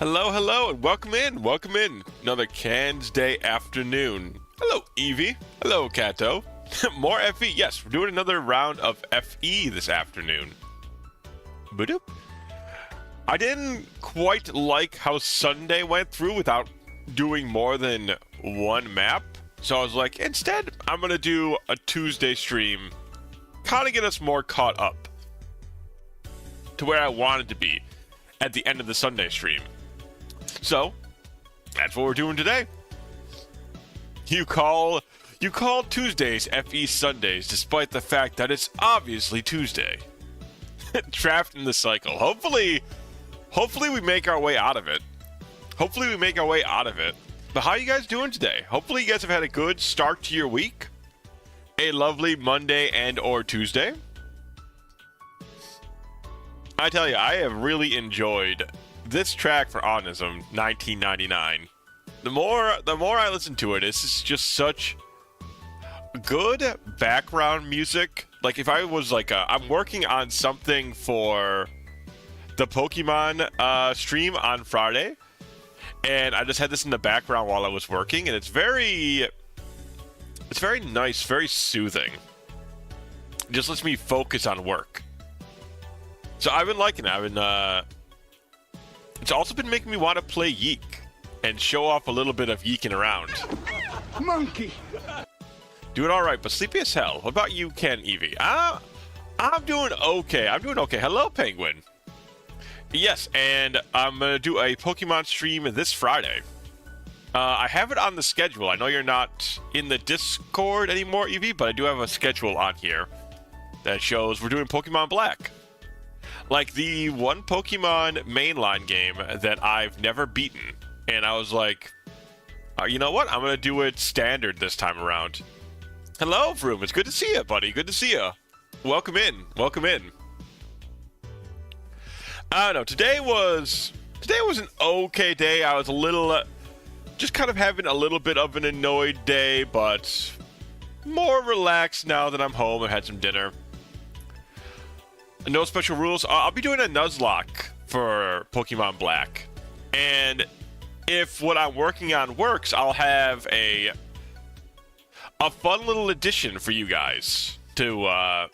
Hello, hello, and welcome in. Welcome in. Another Cans Day afternoon. Hello, Evie. Hello, Kato. More FE. Yes, we're doing another round of FE this afternoon. Ba-doop. I didn't quite like how Sunday went through without doing more than one map. So I was like, instead, I'm going to do a Tuesday stream. Kind of get us more caught up to where I wanted to be at the end of the Sunday stream. So, that's what we're doing today. You call Tuesdays FE Sundays, despite the fact that it's obviously Tuesday. Trapped in the cycle. Hopefully we make our way out of it. But how are you guys doing today? Hopefully you guys have had a good start to your week. A lovely Monday and or Tuesday. I tell you, I have really enjoyed this track for Autism, 1999. The more I listen to it, it's just such good background music. Like if I was like, I'm working on something for the Pokemon stream on Friday, and I just had this in the background while I was working, and it's very nice, very soothing. It just lets me focus on work. So I've been liking it. It's also been making me want to play Yeek and show off a little bit of yeeking around. Monkey! Doing all right, but sleepy as hell. What about you, Ken Evie? I'm doing okay. Hello, Penguin. Yes, and I'm going to do a Pokemon stream this Friday. I have it on the schedule. I know you're not in the Discord anymore, Evie, but I do have a schedule on here that shows we're doing Pokemon Black. Like the one Pokemon mainline game that I've never beaten. And I was like, you know what? I'm going to do it standard this time around. Hello, Vroom. It's good to see you, buddy. Good to see you. Welcome in. I don't know. Today was an okay day. I was a little, just kind of having a little bit of an annoyed day, but more relaxed now that I'm home. I had some dinner. No special rules. I'll be doing a Nuzlocke for Pokemon Black. And if what I'm working on works, I'll have a fun little addition for you guys to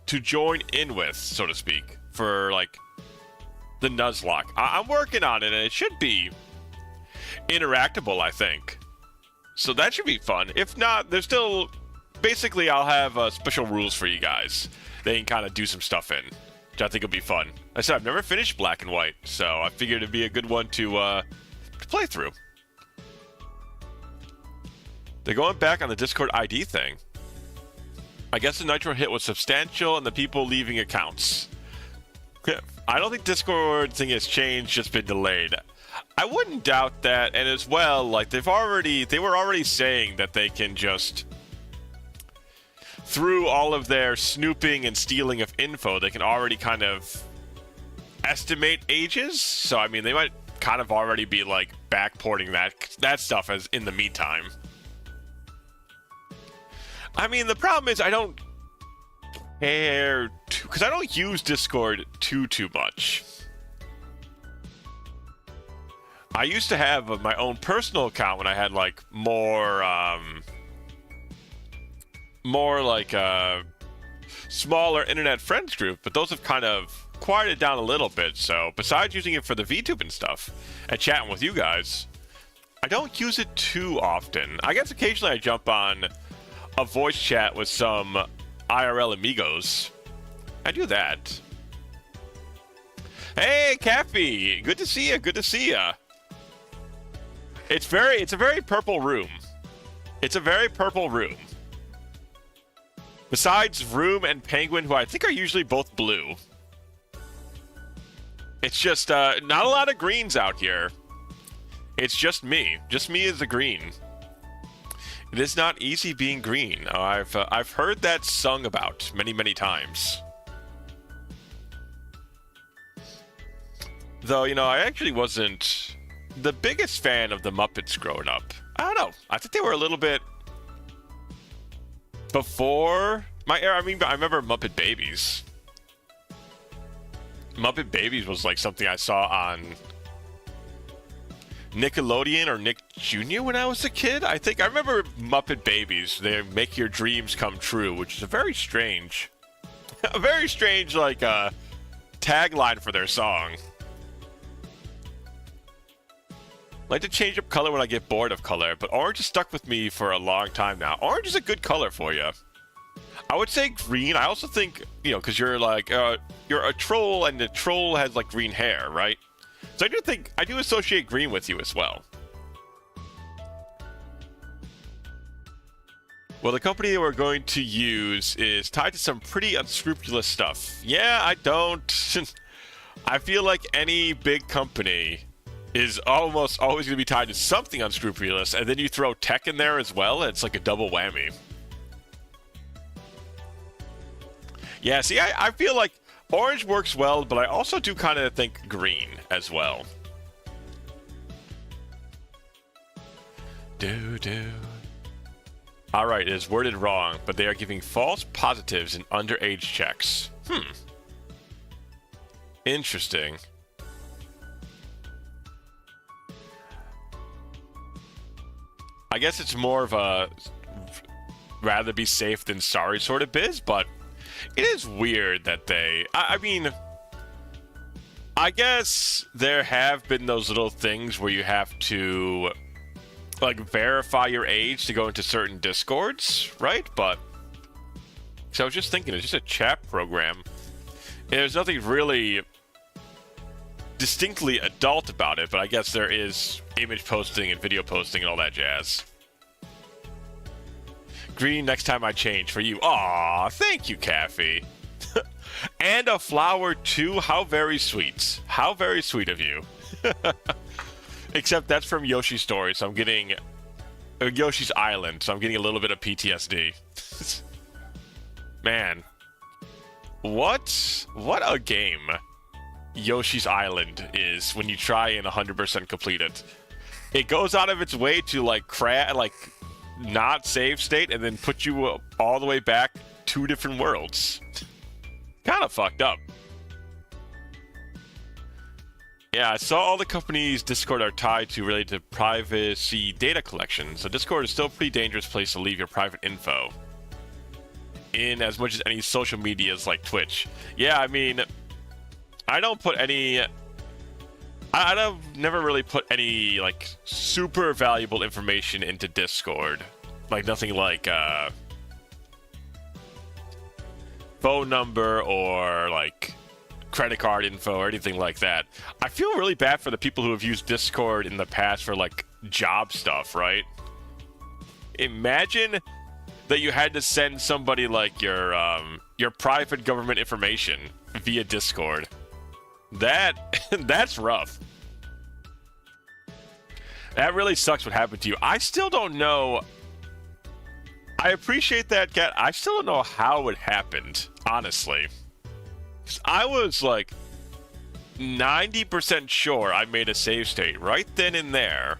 join in with, so to speak, for like the Nuzlocke. I'm working on it, and it should be interactable, I think. So that should be fun. If not, there's still... Basically, I'll have special rules for you guys. They can kind of do some stuff in, which I think will be fun. Like I said, I've never finished Black and White, so I figured it'd be a good one to play through. They're going back on the Discord ID thing. I guess the Nitro hit was substantial and the people leaving accounts. I don't think Discord thing has changed, just been delayed. I wouldn't doubt that, and as well, like they were already saying that they can just, through all of their snooping and stealing of info, they can already kind of estimate ages. So I mean, they might kind of already be like backporting that stuff as in the meantime. I mean, the problem is I don't care because I don't use Discord too much. I used to have my own personal account when I had like more like a smaller internet friends group, but those have kind of quieted down a little bit. So besides using it for the VTube and stuff and chatting with you guys, I don't use it too often. I guess occasionally I jump on a voice chat with some IRL amigos. I do that. Hey, Cappy, good to see you. It's a very purple room. Besides Vroom and Penguin, who I think are usually both blue. It's just not a lot of greens out here. It's just me. Just me as a green. It is not easy being green. I've heard that sung about many times. Though, you know, I actually wasn't the biggest fan of the Muppets growing up. I don't know. I think they were a little bit before my era. I mean, I remember Muppet Babies. Muppet Babies was like something I saw on Nickelodeon or Nick Jr. when I was a kid. I remember Muppet Babies. They make your dreams come true, which is a very strange like tagline for their song. I like to change up color when I get bored of color, but orange has stuck with me for a long time now. Orange is a good color for you. I would say green. I also think, because you're like, you're a troll, and the troll has like green hair, right? So I do associate green with you as well. Well, the company that we're going to use is tied to some pretty unscrupulous stuff. Yeah, I feel like any big company is almost always going to be tied to something unscrupulous, and then you throw tech in there as well, and it's like a double whammy. Yeah, see, I feel like orange works well, but I also do kind of think green as well. Alright, it is worded wrong, but they are giving false positives in underage checks. Interesting. I guess it's more of a rather be safe than sorry sort of biz, but it is weird that I mean, I guess there have been those little things where you have to, like, verify your age to go into certain Discords, right? But, so I was just thinking, it's just a chat program. And there's nothing really distinctly adult about it, but I guess there is image posting and video posting and all that jazz. Green next time I change for you. Aw, thank you, Caffey. And a flower too. How very sweet. How very sweet of you. Except that's from Yoshi's Story, so I'm getting Yoshi's Island, so I'm getting a little bit of PTSD. Man, what a game Yoshi's Island is when you try and 100% complete it. It goes out of its way to not save state and then put you all the way back 2 different worlds. Kind of fucked up. Yeah, I saw all the companies Discord are tied to related to privacy data collection, so Discord is still a pretty dangerous place to leave your private info. In as much as any social medias like Twitch. Yeah, I mean, I don't put any... I've never really put any, like, super valuable information into Discord. Like, nothing like, phone number or, like, credit card info or anything like that. I feel really bad for the people who have used Discord in the past for, like, job stuff, right? Imagine that you had to send somebody, like, your private government information via Discord. That's rough. That really sucks what happened to you. I still don't know. I appreciate that, Kat. I still don't know how it happened, honestly. 'Cause I was like 90% sure I made a save state right then and there.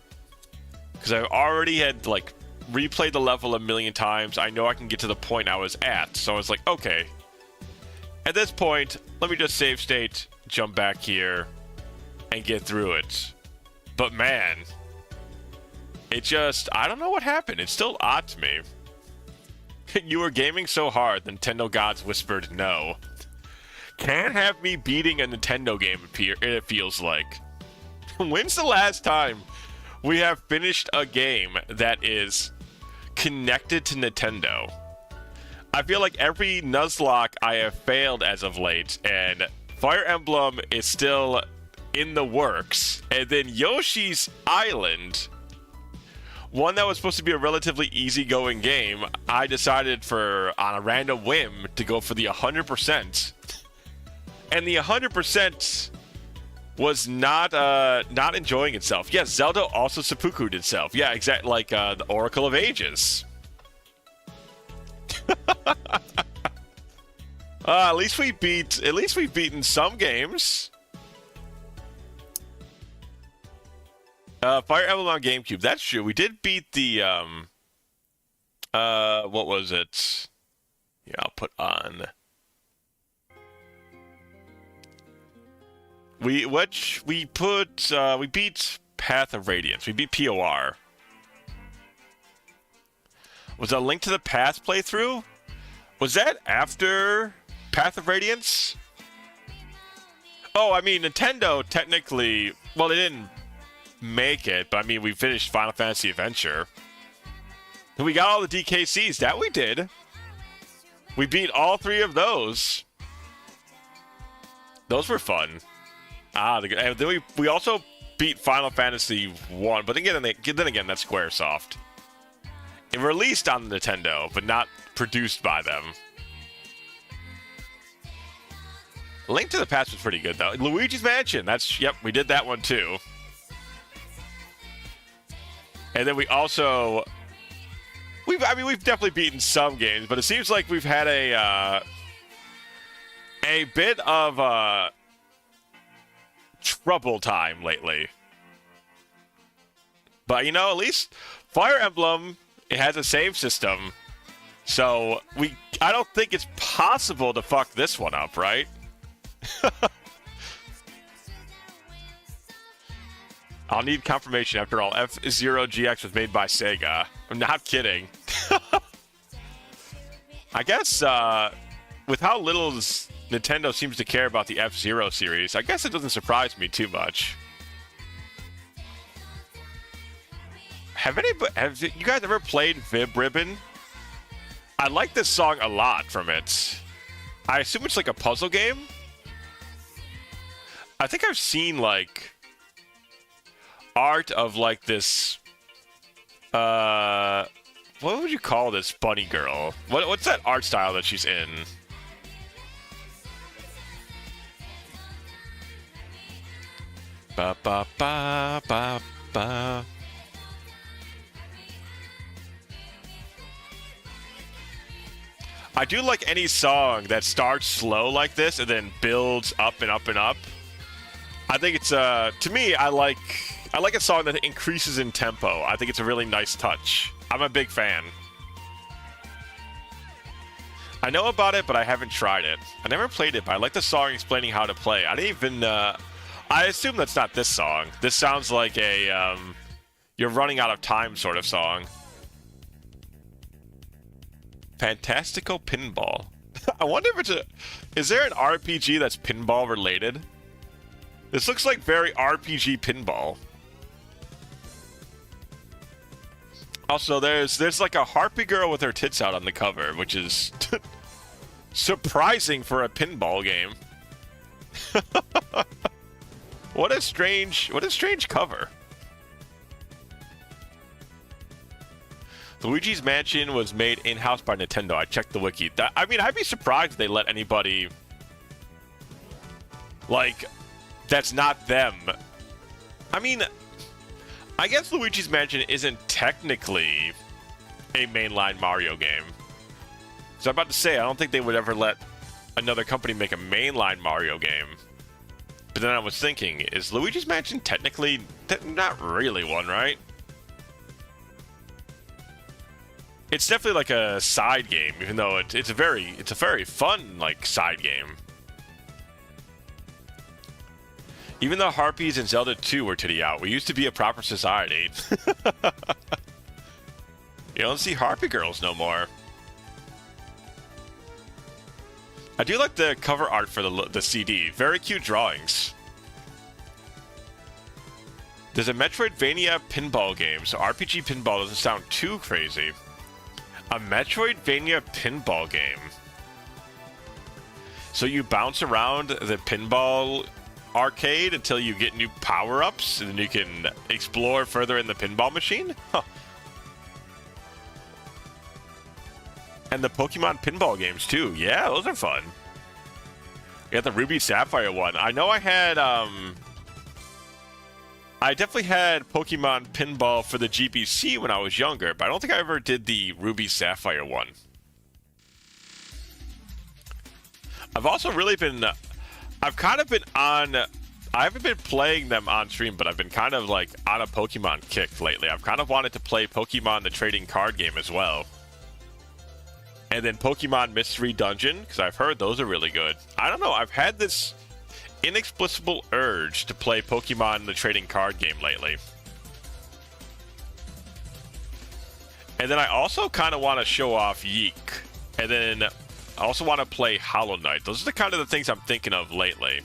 Because I already had like replayed the level a million times. I know I can get to the point I was at. So I was like, okay. At this point, let me just save state, jump back here, and get through it. But man, it just, I don't know what happened. It's still odd to me. You were gaming so hard, Nintendo gods whispered no. Can't have me beating a Nintendo game, it feels like. When's the last time we have finished a game that is connected to Nintendo? I feel like every Nuzlocke I have failed as of late, and Fire Emblem is still in the works. And then Yoshi's Island, one that was supposed to be a relatively easygoing game, I decided on a random whim to go for the 100%. And the 100% was not enjoying itself. Yes, Zelda also seppuku'd itself. Yeah, exactly, like the Oracle of Ages. At least we've beaten some games. Fire Emblem on GameCube. That's true. We did beat the what was it? Yeah, I'll put on. We beat Path of Radiance. We beat POR. Was that a Link to the Past playthrough? Was that after Path of Radiance? Oh, I mean, Nintendo technically... Well, they didn't make it, but I mean, we finished Final Fantasy Adventure. And we got all the DKCs. That we did. We beat all 3 of those. Those were fun. And then we also beat Final Fantasy 1, but then again, that's Squaresoft. It released on the Nintendo, but not produced by them. Link to the Past was pretty good, though. Luigi's Mansion, yep, we did that one, too. And then we also... We've definitely beaten some games, but it seems like we've had a bit of trouble time lately. But, at least Fire Emblem, it has a save system. So, I don't think it's possible to fuck this one up, right? I'll need confirmation. After all, F-Zero GX was made by Sega. I'm not kidding. I guess, with how little Nintendo seems to care about the F-Zero series, I guess it doesn't surprise me too much. Have you guys ever played Vib Ribbon? I like this song a lot from it. I assume it's like a puzzle game? I think I've seen, like, art of, like, this, what would you call this bunny girl? What's that art style that she's in? Ba ba ba ba ba. I do like any song that starts slow like this and then builds up and up and up. I think it's to me, I like a song that increases in tempo. I think it's a really nice touch. I'm a big fan. I know about it, but I haven't tried it. I never played it, but I like the song explaining how to play. I didn't even I assume that's not this song. This sounds like a you're running out of time sort of song. Fantastico Pinball. I wonder if is there an RPG that's pinball related? This looks like very RPG pinball. Also, there's like a harpy girl with her tits out on the cover, which is surprising for a pinball game. What a strange cover. Luigi's Mansion was made in-house by Nintendo. I checked the wiki. I mean, I'd be surprised if they let anybody, like, that's not them. I mean, I guess Luigi's Mansion isn't technically a mainline Mario game. So I'm about to say, I don't think they would ever let another company make a mainline Mario game. But then I was thinking, is Luigi's Mansion technically not really one, right? It's definitely like a side game, even though it's a very fun like side game. Even though Harpies in Zelda 2 were titty out, we used to be a proper society. You don't see Harpy girls no more. I do like the cover art for the CD. Very cute drawings. There's a Metroidvania pinball game, so RPG pinball doesn't sound too crazy. A Metroidvania pinball game. So you bounce around the pinball arcade until you get new power-ups, and then you can explore further in the pinball machine? Huh. And the Pokemon pinball games, too. Yeah, those are fun. You got the Ruby Sapphire one. I know I had, I definitely had Pokemon pinball for the GBC when I was younger, but I don't think I ever did the Ruby Sapphire one. I've also really been, I've kind of been on, I haven't been playing them on stream, but I've been kind of like on a Pokemon kick lately. I've kind of wanted to play Pokemon the trading card game as well. And then Pokemon Mystery Dungeon, because I've heard those are really good. I don't know, I've had this inexplicable urge to play Pokemon the trading card game lately. And then I also kind of want to show off Yeek. And then I also want to play Hollow Knight. Those are the kind of the things I'm thinking of lately.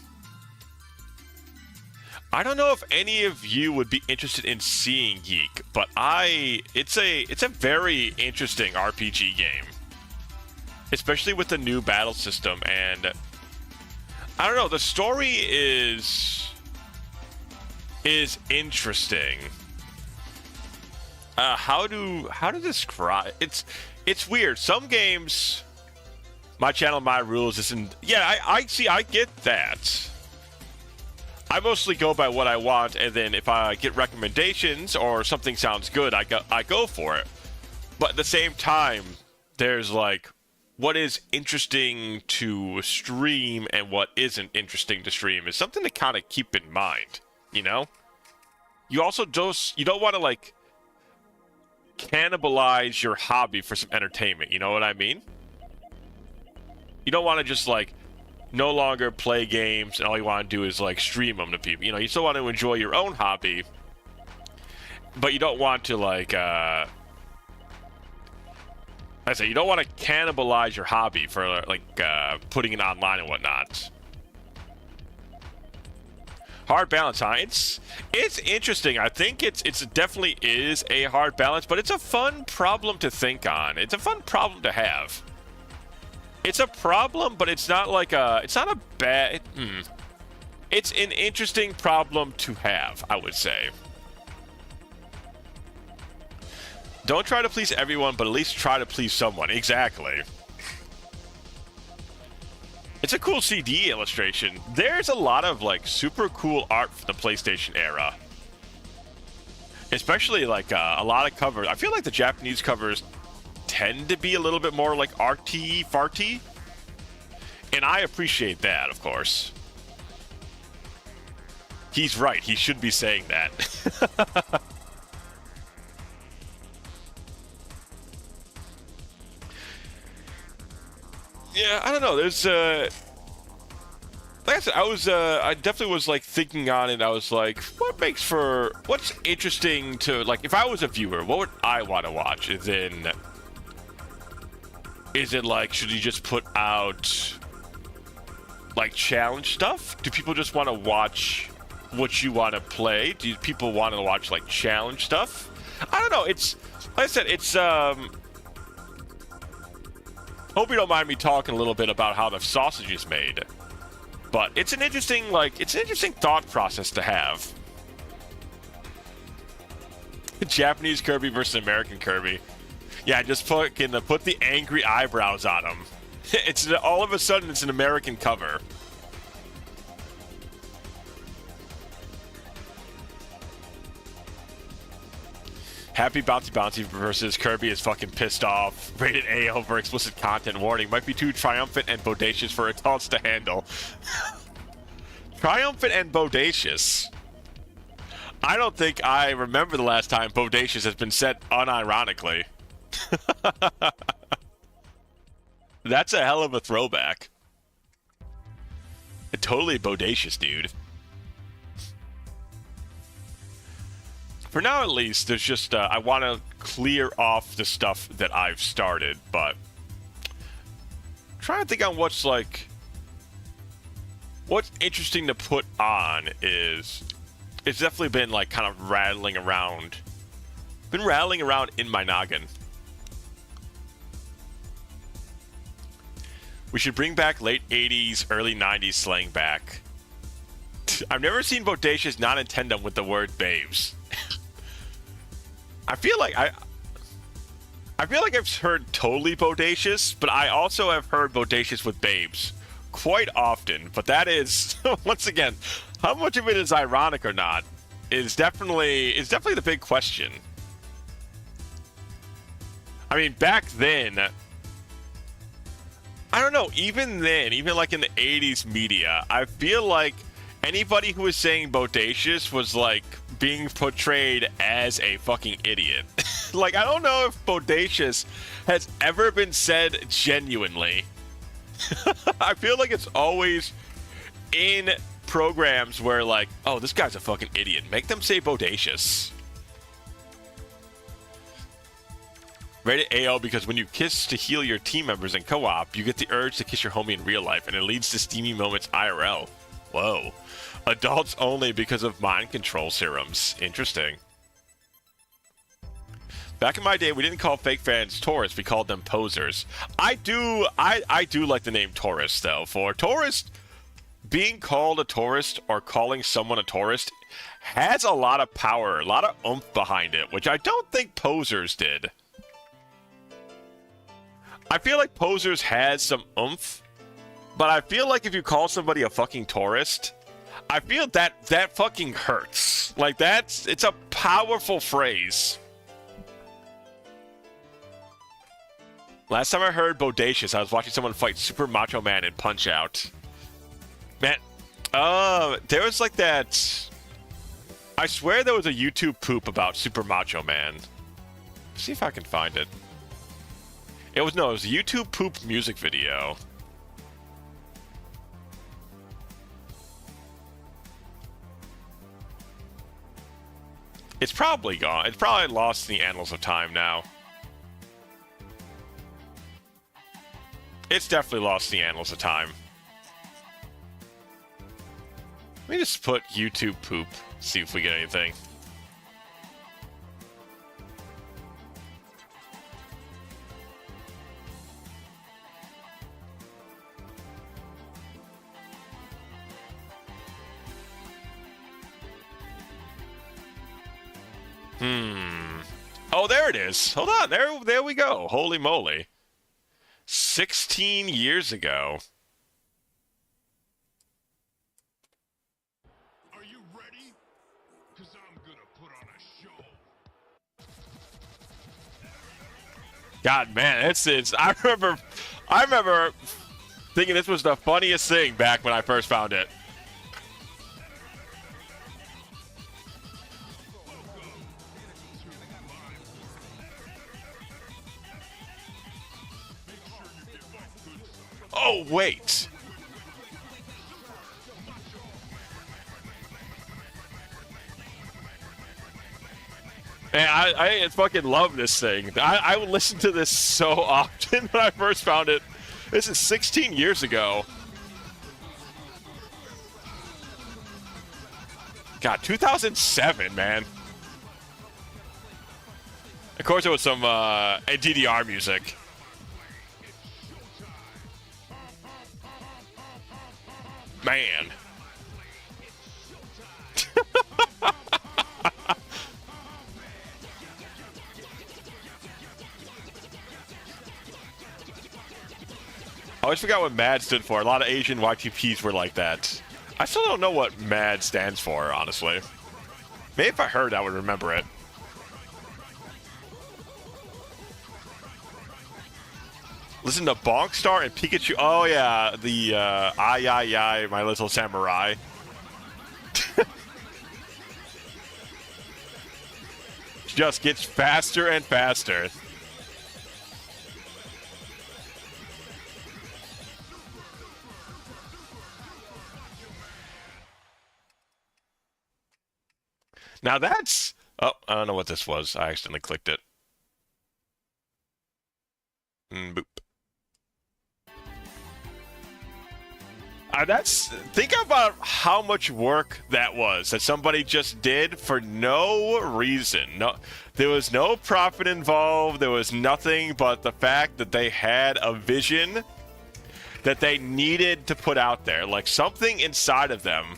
I don't know if any of you would be interested in seeing Yeek, but it's a very interesting RPG game. Especially with the new battle system, and I don't know, the story is interesting. How to describe it's weird. Some games, my channel, my rules isn't. Yeah, I get that. I mostly go by what I want, and then if I get recommendations or something sounds good, I go for it. But at the same time, there's like what is interesting to stream and what isn't interesting to stream is something to kind of keep in mind. You know, you also don't want to like cannibalize your hobby for some entertainment, you know what I mean? You don't want to just like no longer play games and all you want to do is like stream them to people. You know, you still want to enjoy your own hobby, but you don't want to like you don't want to cannibalize your hobby for like putting it online and whatnot. Hard balance, huh? It's interesting. I think it's definitely is a hard balance, but it's a fun problem to think on. It's a fun problem to have. It's a problem, but it's not like it's not a bad. It's an interesting problem to have, I would say. Don't try to please everyone, but at least try to please someone. Exactly. It's a cool CD illustration. There's a lot of like super cool art from the PlayStation era. Especially like a lot of covers. I feel like the Japanese covers tend to be a little bit more like arty farty. And I appreciate that, of course. He's right. He should be saying that. Yeah, I don't know. There's like I said, I definitely was like thinking on it. I was like, what's interesting to like if I was a viewer, what would I want to watch? Is it like should you just put out like challenge stuff? Do people just want to watch what you want to play? Do people want to watch like challenge stuff? I don't know. It's like I said, it's hope you don't mind me talking a little bit about how the sausage is made. But it's an interesting thought process to have. Japanese Kirby versus American Kirby. Yeah, just put the angry eyebrows on him. It's all of a sudden it's an American cover. Happy Bouncy Bouncy versus Kirby is fucking pissed off. Rated A over explicit content warning. Might be too triumphant and bodacious for adults to handle. Triumphant and bodacious. I don't think I remember the last time bodacious has been said unironically. That's a hell of a throwback. Totally bodacious, dude. For now, at least, there's just, I want to clear off the stuff that I've started, but I'm trying to think on what's interesting to put on is, it's definitely been, like, kind of rattling around in my noggin. We should bring back late 80s, early 90s slang back. I've never seen bodacious not intend them with the word babes. I feel like I've heard totally bodacious, but I also have heard bodacious with babes quite often. But that is, once again, how much of it is ironic or not is definitely the big question. I mean, back then, I don't know, even then, even like in the 80s media, I feel like anybody who was saying bodacious was like being portrayed as a fucking idiot. Like, I don't know if bodacious has ever been said genuinely. I feel like it's always in programs where like, oh, this guy's a fucking idiot. Make them say bodacious. Rated AO because when you kiss to heal your team members in co-op, you get the urge to kiss your homie in real life, and it leads to steamy moments IRL. Whoa. Adults only because of mind control serums. Interesting. Back in my day, we didn't call fake fans tourists, we called them posers. I do like the name tourist, though. For tourist, being called a tourist or calling someone a tourist has a lot of power, a lot of oomph behind it, which I don't think posers did. I feel like posers has some oomph, but I feel like if you call somebody a fucking tourist, I feel that fucking hurts. Like it's a powerful phrase. Last time I heard bodacious, I was watching someone fight Super Macho Man in Punch-Out. Man, there was like that. I swear there was a YouTube poop about Super Macho Man. Let's see if I can find it. It was a YouTube poop music video. It's probably gone. It's probably lost in the annals of time now. It's definitely lost in the annals of time. Let me just put YouTube poop, see if we get anything. Oh, there it is. Hold on. There we go. Holy moly. 16 years ago. Are you ready? 'Cause I'm gonna put on a show. God, man, it's I remember thinking this was the funniest thing back when I first found it. Oh, wait. Man, I fucking love this thing. I would listen to this so often when I first found it. This is 16 years ago. God, 2007, man. Of course, it was some DDR music. Man. I always forgot what MAD stood for. A lot of Asian YTPs were like that. I still don't know what MAD stands for, honestly. Maybe if I heard, I would remember it. Listen to Bonkstar and Pikachu. Oh, yeah. The, ay, my little samurai. Just gets faster and faster. Now that's... Oh, I don't know what this was. I accidentally clicked it. Boop. Think about how much work that was that somebody just did for no reason. No, there was no profit involved. There was nothing but the fact that they had a vision that they needed to put out there. Like something inside of them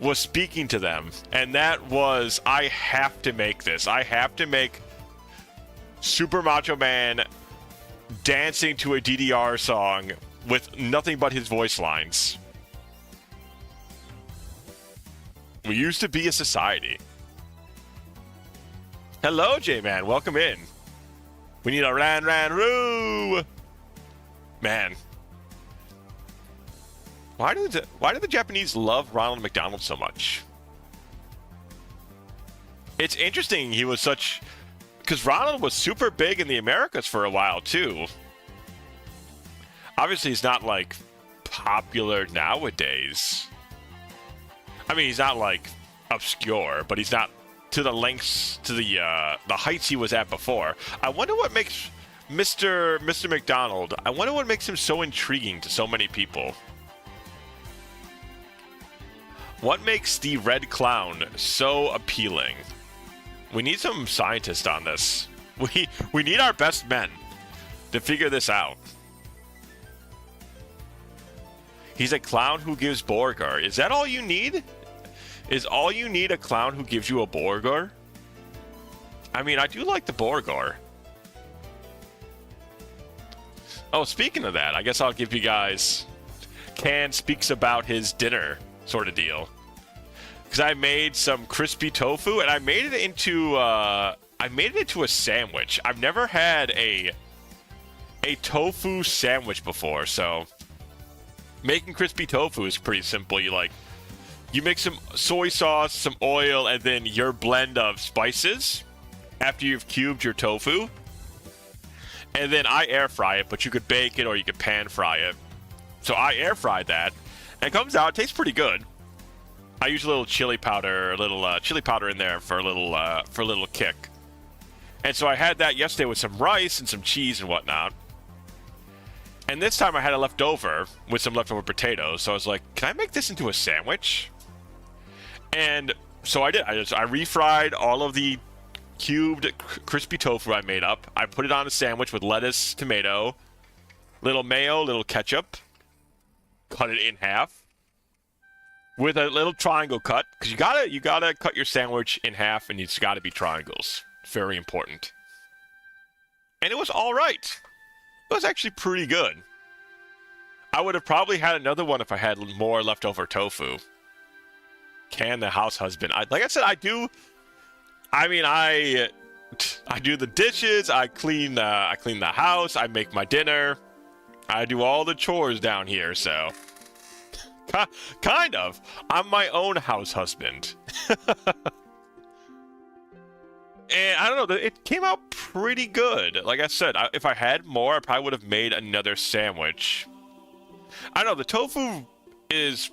was speaking to them, and that was, I have to make this. I have to make Super Macho Man dancing to a DDR song with nothing but his voice lines. We used to be a society. Hello, J-Man. Welcome in. We need a ran-ran-roo. Man. Why do the Japanese love Ronald McDonald so much? It's interesting he was such... Because Ronald was super big in the Americas for a while, too. Obviously, he's not, like, popular nowadays. I mean, he's not like obscure, but he's not to the lengths, to the heights he was at before. I wonder what makes Mr. McDonald. I wonder what makes him so intriguing to so many people. What makes the red clown so appealing? We need some scientists on this. We need our best men to figure this out. He's a clown who gives Borgar. Is that all you need? Is all you need a clown who gives you a Borgar? I mean, I do like the Borgar. Oh, speaking of that, I guess I'll give you guys... Can speaks about his dinner sort of deal. Because I made some crispy tofu, and I made it into a sandwich. I've never had a tofu sandwich before, so... Making crispy tofu is pretty simple. You mix some soy sauce, some oil, and then your blend of spices after you've cubed your tofu. And then I air fry it, but you could bake it or you could pan fry it. So I air fried that, and it comes out. It tastes pretty good. I use a little chili powder, in there for a little kick. And so I had that yesterday with some rice and some cheese and whatnot. And this time I had it left over with some leftover potatoes. So I was like, can I make this into a sandwich? And so I did. I refried all of the cubed crispy tofu I made up. I put it on a sandwich with lettuce, tomato, little mayo, little ketchup. Cut it in half with a little triangle cut, because you gotta cut your sandwich in half, and it's gotta be triangles. Very important. And it was all right. It was actually pretty good. I would have probably had another one if I had more leftover tofu. Can the house husband? Like I said, I do. I mean, I do the dishes. I clean the house. I make my dinner. I do all the chores down here. So, kind of. I'm my own house husband. And I don't know, it came out pretty good. Like I said, if I had more, I probably would have made another sandwich. I don't know, the tofu is,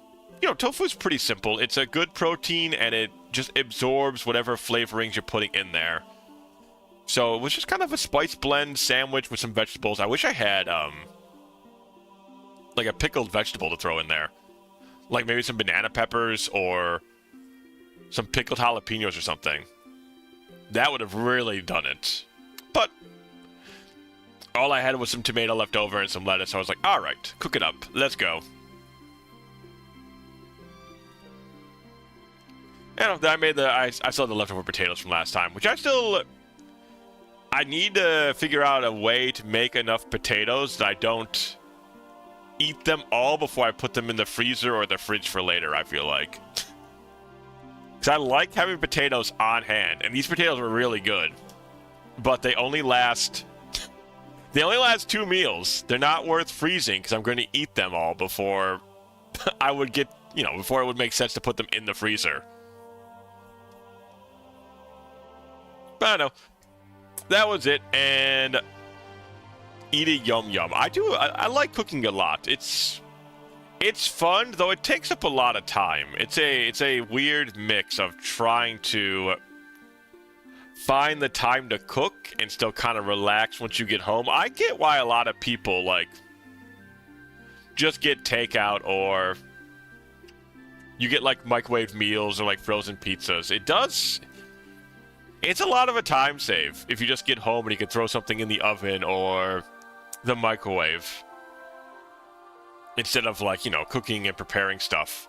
tofu is pretty simple. It's a good protein, and it just absorbs whatever flavorings you're putting in there. So it was just kind of a spice blend sandwich with some vegetables. I wish I had, like a pickled vegetable to throw in there. Like maybe some banana peppers or some pickled jalapenos or something. That would have really done it. But all I had was some tomato left over and some lettuce. So I was like, all right, cook it up. Let's go. And then I still had the leftover potatoes from last time, which I need to figure out a way to make enough potatoes that I don't eat them all before I put them in the freezer or the fridge for later, I feel like. Because I like having potatoes on hand, and these potatoes were really good. But they only last 2 meals. They're not worth freezing, because I'm going to eat them all before I would get, before it would make sense to put them in the freezer. But I don't know. That was it, and eating yum yum. I like cooking a lot. It's fun, though it takes up a lot of time. It's a weird mix of trying to find the time to cook and still kind of relax once you get home. I get why a lot of people, just get takeout, or you get, microwave meals or, frozen pizzas. It's a lot of a time save if you just get home and you can throw something in the oven or the microwave. Instead of, cooking and preparing stuff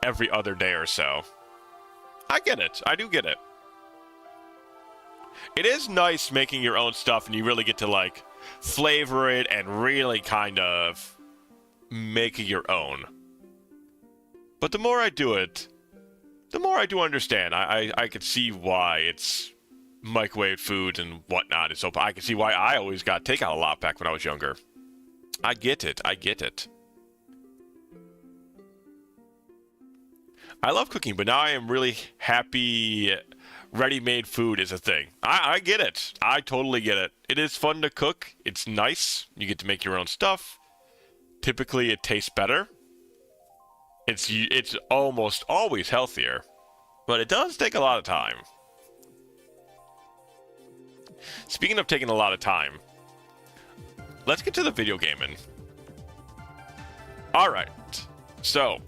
every other day or so. I get it. I do get it. It is nice making your own stuff, and you really get to, flavor it and really kind of make it your own. But the more I do it, the more I do understand. I can see why it's microwave foods and whatnot. And so I can see why I always got takeout a lot back when I was younger. I get it. I get it. I love cooking, but now I am really happy ready-made food is a thing. I get it. I totally get it. It is fun to cook. It's nice. You get to make your own stuff. Typically, it tastes better. It's almost always healthier, but it does take a lot of time. Speaking of taking a lot of time, let's get to the video gaming. All right, so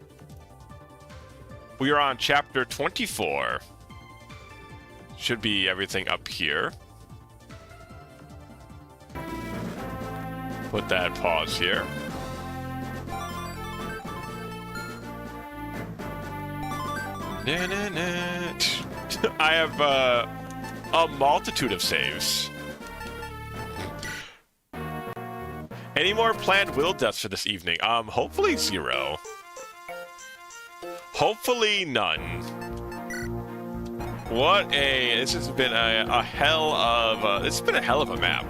we are on chapter 24. Should be everything up here. Put that pause here. I have a multitude of saves. Any more planned will deaths for this evening? Hopefully 0. Hopefully none. This has been a hell of it's been a hell of a map,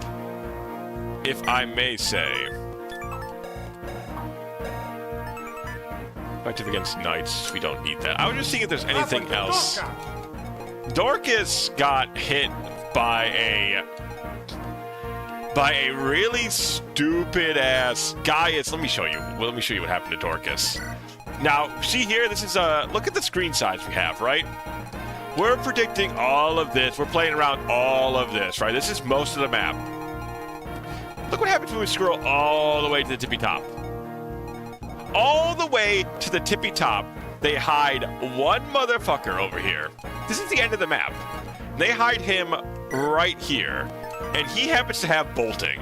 if I may say. Effective against knights, we don't need that. I was just seeing if there's anything else. Dorcas got hit by a really stupid ass Gaius. Let me show you what happened to Dorcas. Now, see here, this is look at the screen size we have, right? We're predicting all of this. We're playing around all of this, right? This is most of the map. Look what happens when we scroll all the way to the tippy top. All the way to the tippy top, they hide one motherfucker over here. This is the end of the map. They hide him right here, and he happens to have bolting,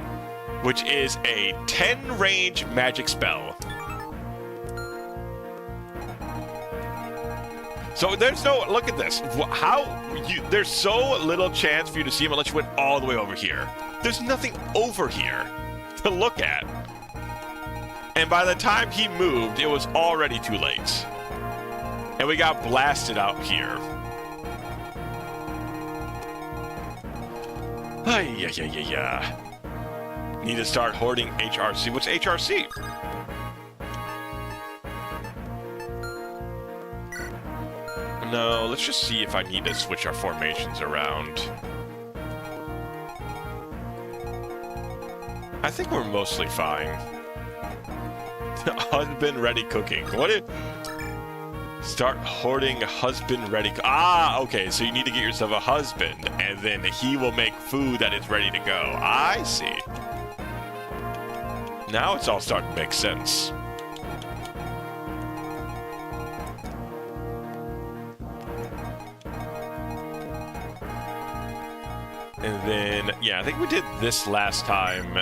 which is a 10 range magic spell. So there's no, look at this. There's so little chance for you to see him unless you went all the way over here. There's nothing over here to look at. And by the time he moved, it was already too late. And we got blasted out here. Yeah. Need to start hoarding HRC. What's HRC? No, let's just see if I need to switch our formations around. I think we're mostly fine. Husband ready cooking. Start hoarding husband ready. Okay, so you need to get yourself a husband, and then he will make food that is ready to go. I see. Now it's all starting to make sense. And then, yeah, I think we did this last time.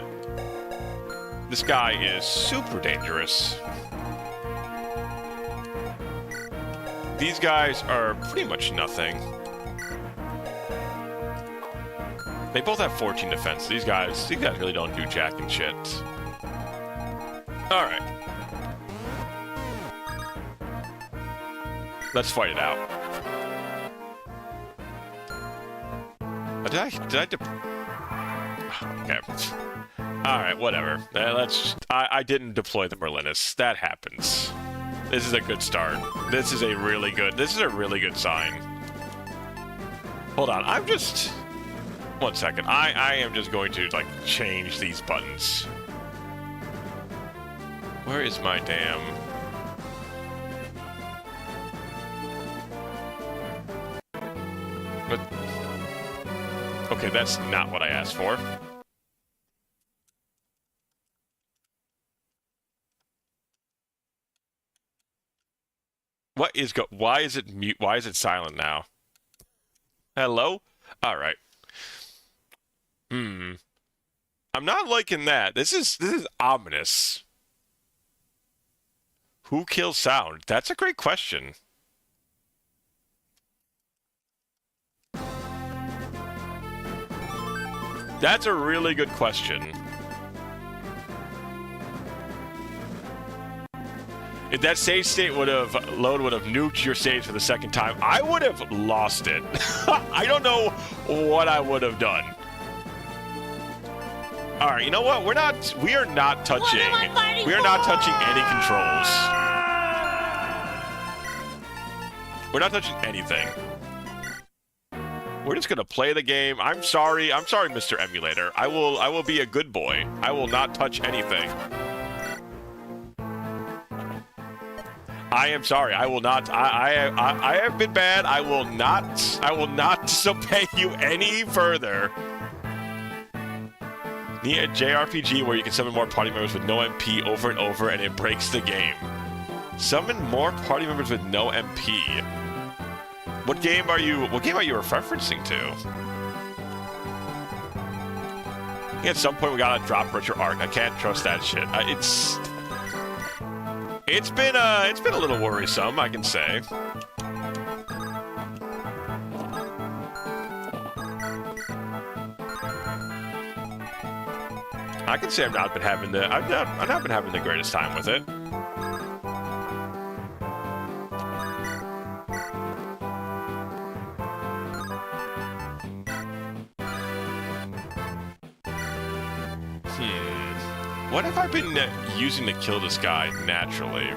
This guy is super dangerous. These guys are pretty much nothing. They both have 14 defense. These guys really don't do jack and shit. All right. Let's fight it out. Did I okay. Alright, whatever. I didn't deploy the Merlinus. That happens. This is a good start. This is a really good sign. Hold on, one second. I am just going to, like, change these buttons. Where is my damn... What? Okay, that's not what I asked for. Why is it mute? Why is it silent now? Hello? All right. I'm not liking that. This is ominous. Who kills sound? That's a great question. That's a really good question. If that save state would have nuked your saves for the second time, I would have lost it. I don't know what I would have done. All right, you know what? We are not touching any controls. We're not touching anything. We're just gonna play the game. I'm sorry, Mr. Emulator. I will be a good boy. I will not touch anything. I am sorry. I will not. I have been bad. I will not disobey you any further. Need a JRPG where you can summon more party members with no MP over and over, and it breaks the game. Summon more party members with no MP. What game are you referencing to? At some point we gotta drop Richard Arc. I can't trust that shit. It's been a little worrisome, I can say. I can say I've not been having the greatest time with it. What have I been using to kill this guy naturally?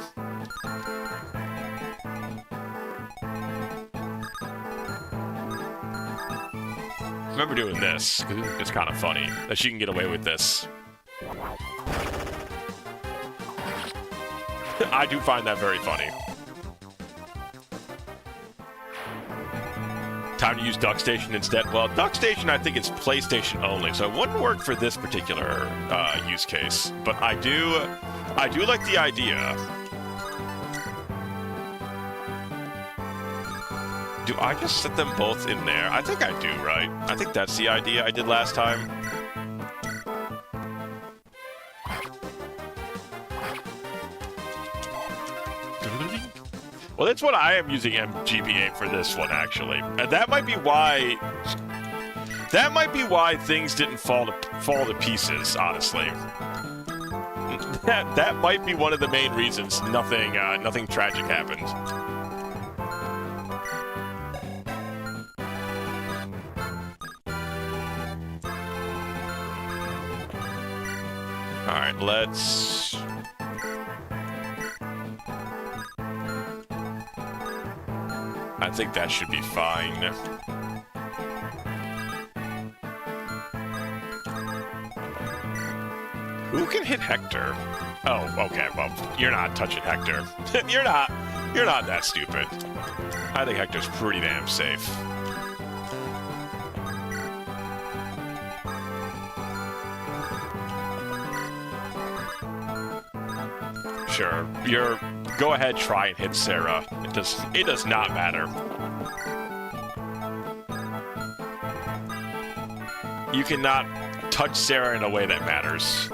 I remember doing this. It's kind of funny that she can get away with this. I do find that very funny. Time to use Duck Station instead. Well, Duck Station, I think it's PlayStation only, so it wouldn't work for this particular use case. But I do like the idea. Do I just set them both in there? I think I do, right? I think that's the idea I did last time. Well, that's what I am using MGBA for this one, actually. And that might be why things didn't fall to pieces, honestly. That might be one of the main reasons nothing tragic happened. All right, let's. I think that should be fine. Who can hit Hector? Oh, okay, well, you're not touching Hector. You're not that stupid. I think Hector's pretty damn safe. Sure, go ahead, try and hit Sarah. It does not matter. You cannot touch Sarah in a way that matters.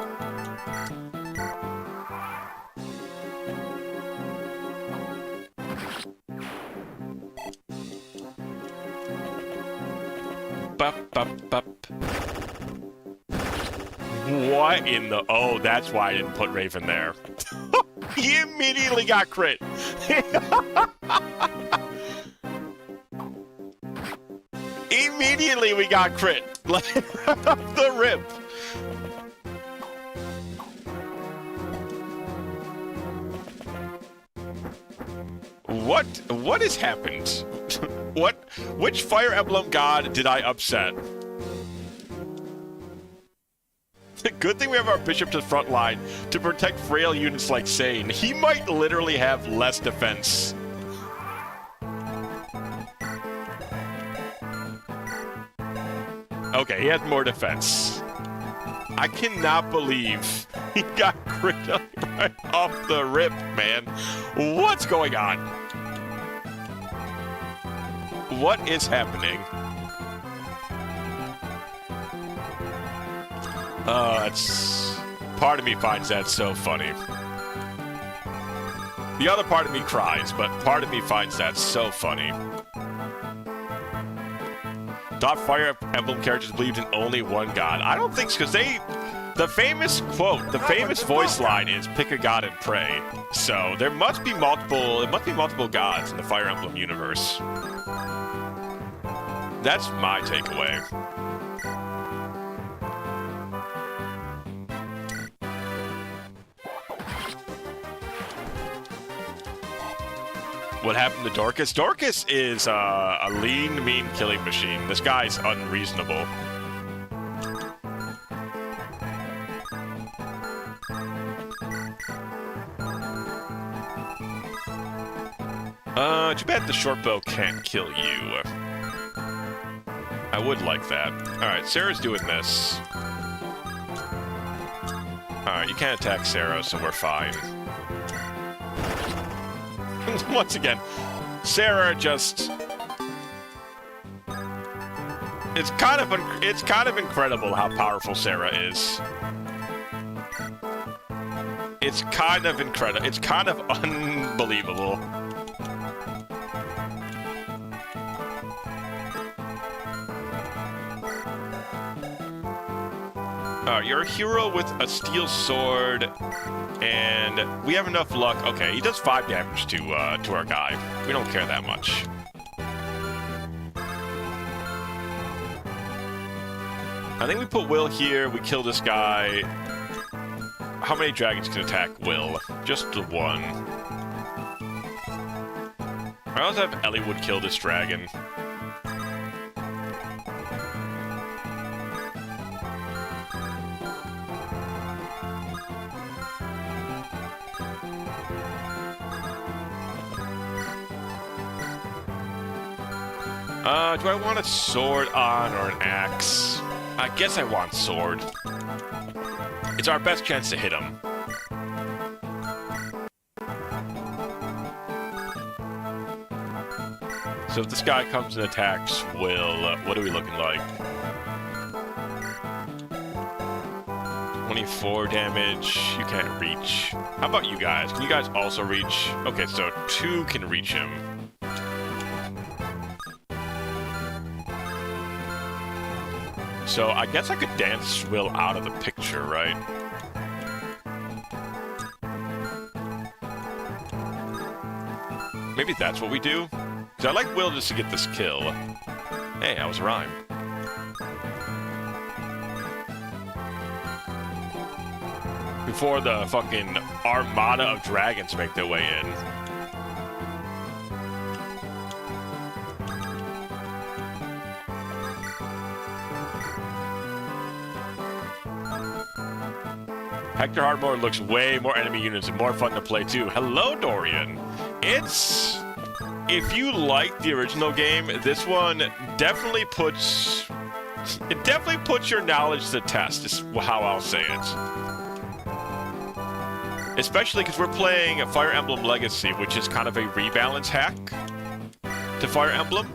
What in the... Oh, that's why I didn't put Raven there. He immediately got crit. Immediately we got crit. Like, off the rip. What has happened? Which Fire Emblem god did I upset? Good thing we have our bishop to the front line to protect frail units like Sane. He might literally have less defense. Okay, he has more defense. I cannot believe he got crit right off the rip, man. What's going on? What is happening? Part of me finds that so funny. The other part of me cries, but part of me finds that so funny. Thought Fire Emblem characters believed in only one god. I don't think so, because the famous quote, the famous voice line is "Pick a god and pray." So there must be multiple gods in the Fire Emblem universe. That's my takeaway. What happened to Dorcas? Dorcas is a lean, mean killing machine. This guy's unreasonable. Too bad the short bow can't kill you. I would like that. Alright, Sarah's doing this. Alright, you can't attack Sarah, so we're fine. Once again, Sarah just... It's kind of incredible how powerful Sarah is. It's kind of incredible. It's kind of unbelievable. You're a hero with a steel sword, and we have enough luck. Okay, he does 5 damage to our guy. We don't care that much. I think we put Will here. We kill this guy. How many dragons can attack Will? Just the one. I also have Elliewood kill this dragon. Do I want a sword on or an axe? I guess I want sword. It's our best chance to hit him. So if this guy comes and attacks Will, what are we looking like? 24 damage. You can't reach. How about you guys? Can you guys also reach? Okay, so 2 can reach him. So I guess I could dance Will out of the picture, right? Maybe that's what we do? Because I like Will just to get this kill. Hey, I was a rhyme. Before the fucking armada of dragons make their way in. Hector Hard Mode looks way more enemy units and more fun to play too. Hello, Dorian. If you like the original game, this one definitely puts your knowledge to the test, is how I'll say it. Especially because we're playing Fire Emblem Legacy, which is kind of a rebalance hack to Fire Emblem.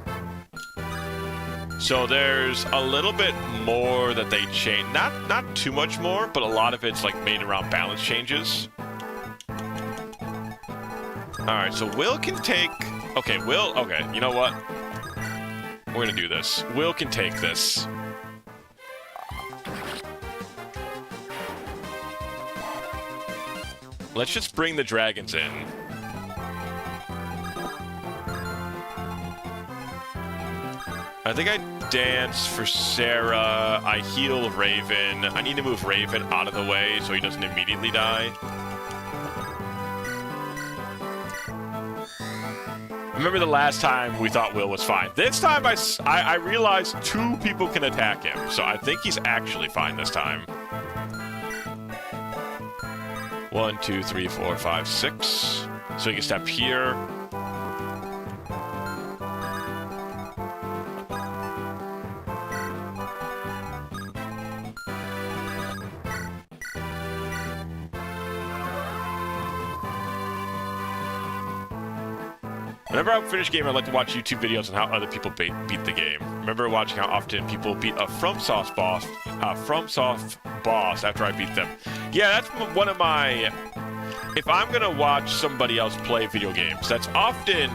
So there's a little bit more that they change. Not too much more, but a lot of it's like made around balance changes. Alright, so Will can take... Okay, Will... Okay, you know what? We're gonna do this. Will can take this. Let's just bring the dragons in. I think I dance for Sarah. I heal Raven. I need to move Raven out of the way so he doesn't immediately die. Remember the last time we thought Will was fine. This time I realized 2 people can attack him, so I think he's actually fine this time. 1, 2, 3, 4, 5, 6. So he can step here. Whenever I finish a game, I like to watch YouTube videos on how other people beat the game. Remember watching how often people beat a FromSoft boss after I beat them. Yeah, that's one of my... If I'm gonna watch somebody else play video games, that's often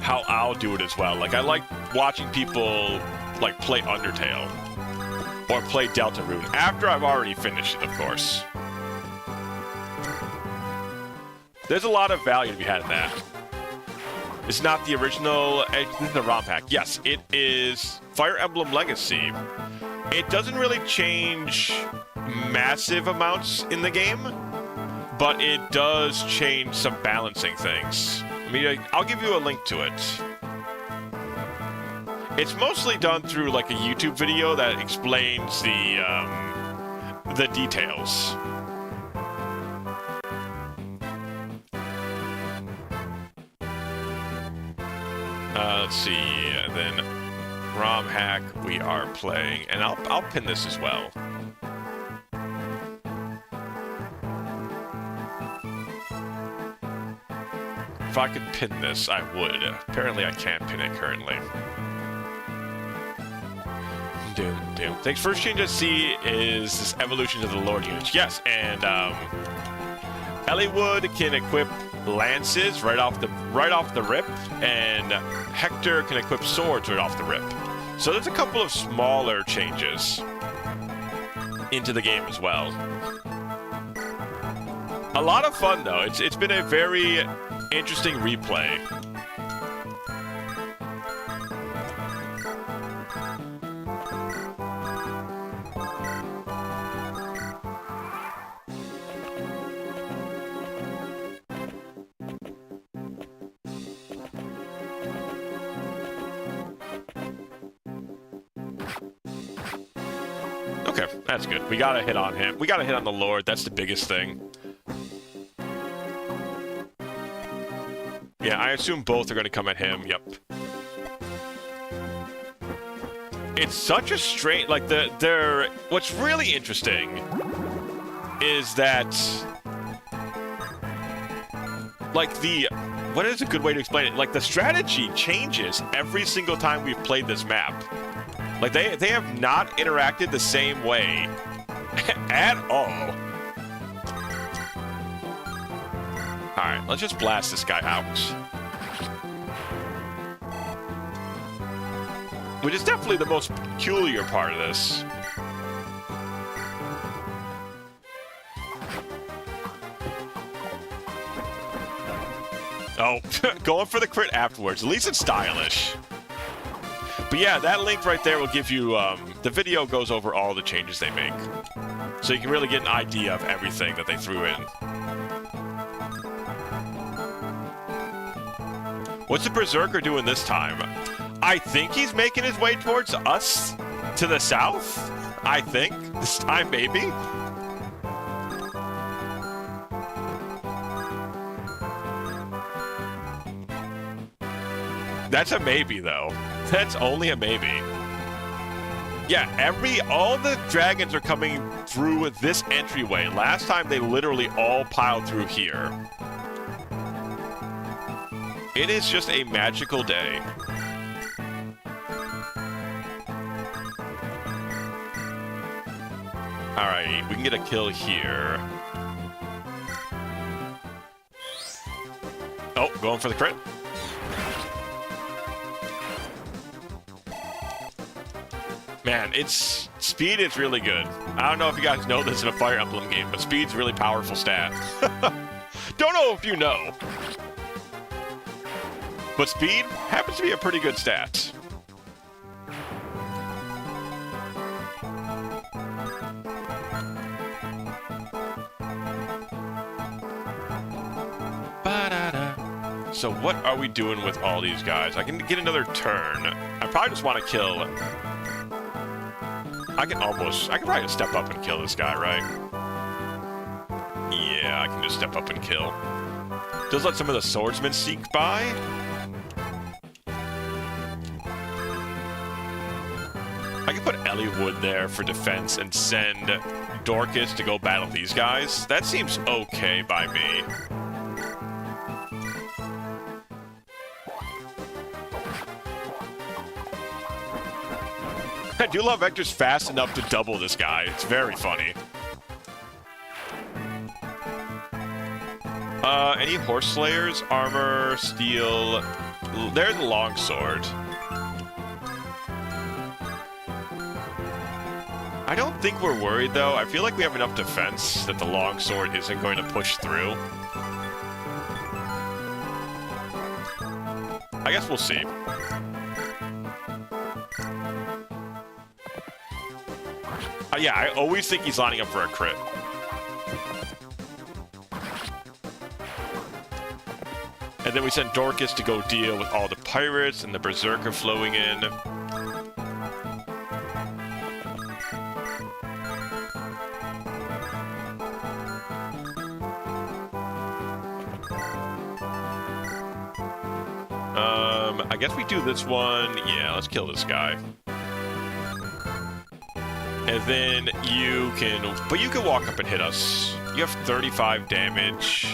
how I'll do it as well. Like, I like watching people, like, play Undertale or play Deltarune after I've already finished it, of course. There's a lot of value to be had in that. It's not the original, it's the Romhack. Yes, it is Fire Emblem Legacy. It doesn't really change massive amounts in the game, but it does change some balancing things. I mean, I'll give you a link to it. It's mostly done through like a YouTube video that explains the details. Let's see. Then Romhack we are playing, and I'll pin this as well. If I could pin this, I would. Apparently, I can't pin it currently. Thanks. First change I see is this evolution of the Lord units. Yes, and Elliewood can equip lances right off the rip, and Hector can equip swords right off the rip. So there's a couple of smaller changes into the game as well. A lot of fun though. It's been a very interesting replay. Okay, that's good. We gotta hit on him. We gotta hit on the Lord. That's the biggest thing. Yeah, I assume both are gonna come at him. Yep. It's such a strange, like what's really interesting is that, like what is a good way to explain it? Like the strategy changes every single time we've played this map. Like they have not interacted the same way at all. All right, let's just blast this guy out. Which is definitely the most peculiar part of this. Oh, going for the crit afterwards. At least it's stylish. But yeah, that link right there will give you, the video goes over all the changes they make. So you can really get an idea of everything that they threw in. What's the Berserker doing this time? I think he's making his way towards us to the south. I think. This time, maybe. That's a maybe, though. That's only a maybe. Yeah, all the dragons are coming through this entryway. Last time, they literally all piled through here. It is just a magical day. Alright, we can get a kill here. Oh, going for the crit. Man, speed is really good. I don't know if you guys know this in a Fire Emblem game, but speed's a really powerful stat. Don't know if you know. But speed happens to be a pretty good stat. So what are we doing with all these guys? I can get another turn. I probably just want to kill. I can probably just step up and kill this guy, right? Yeah, I can just step up and kill. Just let some of the swordsmen sneak by. I can put Elliewood there for defense and send Dorcas to go battle these guys. That seems okay by me. I do love Hector's fast enough to double this guy. It's very funny. Any horse slayers? Armor, steel. There's the longsword. I don't think we're worried, though. I feel like we have enough defense that the longsword isn't going to push through. I guess we'll see. Yeah, I always think he's lining up for a crit. And then we send Dorcas to go deal with all the pirates and the Berserker flowing in. I guess we do this one. Yeah, let's kill this guy. And then you can... But you can walk up and hit us. You have 35 damage.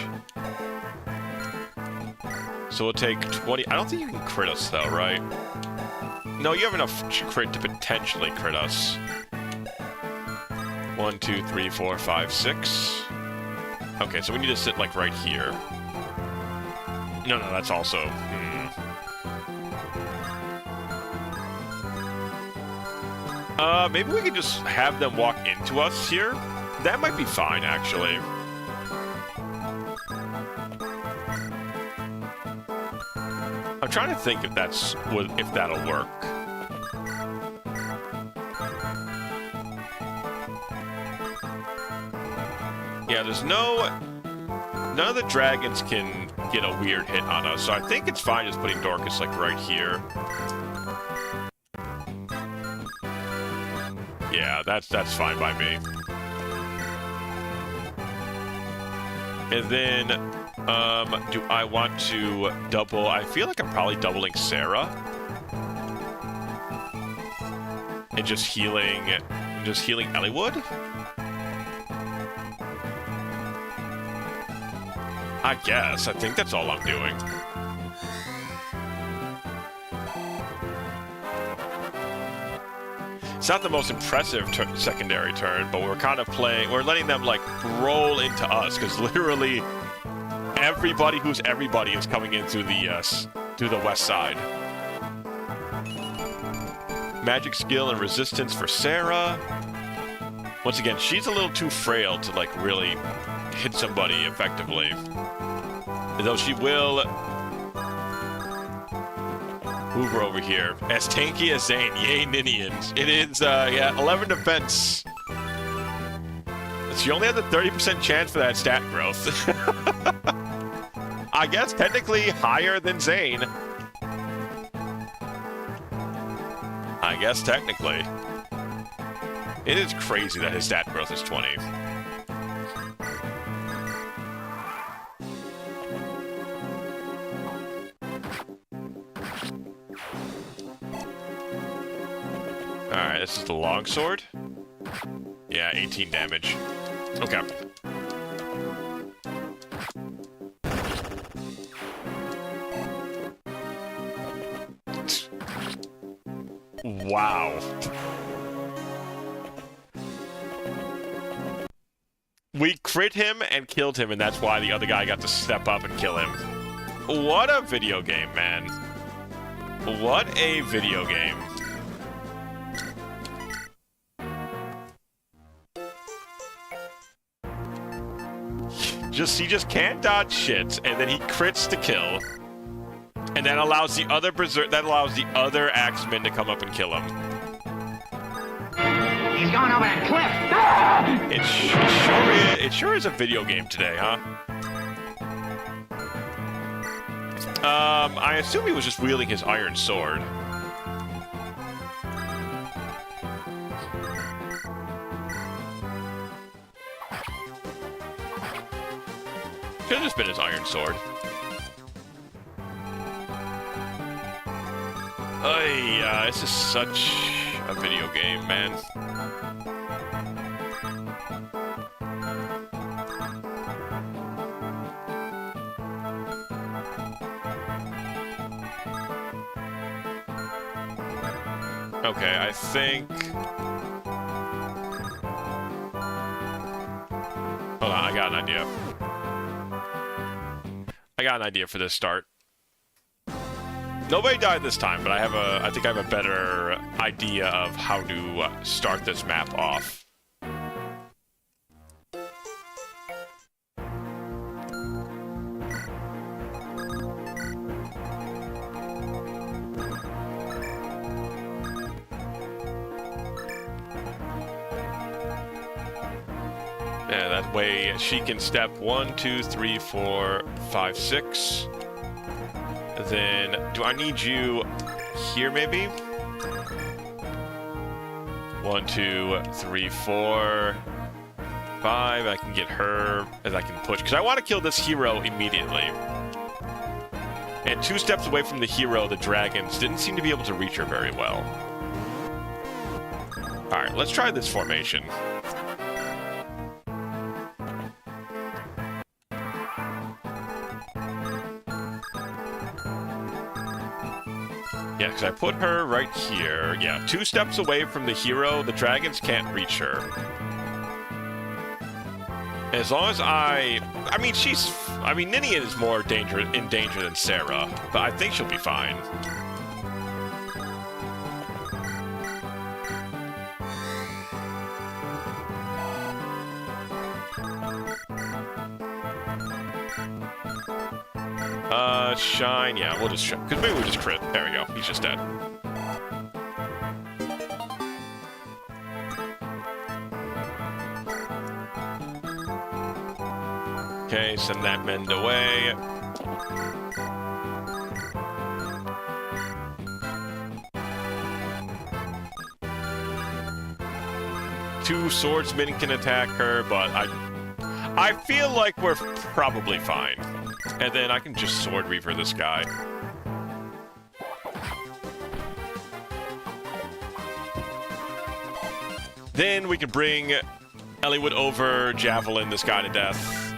So we'll take 20... I don't think you can crit us, though, right? No, you have enough crit to potentially crit us. 1, 2, 3, 4, 5, 6. Okay, so we need to sit, like, right here. No, that's also... Maybe we can just have them walk into us here. That might be fine, actually. I'm trying to think if that'll work. Yeah, there's none of the dragons can get a weird hit on us, so I think it's fine just putting Dorcas like right here. Yeah, that's fine by me. And then, do I want to double? I feel like I'm probably doubling Sarah. And just healing Elliewood? I guess. I think that's all I'm doing. It's not the most impressive secondary turn, but we're kind of we're letting them, like, roll into us, because literally everybody who's everybody is coming in through the west side. Magic skill and resistance for Sarah. Once again, she's a little too frail to, like, really hit somebody effectively. Though she will move her over here. As tanky as Zane. Yay, Ninians. It is, yeah, 11 defense. She only had the 30% chance for that stat growth. I guess technically higher than Zane. I guess technically. It is crazy that his stat growth is 20. Alright, this is the longsword. Yeah, 18 damage. Okay. Wow. We crit him and killed him, and that's why the other guy got to step up and kill him. What a video game, man. What a video game. He just can't dodge shit, and then he crits to kill. And that allows the other axemen to come up and kill him. He's going over that cliff. It sure is a video game today, huh? I assume he was just wielding his iron sword. Could have just been his iron sword. This is such a video game, man. Okay, I think... Hold on, I got an idea. I got an idea for this start. Nobody died this time, but I think I have a better idea of how to start this map off. Yeah, that way she can step 1, 2, 3, 4, 5, 6. Then, do I need you here, maybe? 1, 2, 3, 4, 5. I can get her as I can push, because I want to kill this hero immediately. And 2 steps away from the hero, the dragons didn't seem to be able to reach her very well. Alright, let's try this formation. Yeah, because I put her right here. Yeah, 2 steps away from the hero, the dragons can't reach her. As long as I mean, Ninian is more in danger than Sarah, but I think she'll be fine. Shine, yeah, we'll just shine. Because maybe we'll just crit. There we go, he's just dead. Okay, send that mend away. Two swordsmen can attack her, but I feel like we're probably fine. And then I can just Sword Reaver this guy. Then we can bring Eliwood over, javelin this guy to death.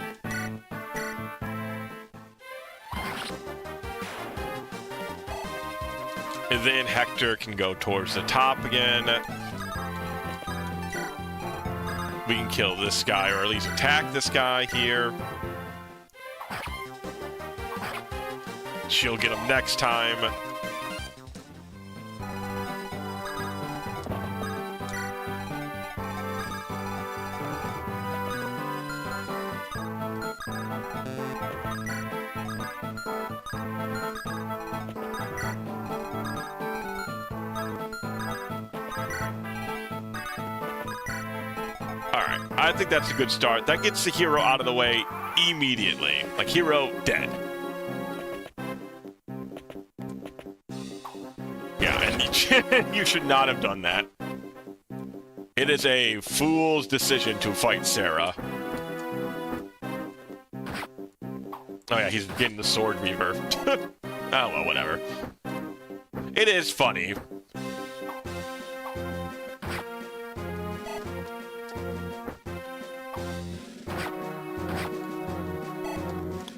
And then Hector can go towards the top again. We can kill this guy, or at least attack this guy here. She'll get him next time. Alright, I think that's a good start. That gets the hero out of the way immediately. Like, hero dead. Yeah, and you should not have done that. It is a fool's decision to fight Sarah. Oh yeah, he's getting the Sword Reaver. Oh well, whatever. It is funny.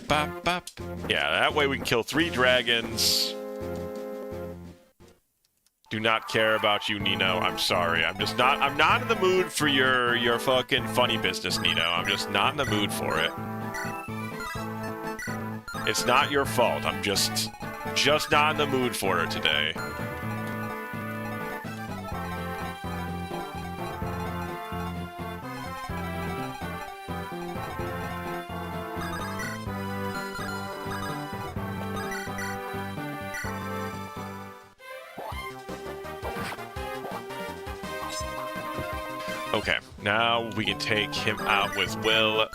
Bop, bop. Yeah, that way we can kill 3 dragons. Do not care about you, Nino. I'm sorry. I'm not in the mood for your fucking funny business, Nino. I'm just not in the mood for it. It's not your fault. I'm just not in the mood for it today. Okay, now we can take him out with Will.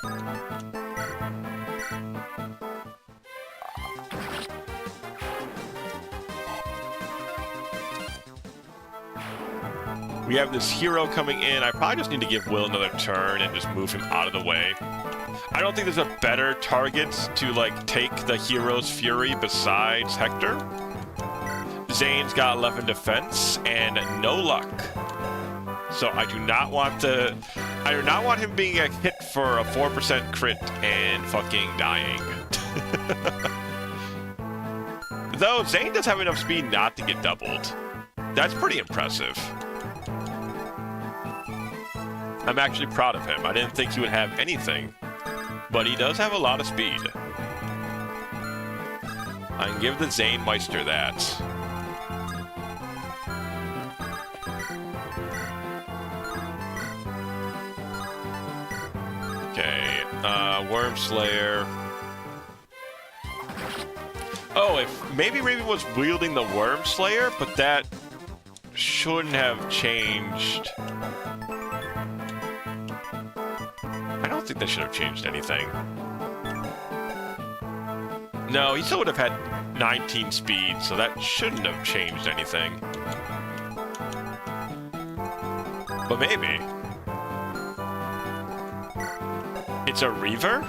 We have this hero coming in. I probably just need to give Will another turn and just move him out of the way. I don't think there's a better target to, like, take the hero's fury besides Hector. Zane's got 11 defense and no luck. So I do not want him being a hit for a 4% crit and fucking dying. Though Zane does have enough speed not to get doubled. That's pretty impressive. I'm actually proud of him. I didn't think he would have anything, but he does have a lot of speed. I can give the Zane Meister that. Okay, Worm Slayer. Oh, if maybe Raven was wielding the Worm Slayer, but that shouldn't have changed. I don't think that should have changed anything. No, he still would have had 19 speed, so that shouldn't have changed anything. But maybe. It's a Reaver?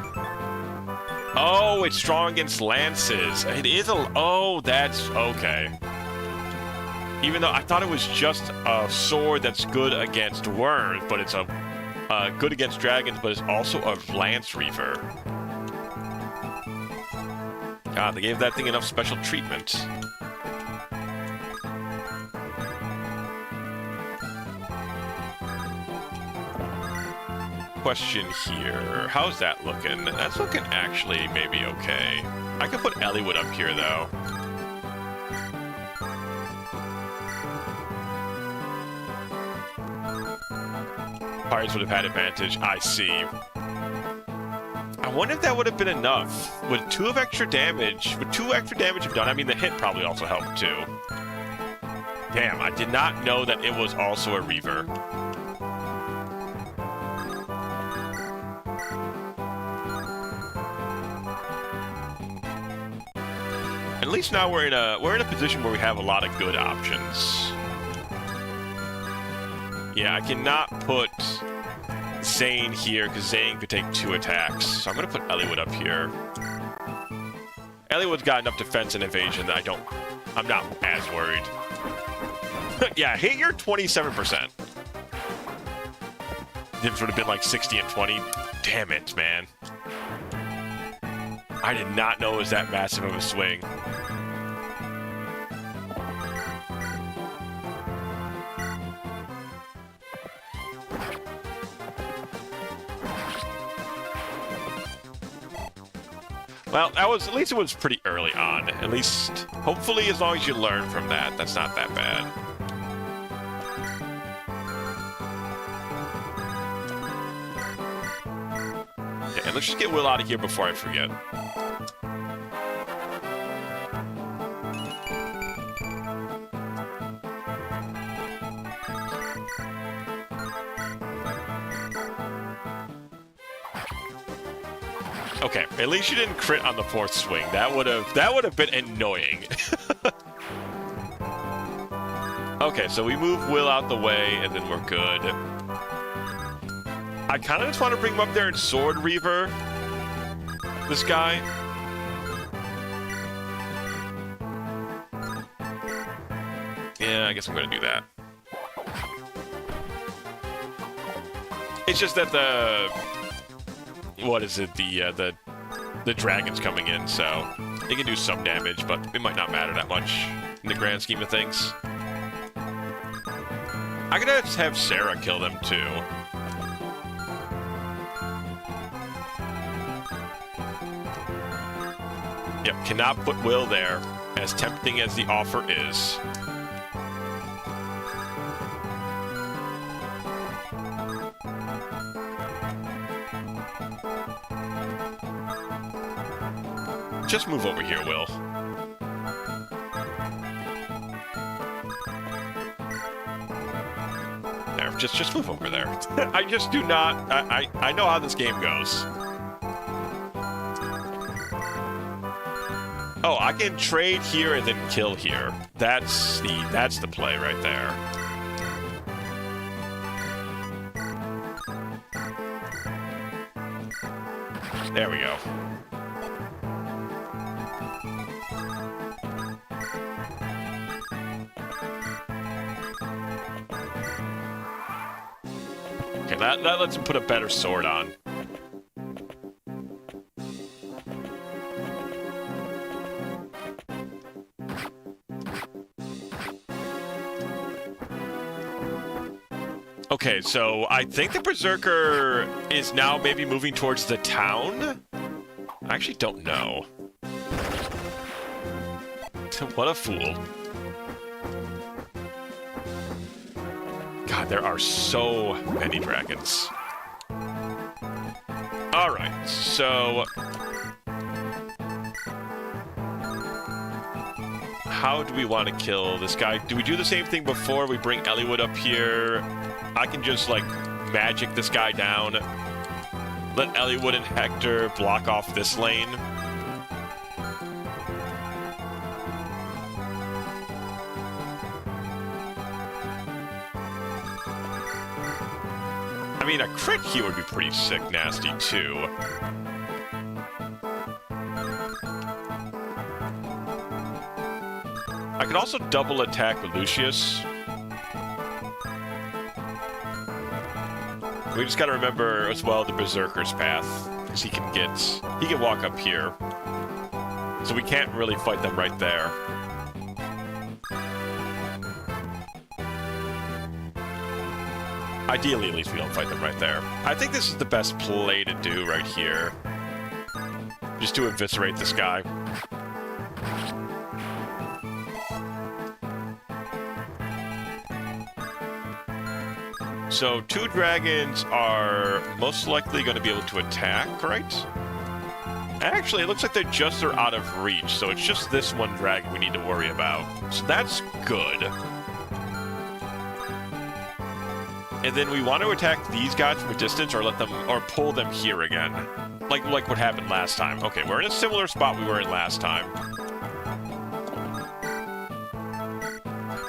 Oh, it's strong against lances. It is a... Oh, that's... Okay. Even though I thought it was just a sword that's good against worms, but it's a good against dragons, but it's also a lance reaver. God, they gave that thing enough special treatment. Question here. How's that looking? That's looking actually maybe okay. I could put Eliwood up here, though. Pirates would have had advantage. I see. I wonder if that would have been enough. Would 2 extra damage have done? I mean, the hit probably also helped, too. Damn, I did not know that it was also a Reaver. At least now we're in a position where we have a lot of good options. Yeah, I cannot put Zane here because Zane could take 2 attacks. So I'm gonna put Eliwood up here. Eliwood's got enough defense and evasion that I'm not as worried. Yeah, hit your 27%. Difference would have been like 60 and 20. Damn it, man. I did not know it was that massive of a swing. Well, at least it was pretty early on. At least, hopefully, as long as you learn from that, that's not that bad. Okay, and let's just get Will out of here before I forget. Okay, at least you didn't crit on the 4th swing. That would have been annoying. Okay, so we move Will out the way, and then we're good. I kind of just want to bring him up there and Sword Reaver this guy. Yeah, I guess I'm going to do that. It's just that what is it? The dragon's coming in, so it can do some damage, but it might not matter that much in the grand scheme of things. I could just have Sarah kill them too. Yep, cannot put Will there, as tempting as the offer is. Just move over here, Will. There, just move over there. I just do not... I know how this game goes. Oh, I can trade here and then kill here. That's the play right there. There we go. Okay, that lets him put a better sword on. Okay, so I think the Berserker is now maybe moving towards the town? I actually don't know. What a fool. God, there are so many dragons. Alright, so... how do we want to kill this guy? Do we do the same thing before we bring Eliwood up here? I can just, like, magic this guy down. Let Eliwood and Hector block off this lane. I mean, a crit here would be pretty sick nasty, too. I could also double attack with Lucius. We just gotta remember as well the Berserker's path, because he can walk up here. So we can't really fight them right there. Ideally, at least we don't fight them right there. I think this is the best play to do right here. Just to eviscerate this guy. So 2 dragons are most likely going to be able to attack, right? Actually, it looks like they just are out of reach, so it's just this one dragon we need to worry about. So that's good. And then we want to attack these guys from a distance or let them, or pull them here again. Like what happened last time. Okay, we're in a similar spot we were in last time.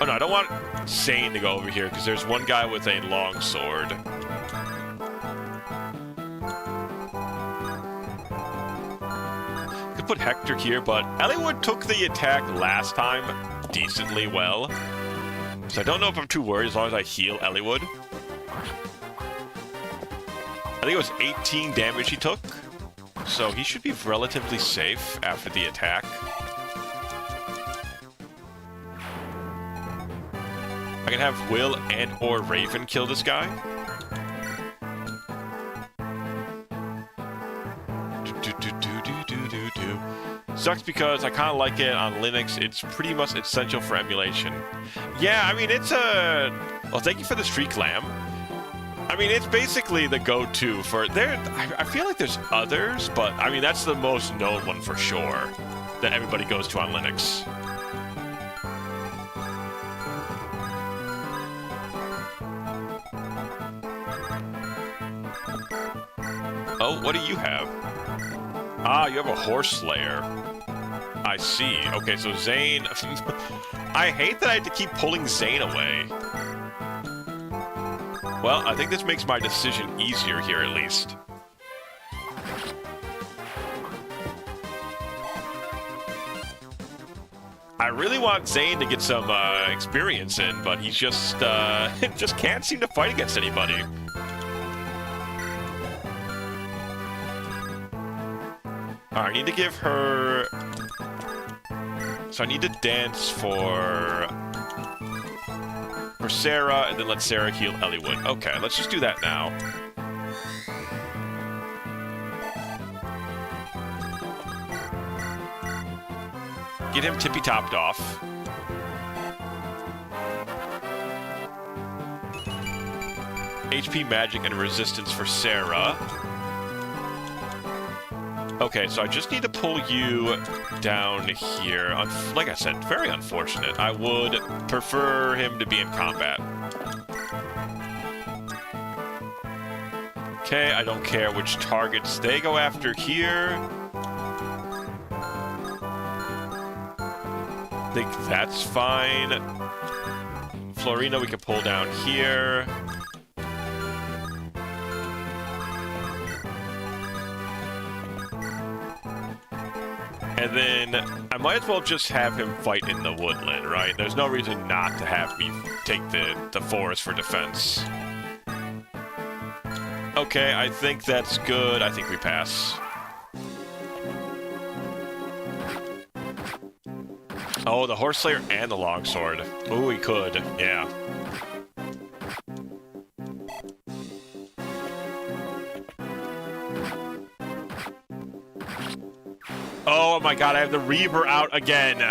Oh no, I don't want Zane to go over here because there's one guy with a long sword. Could put Hector here, but Eliwood took the attack last time decently well. So I don't know if I'm too worried as long as I heal Eliwood. I think it was 18 damage he took, so he should be relatively safe after the attack. I can have Will and or Raven kill this guy. Sucks because I kind of like it on Linux. It's pretty much essential for emulation. Yeah, I mean, it's a... Well, thank you for the Streak Lamb. I mean, it's basically the go-to for... I feel like there's others, but I mean, that's the most known one for sure that everybody goes to on Linux. Oh, what do you have? Ah, you have a Horse Slayer. I see. Okay, so Zane... I hate that I have to keep pulling Zane away. Well, I think this makes my decision easier here, at least. I really want Zane to get some experience in, but he's just just can't seem to fight against anybody. Alright, I need to give her... So I need to dance for Sarah, and then let Sarah heal Eliwood. Okay, let's just do that now. Get him tippy-topped off. HP, magic, and resistance for Sarah. Okay, so I just need to pull you down here. Like I said, very unfortunate. I would prefer him to be in combat. Okay, I don't care which targets they go after here. I think that's fine. Florina we can pull down here. And then I might as well just have him fight in the woodland, right? There's no reason not to have me take the forest for defense. Okay, I think that's good. I think we pass. Oh, the Horse Slayer and the Longsword. Oh, we could. Yeah. Oh my god, I have the Reaver out again.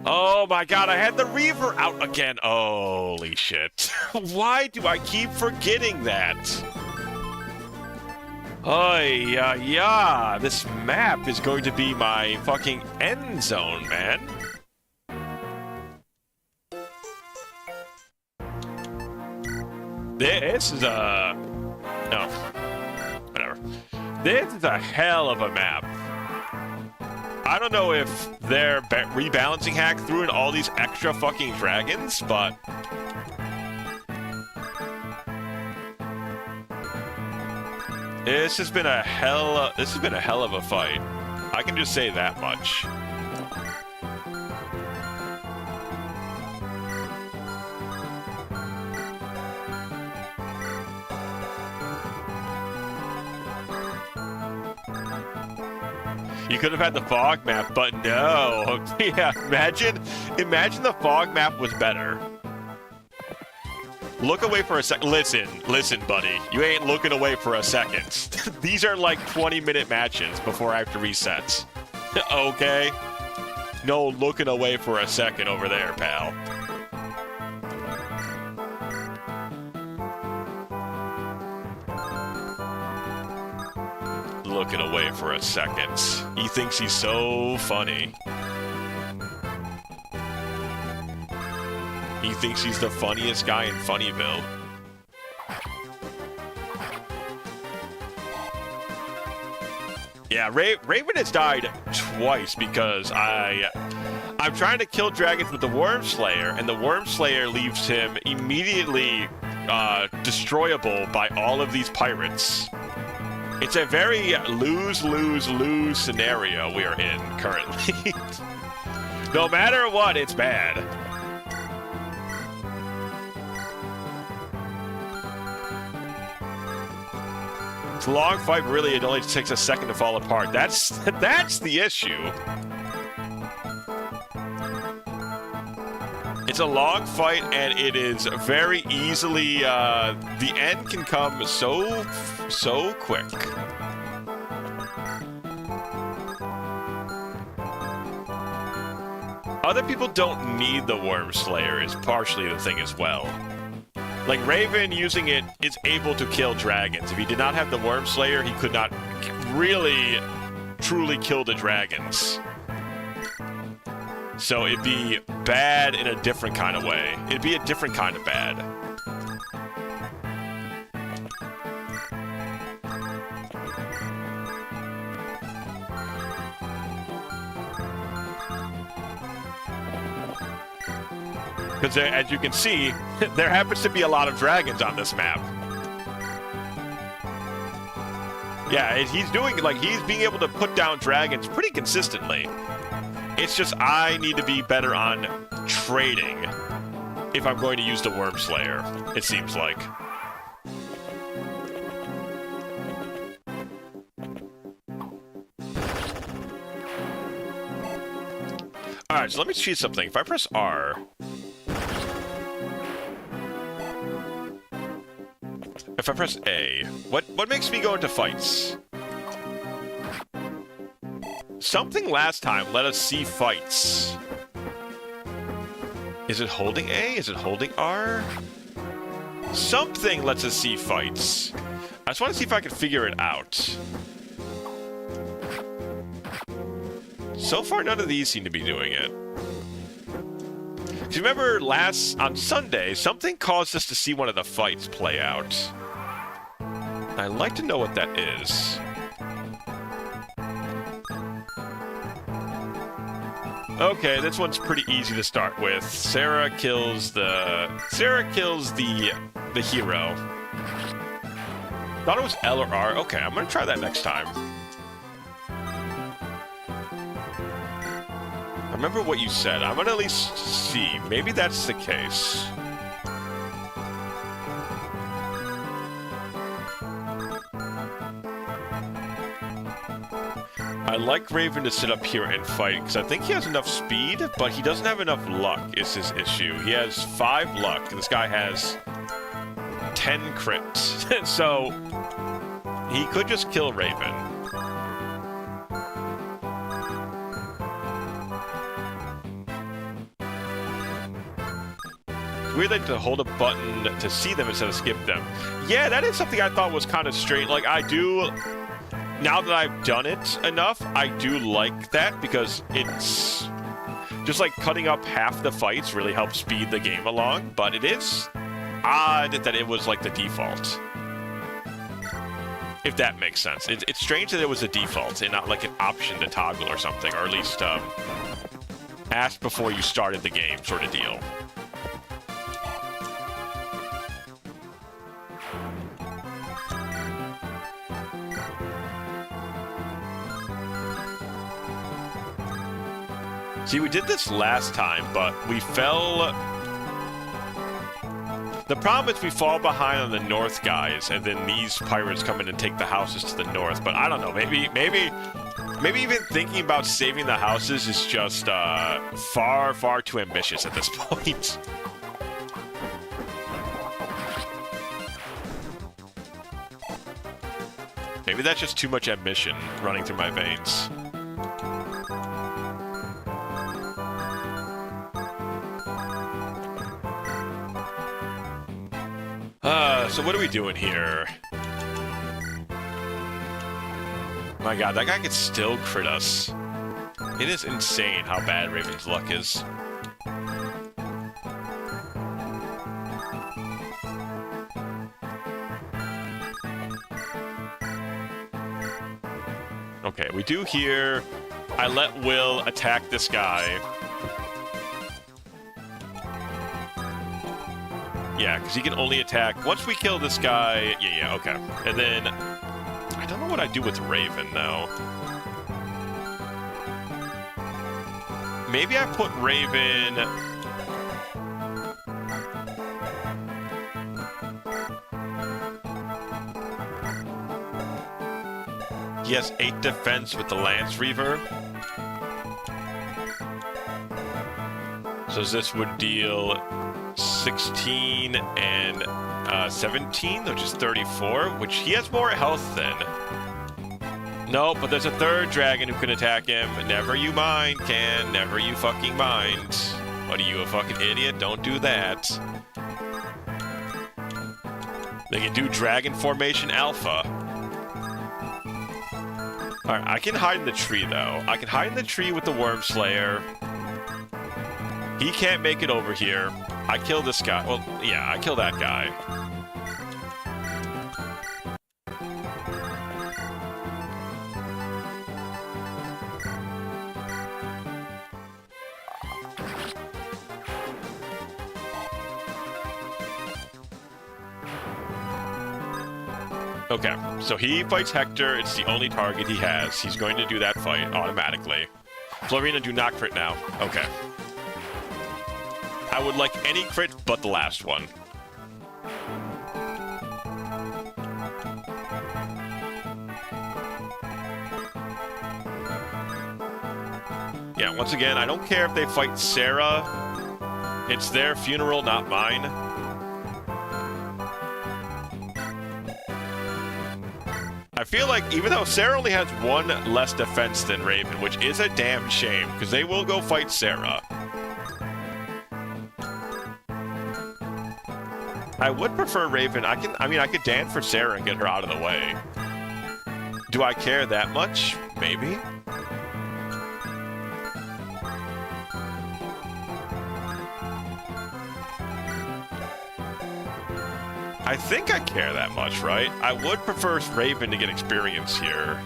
Oh my god, I had the Reaver out again. Holy shit. Why do I keep forgetting that? Oh, yeah. This map is going to be my fucking end zone, man. This is a... No. Whatever. This is a hell of a map. I don't know if their rebalancing hack threw in all these extra fucking dragons, but... This has been a hell of a fight. I can just say that much. You could have had the fog map, but no. Yeah, imagine the fog map was better. Look away for a sec. Listen, buddy. You ain't looking away for a second. These are like 20-minute matches before I have to reset. Okay? No looking away for a second over there, pal. Looking away for a second. He thinks he's so funny. He thinks he's the funniest guy in Funnyville. Yeah, Raven has died twice because I'm trying to kill dragons with the Worm Slayer, and the Worm Slayer leaves him immediately destroyable by all of these pirates. It's a very lose-lose-lose scenario we are in currently. No matter what, it's bad. It's a long fight, really. It only takes a second to fall apart. That's the issue. It's a long fight, and it is very easily, the end can come so quick. Other people don't need the Worm Slayer is partially the thing as well. Like, Raven using it is able to kill dragons. If he did not have the Worm Slayer, he could not really, truly kill the dragons. So it'd be bad in a different kind of way. It'd be a different kind of bad. Because as you can see, there happens to be a lot of dragons on this map. Yeah, he's doing, like, he's being able to put down dragons pretty consistently. It's just I need to be better on trading if I'm going to use the Worm Slayer, it seems like. Alright, so let me choose something. If I press R... If I press A, what makes me go into fights? Something last time let us see fights. Is it holding A? Is it holding R? Something lets us see fights. I just want to see if I can figure it out. So far, none of these seem to be doing it. Do you remember on Sunday, something caused us to see one of the fights play out? I'd like to know what that is. Okay, this one's pretty easy to start with. Sarah kills the hero. Thought it was L or R. Okay, I'm gonna try that next time. I remember what you said. I'm gonna at least see. Maybe that's the case. I like Raven to sit up here and fight, because I think he has enough speed, but he doesn't have enough luck, is his issue. He has 5 luck. This guy has 10 crits. So, he could just kill Raven. It's weird that to hold a button to see them instead of skip them. Yeah, that is something I thought was kind of strange. Like, I do... Now that I've done it enough, I do like that because it's just like cutting up half the fights really helps speed the game along, but it is odd that it was like the default. If that makes sense. It's strange that it was a default and not like an option to toggle or something, or at least asked before you started the game sort of deal. See, we did this last time, but we fell... The problem is we fall behind on the north guys, and then these pirates come in and take the houses to the north. But I don't know, maybe Maybe even thinking about saving the houses is just far, far too ambitious at this point. Maybe that's just too much ambition running through my veins. So what are we doing here? My god, that guy could still crit us. It is insane how bad Raven's luck is. Okay, we do here. I let Will attack this guy. Yeah, because he can only attack once we kill this guy. Yeah, okay. And then I don't know what I do with Raven though. Maybe I put Raven. He has 8 defense with the Lance Reaver. So this would deal 16 and 17, which is 34, which he has more health than. No, but there's a third dragon who can attack him. Never you mind, Can. Never you fucking mind. What are you, a fucking idiot? Don't do that. They can do Dragon Formation Alpha. Alright, I can hide in the tree, though. I can hide in the tree with the Worm Slayer. He can't make it over here. I kill this guy. Well, yeah, I kill that guy. Okay, so he fights Hector. It's the only target he has. He's going to do that fight automatically. Florina, do not crit now. Okay. I would like any crit but the last one. Yeah, once again, I don't care if they fight Sarah. It's their funeral, not mine. I feel like even though Sarah only has 1 less defense than Raven, which is a damn shame, because they will go fight Sarah. I would prefer Raven. I could dance for Sarah and get her out of the way. Do I care that much? Maybe. I think I care that much, right? I would prefer Raven to get experience here.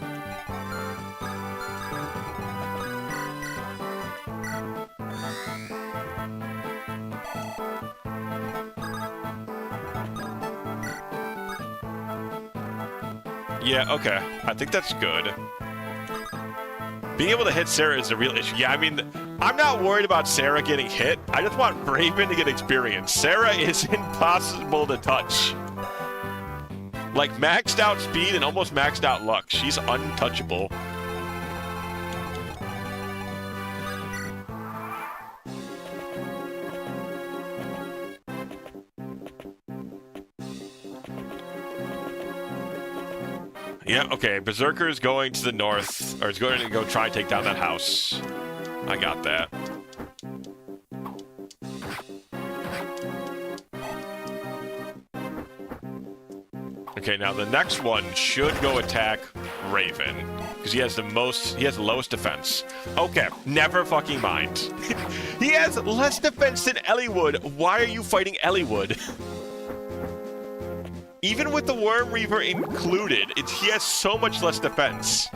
Yeah, okay. I think that's good. Being able to hit Sarah is a real issue. Yeah, I mean, I'm not worried about Sarah getting hit. I just want Raven to get experience. Sarah is impossible to touch. Like, maxed out speed and almost maxed out luck. She's untouchable. Yeah, okay. Berserker is going to the north, or is going to go try and take down that house. I got that. Okay, now the next one should go attack Raven, because he has the lowest defense. Okay, never fucking mind. He has less defense than Elliewood. Why are you fighting Elliewood? Even with the Worm Reaver included, he has so much less defense.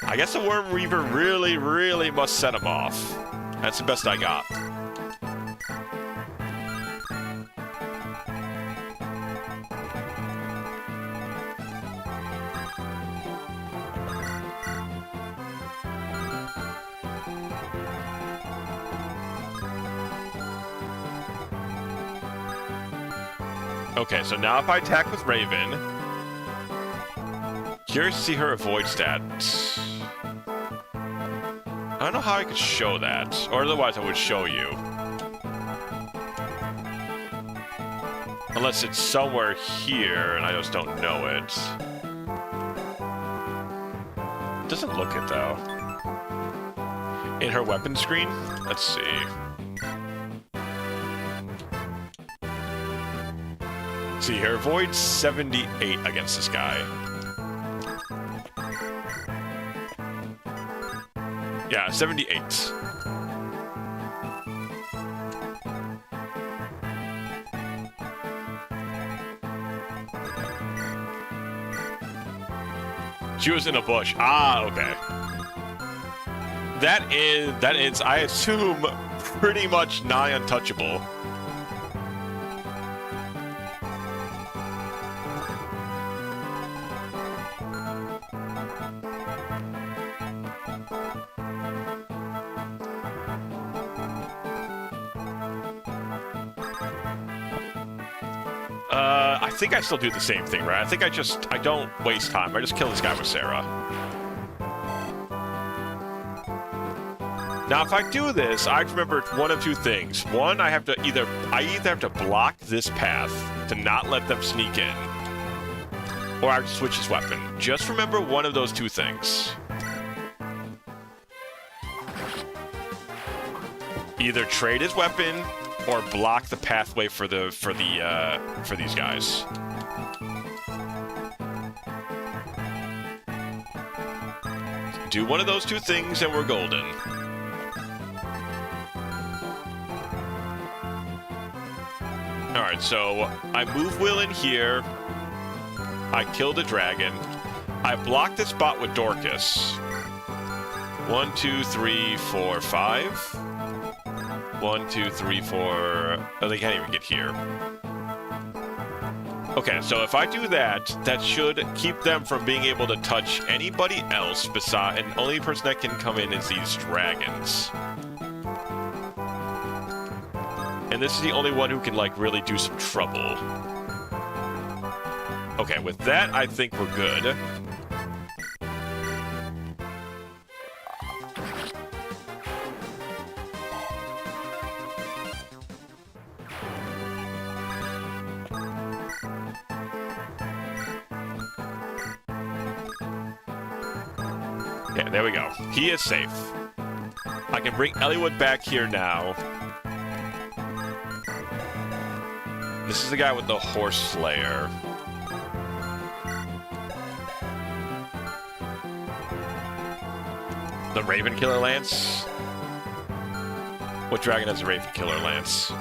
I guess the Worm Reaver really, really must set him off. That's the best I got. Okay, so now if I attack with Raven, curious to see her avoid stats. I don't know how I could show that, or otherwise I would show you. Unless it's somewhere here and I just don't know it. It doesn't look it though. In her weapon screen? Let's see. See, her avoid 78 against this guy. Yeah, 78. She was in a bush. Ah, okay. That is, I assume, pretty much nigh untouchable. I think I still do the same thing, right? I think I don't waste time. I just kill this guy with Sarah. Now, if I do this, I remember one of two things. One, I either have to block this path to not let them sneak in, or I have to switch his weapon. Just remember one of those two things. Either trade his weapon or block the pathway for these guys. Do one of those two things and we're golden. Alright, so I move Will in here. I killed a dragon. I blocked this spot with Dorcas. 1, 2, 3, 4, 5. 1, 2, 3, 4. Oh, they can't even get here. Okay, so if I do that, that should keep them from being able to touch anybody else besides, and only person that can come in is these dragons. And this is the only one who can, like, really do some trouble. Okay, with that, I think we're good. Yeah, there we go. He is safe. I can bring Eliwood back here now. This is the guy with the Horse Slayer. The Raven Killer Lance? What dragon has a Raven Killer Lance?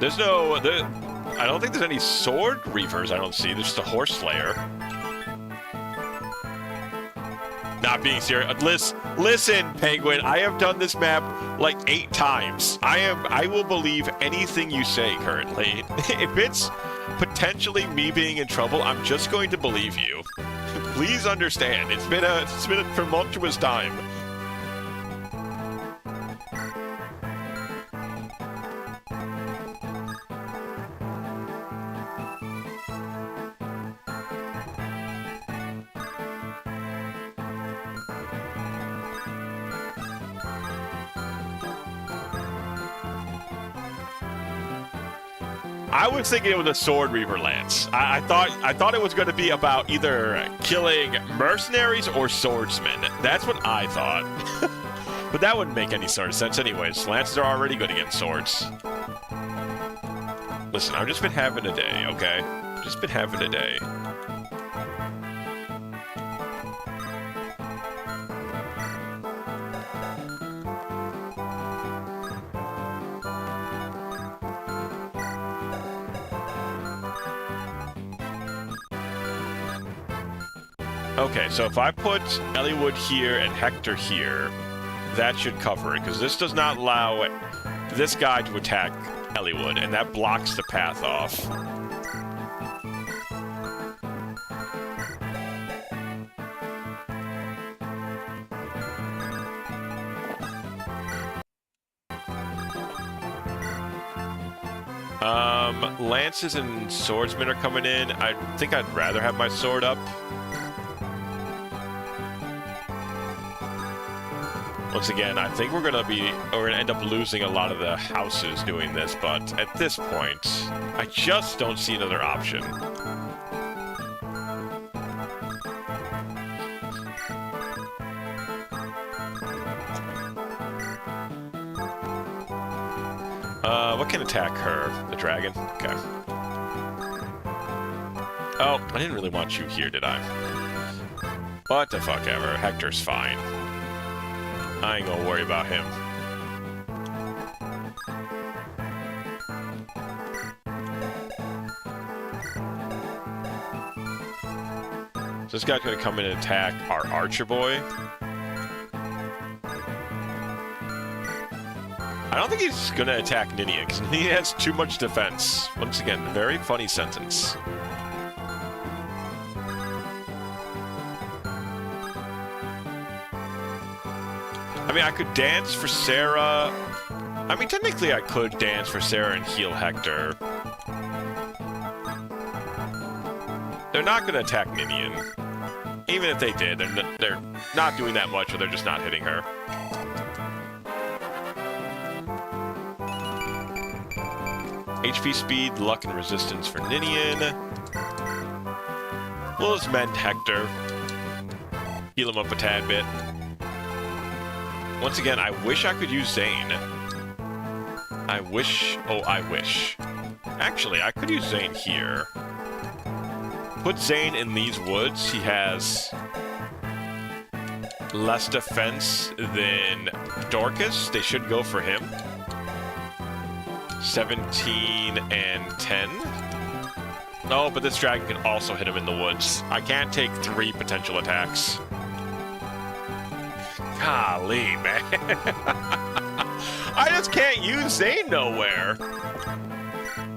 There's no... I don't think there's any Sword Reavers I don't see. There's just a Horse Slayer. Not being serious. Listen, Penguin, I have done this map like 8 times. I will believe anything you say currently. If it's potentially me being in trouble, I'm just going to believe you. Please understand, it's been a tumultuous time. I was thinking it was a Sword Reaver Lance. I thought it was going to be about either killing mercenaries or swordsmen. That's what I thought. But that wouldn't make any sort of sense anyways. Lances are already good against swords. Listen, I've just been having a day, okay? Just been having a day. Okay, so if I put Eliwood here and Hector here, that should cover it, because this does not allow this guy to attack Eliwood, and that blocks the path off. lances and swordsmen are coming in. I think I'd rather have my sword up. Once again, I think we're gonna end up losing a lot of the houses doing this, but at this point, I just don't see another option. What can attack her? The dragon? Okay. Oh, I didn't really want you here, did I? What the fuck ever. Hector's fine. I ain't gonna worry about him. So this guy's gonna come in and attack our archer boy. I don't think he's gonna attack Ninian, because he has too much defense. Once again, very funny sentence. I mean, I could dance for Sarah. I mean, technically I could dance for Sarah and heal Hector. They're not gonna attack Ninian. Even if they did, they're not doing that much, or they're just not hitting her. HP speed, luck, and resistance for Ninian. We'll just mend Hector. Heal him up a tad bit. Once again, I wish I could use Zane. I wish. Actually, I could use Zane here. Put Zane in these woods. He has less defense than Dorcas. They should go for him. 17 and 10. Oh, but this dragon can also hit him in the woods. I can't take 3 potential attacks. Golly, man. I just can't use Zane nowhere.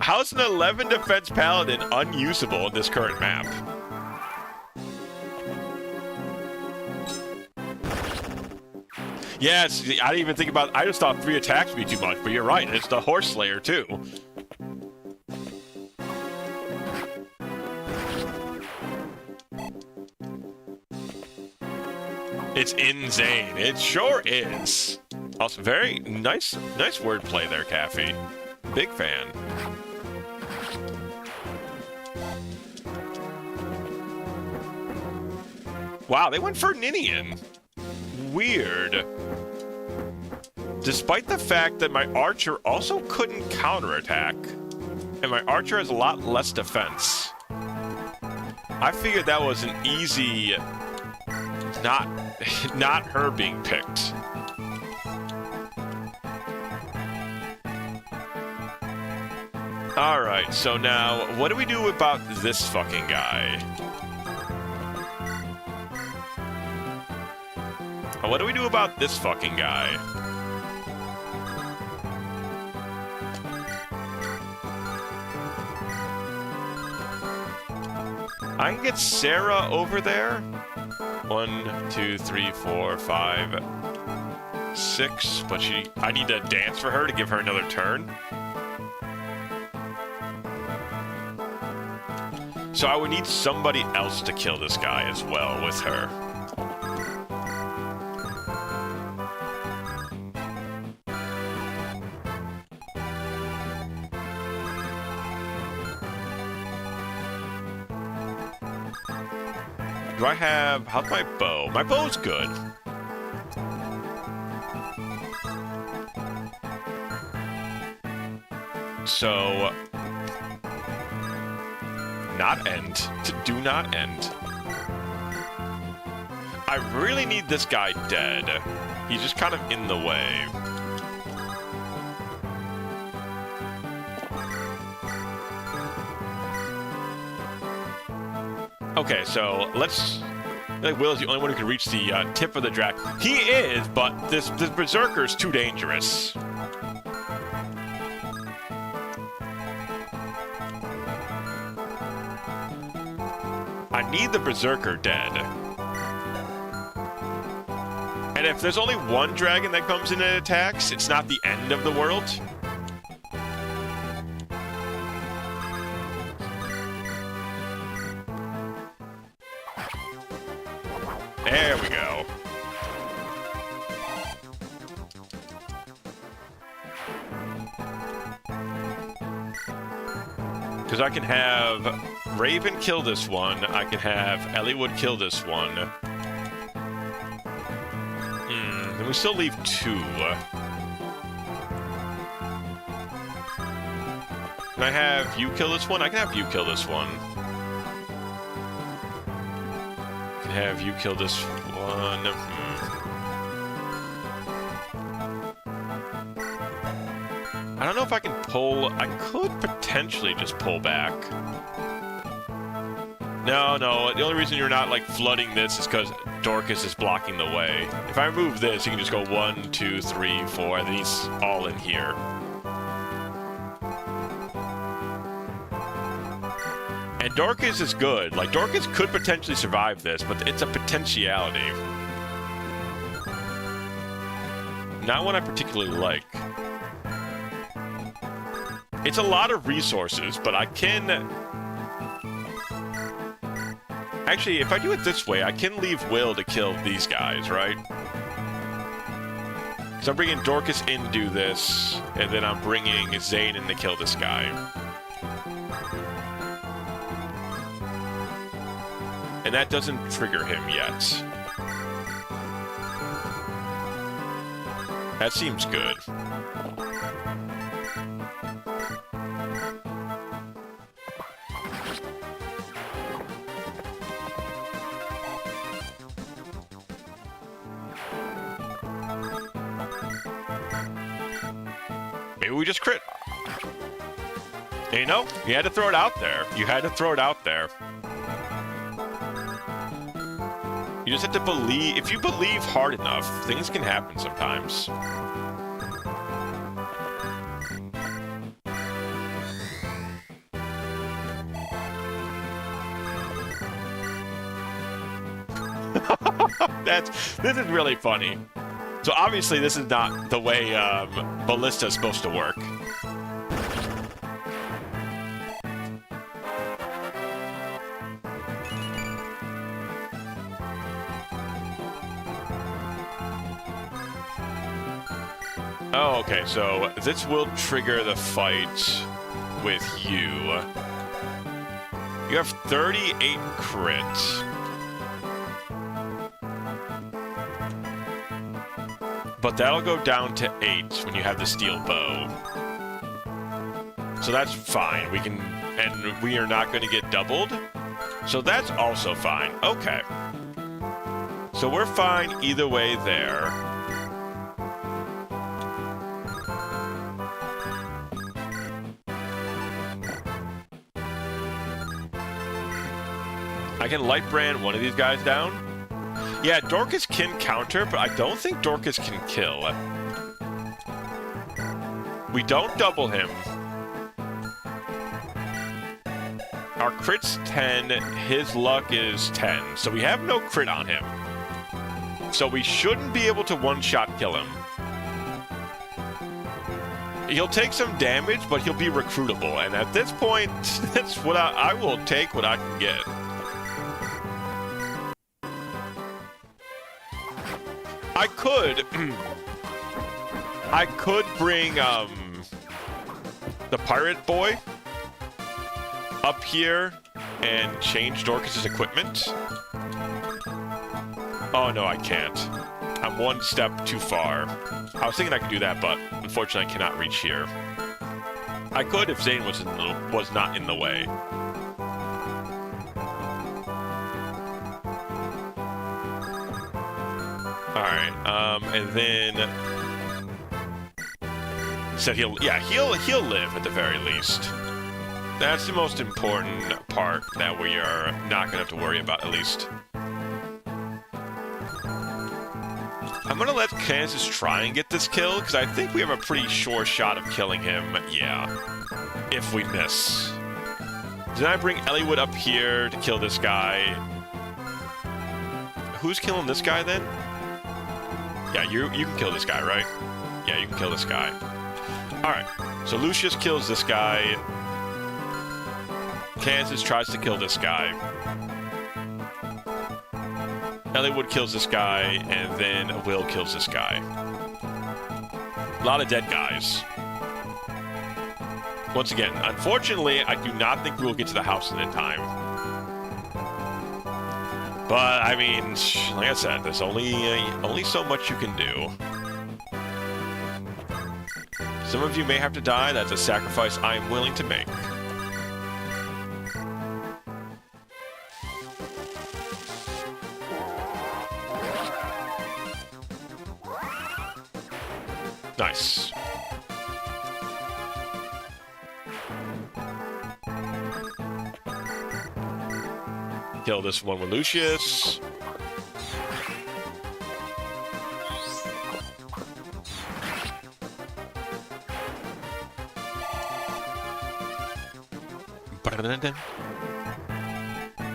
How's an 11 defense paladin unusable in this current map? Yes, I didn't even think about it. I just thought 3 attacks would be too much, but you're right. It's the Horse Slayer, too. It's in Zane. It sure is. Also, very nice wordplay there, Caffey. Big fan. Wow, they went for Ninian. Weird. Despite the fact that my archer also couldn't counterattack, and my archer has a lot less defense. I figured that was an easy, not her being picked. Alright, so now, what do we do about this fucking guy? What do we do about this fucking guy? I can get Sarah over there. 1, 2, 3, 4, 5, 6. But I need to dance for her to give her another turn. So I would need somebody else to kill this guy as well with her. Do I have... How's my bow? My bow's good. So... Not end. Do not end. I really need this guy dead. He's just kind of in the way. Okay, so let's... Like, Will is the only one who can reach the tip of the dragon. He is, but this Berserker is too dangerous. I need the Berserker dead. And if there's only one dragon that comes in and attacks, it's not the end of the world. There we go. Because I can have Raven kill this one. I can have Elliewood kill this one. Then we still leave 2. Can I have you kill this one? I can have you kill this one. I can have you kill this one. I don't know if I can pull. I could potentially just pull back. No, the only reason you're not, like, flooding this is because Dorcas is blocking the way. If I remove this, you can just go 1, 2, 3, 4, and he's all in here. And Dorcas is good. Like, Dorcas could potentially survive this, but it's a potentiality. Not one I particularly like. It's a lot of resources, but I can... Actually, if I do it this way, I can leave Will to kill these guys, right? So I'm bringing Dorcas in to do this, and then I'm bringing Zane in to kill this guy. And that doesn't trigger him yet. That seems good. Maybe we just crit. And you know, you had to throw it out there. You had to throw it out there. You just have to believe. If you believe hard enough, things can happen sometimes. This is really funny. So obviously this is not the way Ballista is supposed to work. Oh, okay, so this will trigger the fight with you. You have 38 crit. But that'll go down to 8 when you have the steel bow. So that's fine. We can, and we are not going to get doubled. So that's also fine. Okay. So we're fine either way there. I can light brand one of these guys down. Yeah, Dorcas can counter, but I don't think Dorcas can kill. We don't double him. Our crit's 10, his luck is 10, so we have no crit on him. So we shouldn't be able to one-shot kill him. He'll take some damage, but he'll be recruitable, and at this point, that's what I will take what I can get. I could bring the pirate boy up here and change Dorcas's equipment. Oh no, I can't. I'm one step too far. I was thinking I could do that, but unfortunately I cannot reach here. I could if Zane was not in the way. Alright, and then said he'll live at the very least. That's the most important part that we are not gonna have to worry about, at least. I'm gonna let Kansas try and get this kill, because I think we have a pretty sure shot of killing him, yeah. If we miss. Then I bring Elliewood up here to kill this guy. Who's killing this guy then? Yeah, you can kill this guy, right? Yeah, you can kill this guy. Alright, so Lucius kills this guy. Kansas tries to kill this guy. Elliewood kills this guy, and then Will kills this guy. A lot of dead guys. Once again, unfortunately, I do not think we will get to the house in time. But, I mean, like I said, there's only so much you can do. Some of you may have to die. That's a sacrifice I am willing to make. Nice. Kill this one with Lucius.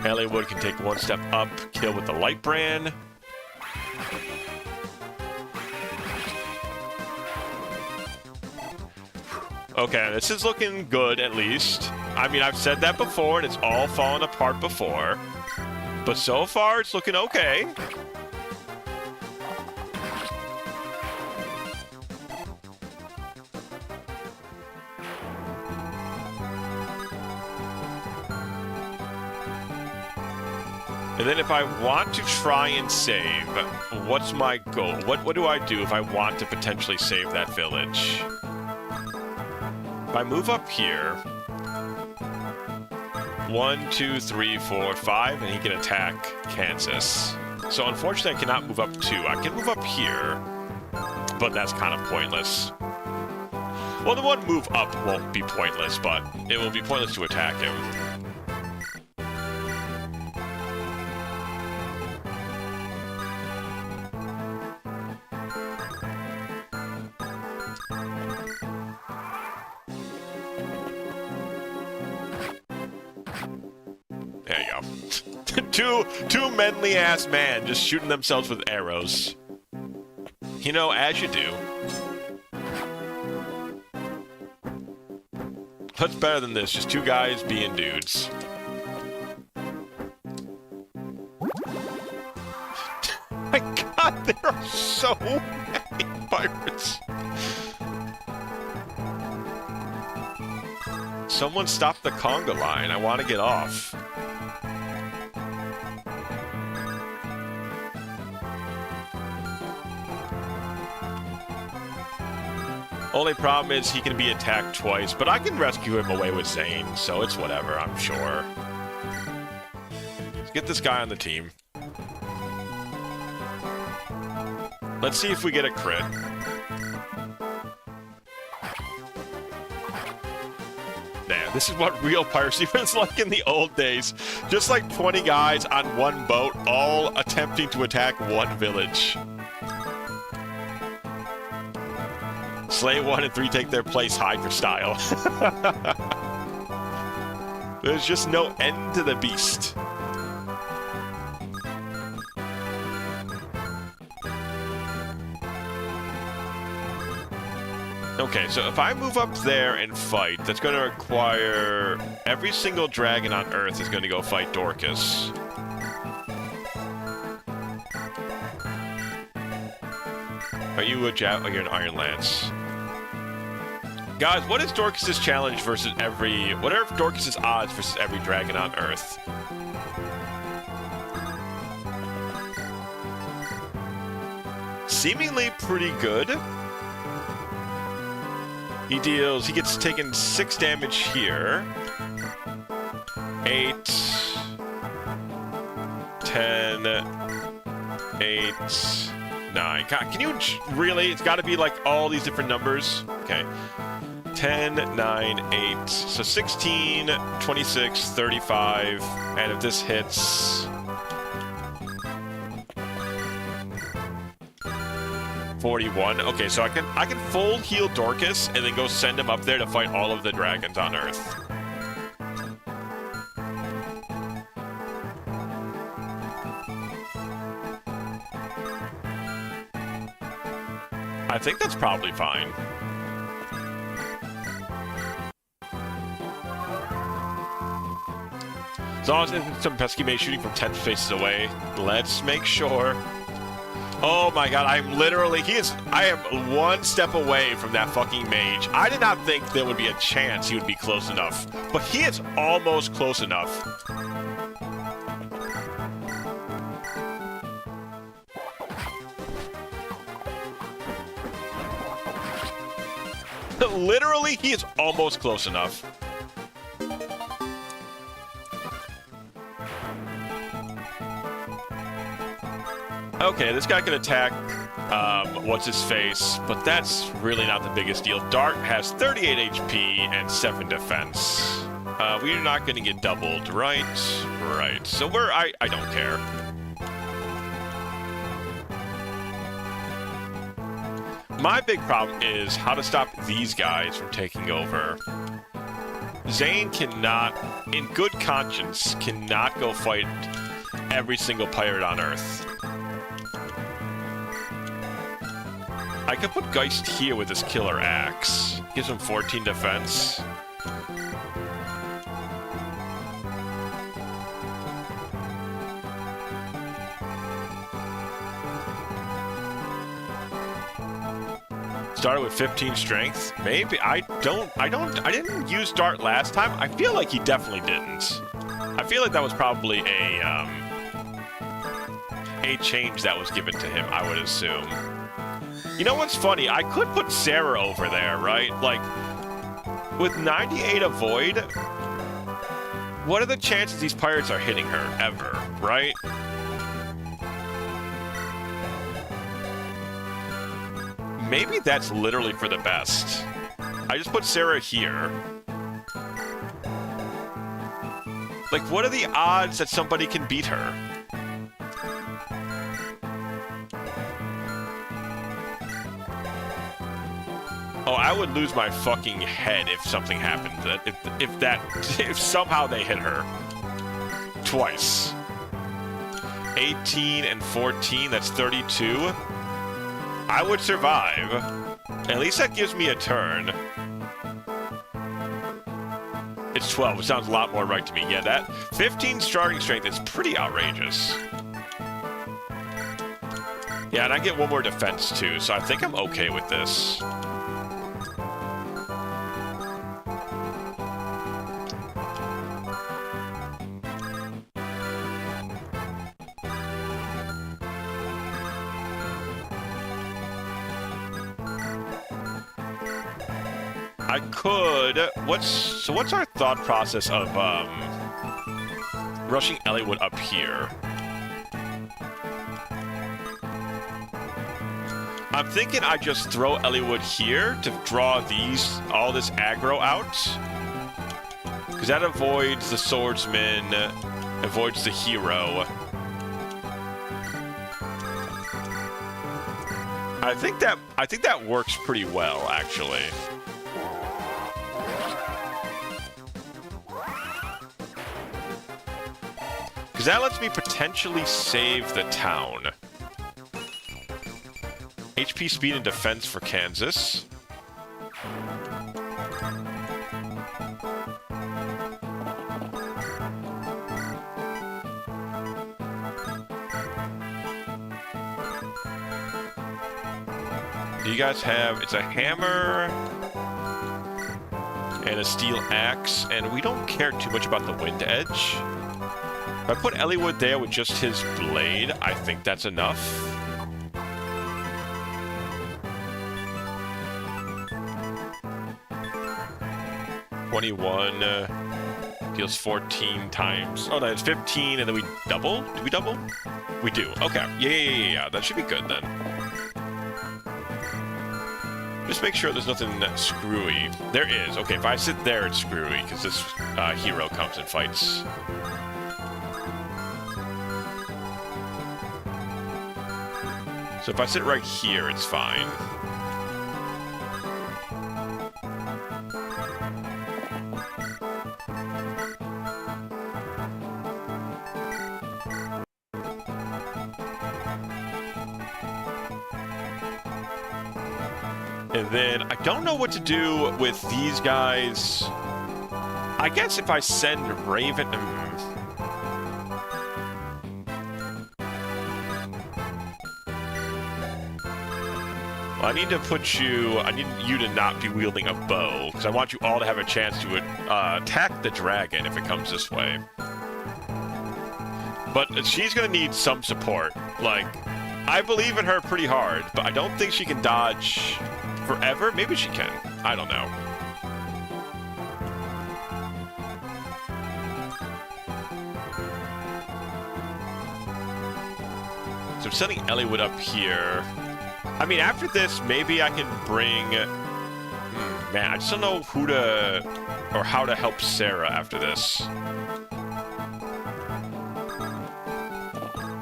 Elliewood can take one step up, kill with the Light Brand. Okay, this is looking good, at least. I mean, I've said that before, and it's all fallen apart before. But so far, it's looking okay. And then if I want to try and save, what's my goal? What do I do if I want to potentially save that village? If I move up here, 1, 2, 3, 4, 5, and he can attack Kansas. So unfortunately, I cannot move up 2. I can move up here, but that's kind of pointless. Well, the one move up won't be pointless, but it will be pointless to attack him. There you go. two manly ass man just shooting themselves with arrows. You know, as you do. What's better than this? Just two guys being dudes. My god, there are so many pirates. Someone stop the conga line. I want to get off. Only problem is he can be attacked twice, but I can rescue him away with Zane, so it's whatever, I'm sure. Let's get this guy on the team. Let's see if we get a crit. Man, this is what real piracy was like in the old days. Just like 20 guys on one boat, all attempting to attack one village. Slay 1 and 3 take their place, hide for style. There's just no end to the beast. Okay, so if I move up there and fight, that's going to require every single dragon on Earth is going to go fight Dorcas. Are you a you're an Iron Lance? Guys, what is Dorcas's challenge versus every... What are Dorcas's odds versus every dragon on Earth? Seemingly pretty good. He gets taken 6 damage here. 8... 10... 8... 9. God, can you really? It's got to be like all these different numbers. Okay. 10, 9, 8. So 16, 26, 35. And if this hits... 41. Okay, so I can full heal Dorcas and then go send him up there to fight all of the dragons on Earth. I think that's probably fine. As long as it's some pesky mage shooting from 10 spaces away. Let's make sure. Oh my god, I'm literally... I am one step away from that fucking mage. I did not think there would be a chance he would be close enough. But he is almost close enough. Literally, he is almost close enough. Okay, this guy can attack, what's-his-face, but that's really not the biggest deal. Dart has 38 HP and 7 defense. We're not going to get doubled, right? Right. So I don't care. My big problem is how to stop these guys from taking over. Zane cannot, in good conscience, cannot go fight every single pirate on Earth. I could put Geist here with his killer axe. Gives him 14 defense. Started with 15 strength. Maybe I didn't use Dart last time. I feel like he definitely didn't. I feel like that was probably a change that was given to him, I would assume. You know what's funny? I could put Sarah over there, right? Like, with 98 avoid, what are the chances these pirates are hitting her ever, right? Maybe that's literally for the best. I just put Sarah here. Like, what are the odds that somebody can beat her? Oh, I would lose my fucking head if something happened. If somehow they hit her. Twice. 18 and 14, that's 32. I would survive. At least that gives me a turn. It's 12, which sounds a lot more right to me. Yeah, that 15 starting strength is pretty outrageous. Yeah, and I get one more defense too, so I think I'm okay with this. I could... What's our thought process of, rushing Elliewood up here? I'm thinking I just throw Elliewood here to draw all this aggro out. Because that avoids the swordsman, avoids the hero. I think that works pretty well, actually. Because that lets me potentially save the town. HP, speed, and defense for Kansas. Do you guys have... It's a hammer and a steel axe, and we don't care too much about the wind edge. If I put Elliewood there with just his blade, I think that's enough. Deals 14 times. Oh, no, it's 15, and then we double? Do we double? We do. Okay. Yeah. That should be good, then. Just make sure there's nothing screwy. There is. Okay, if I sit there, it's screwy, because this hero comes and fights. So if I sit right here, it's fine. And then I don't know what to do with these guys I guess if I send Raven... Well, I need to put you... I need you to not be wielding a bow, because I want you all to have a chance to attack the dragon if it comes this way. But she's going to need some support. Like, I believe in her pretty hard, but I don't think she can dodge forever. Maybe she can. I don't know. So I'm sending Eliwood up here. I mean, after this, maybe I can bring... man, I just don't know who to... or how to help Sarah after this.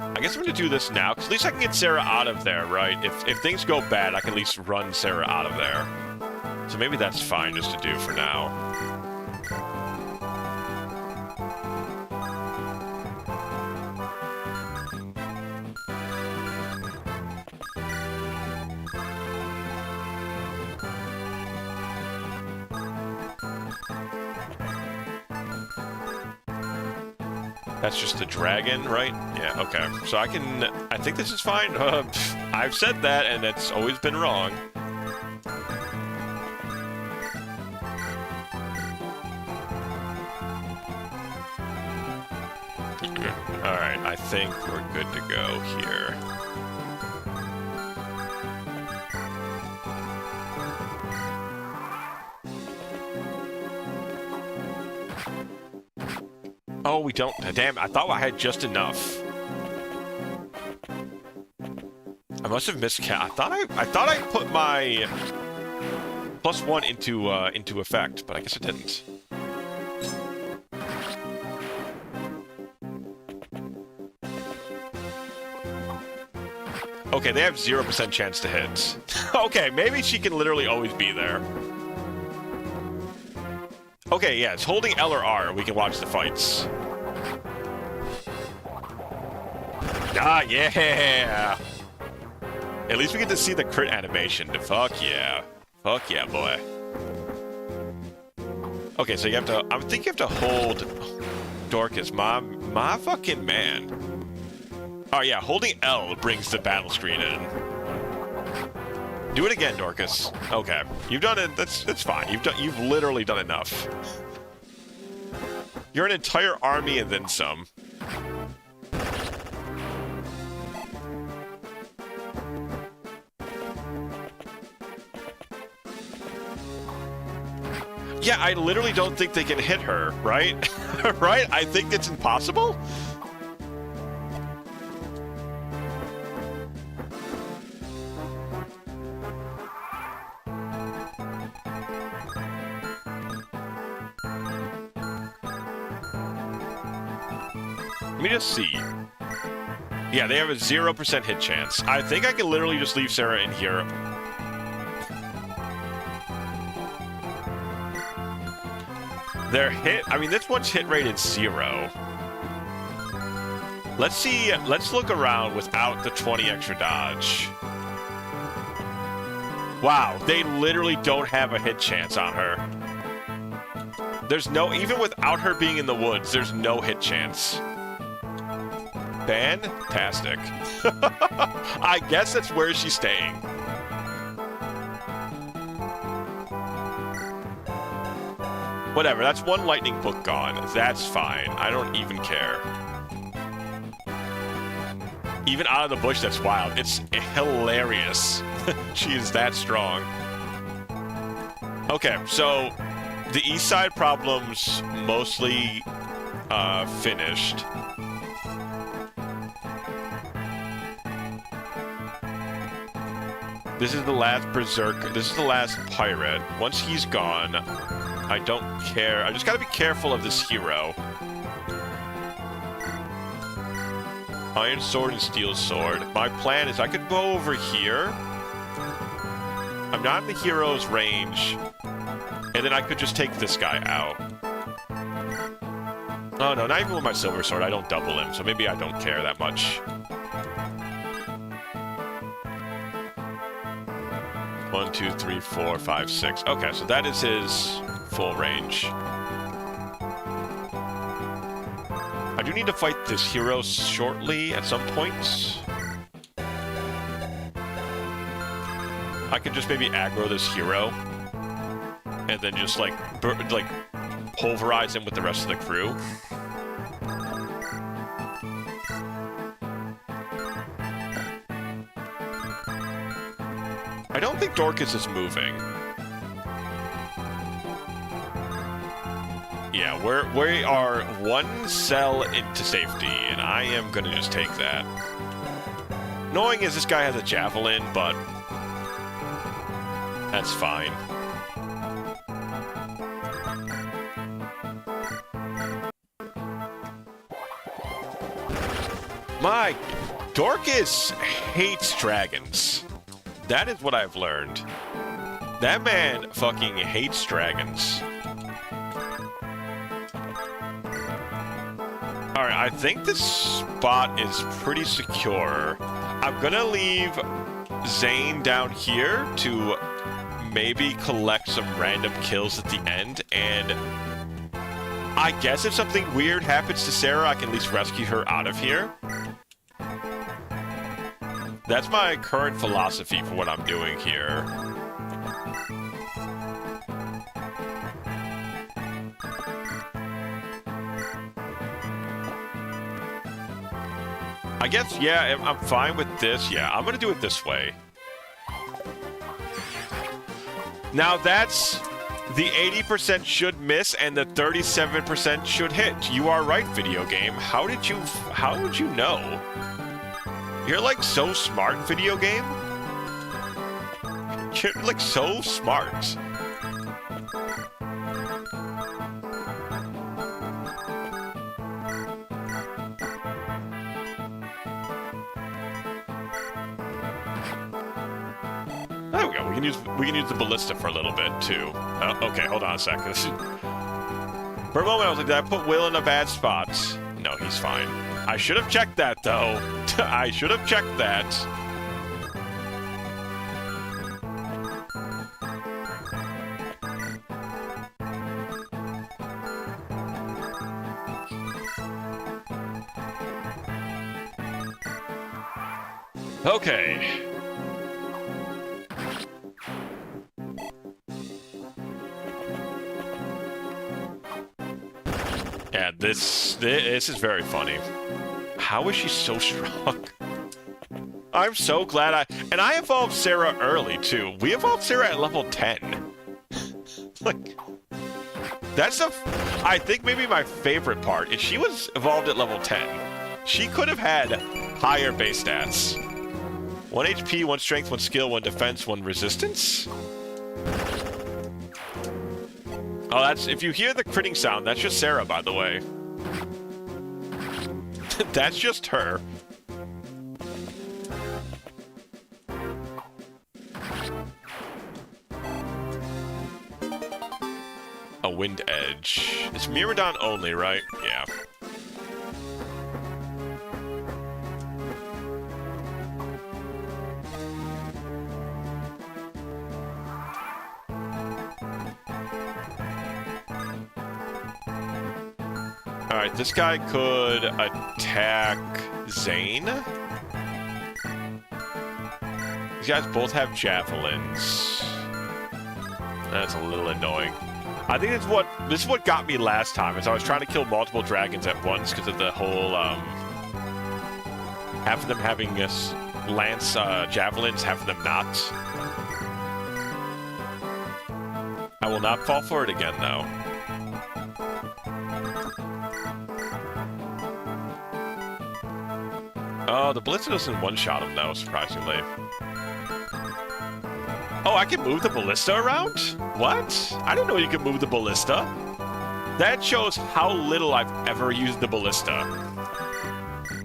I guess I'm going to do this now, because at least I can get Sarah out of there, right? If things go bad, I can at least run Sarah out of there. So maybe that's fine just to do for now. That's just the dragon, right? Yeah, okay. So I think this is fine. I've said that, and it's always been wrong. Alright, I think we're good to go here. Oh, we don't. Damn, I thought I had just enough. I must have miscast. I thought I put my +1 into effect, but I guess it didn't. Okay, they have 0% chance to hit. Okay, maybe she can literally always be there. Okay, yeah, it's holding L or R. We can watch the fights. Ah, yeah! At least we get to see the crit animation. Fuck yeah. Fuck yeah, boy. Okay, so you have to... I think you have to hold Dorcas, my fucking man. Oh, yeah, holding L brings the battle screen in. Do it again, Dorcas. Okay, you've done it. That's fine. You've literally done enough. You're an entire army and then some. Yeah, I literally don't think they can hit her, right? Right? I think it's impossible. Let me just see. Yeah, they have a 0% hit chance. I think I can literally just leave Sarah in here. Their hit... I mean, this one's hit rate is 0. Let's see... Let's look around without the 20 extra dodge. Wow, they literally don't have a hit chance on her. There's no... Even without her being in the woods, there's no hit chance. Fantastic. I guess that's where she's staying. Whatever, that's one lightning book gone. That's fine. I don't even care. Even out of the bush, that's wild. It's hilarious. She is that strong. Okay, so the east side problems mostly finished. This is the last berserker. This is the last pirate. Once he's gone, I don't care. I just gotta be careful of this hero. Iron sword and steel sword. My plan is I could go over here. I'm not in the hero's range. And then I could just take this guy out. Oh no, not even with my silver sword. I don't double him, so maybe I don't care that much. 1, 2, 3, 4, 5, 6. Okay, so that is his full range. do need to fight this hero shortly at some point. I could just maybe aggro this hero and then just like pulverize him with the rest of the crew. I don't think Dorcas is moving. Yeah, we are one cell into safety, and I am gonna just take that. Knowing is this guy has a javelin, but that's fine. My Dorcas hates dragons. That is what I've learned. That man fucking hates dragons. Alright, I think this spot is pretty secure. I'm gonna leave Zane down here to maybe collect some random kills at the end, and I guess if something weird happens to Sarah, I can at least rescue her out of here. That's my current philosophy for what I'm doing here. I guess, yeah, I'm fine with this. Yeah, I'm gonna do it this way. Now that's the 80% should miss and the 37% should hit. You are right, video game. How would you know? You're like so smart, video game. You're like so smart. There we go. We can use the ballista for a little bit too. Okay, hold on a second. For a moment, I was like, did I put Will in a bad spot? No, he's fine. I should have checked that though. I should have checked that. Okay. Yeah, this is very funny. How is she so strong? I'm so glad I evolved Sarah early too. We evolved Sarah at level 10. Like, that's I think maybe my favorite part is she was evolved at level 10. She could have had higher base stats. 1 HP, 1 strength, 1 skill, 1 defense, 1 resistance. Oh, that's, if you hear the critting sound, that's just Sarah, by the way. That's just her. A wind edge. It's Miraidon only, right? Yeah. Alright, this guy could attack Zane. These guys both have javelins. That's a little annoying. I think this is what got me last time, is I was trying to kill multiple dragons at once because of the whole, half of them having this lance javelins, half of them not. I will not fall for it again, though. Oh, the ballista doesn't one-shot him, though, surprisingly. Oh, I can move the ballista around? What? I didn't know you could move the ballista. That shows how little I've ever used the ballista.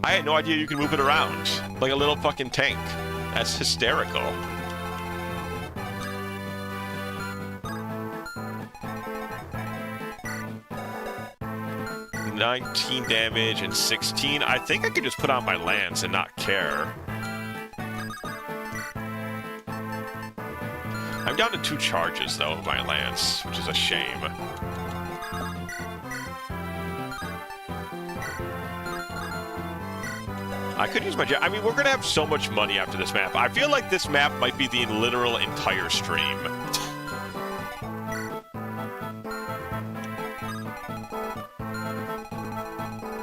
I had no idea you can move it around. Like a little fucking tank. That's hysterical. $19 damage and 16. I think I could just put on my lance and not care. I'm down to 2 charges, though, of my lance, which is a shame. I could use my I mean, we're going to have so much money after this map. I feel like this map might be the literal entire stream.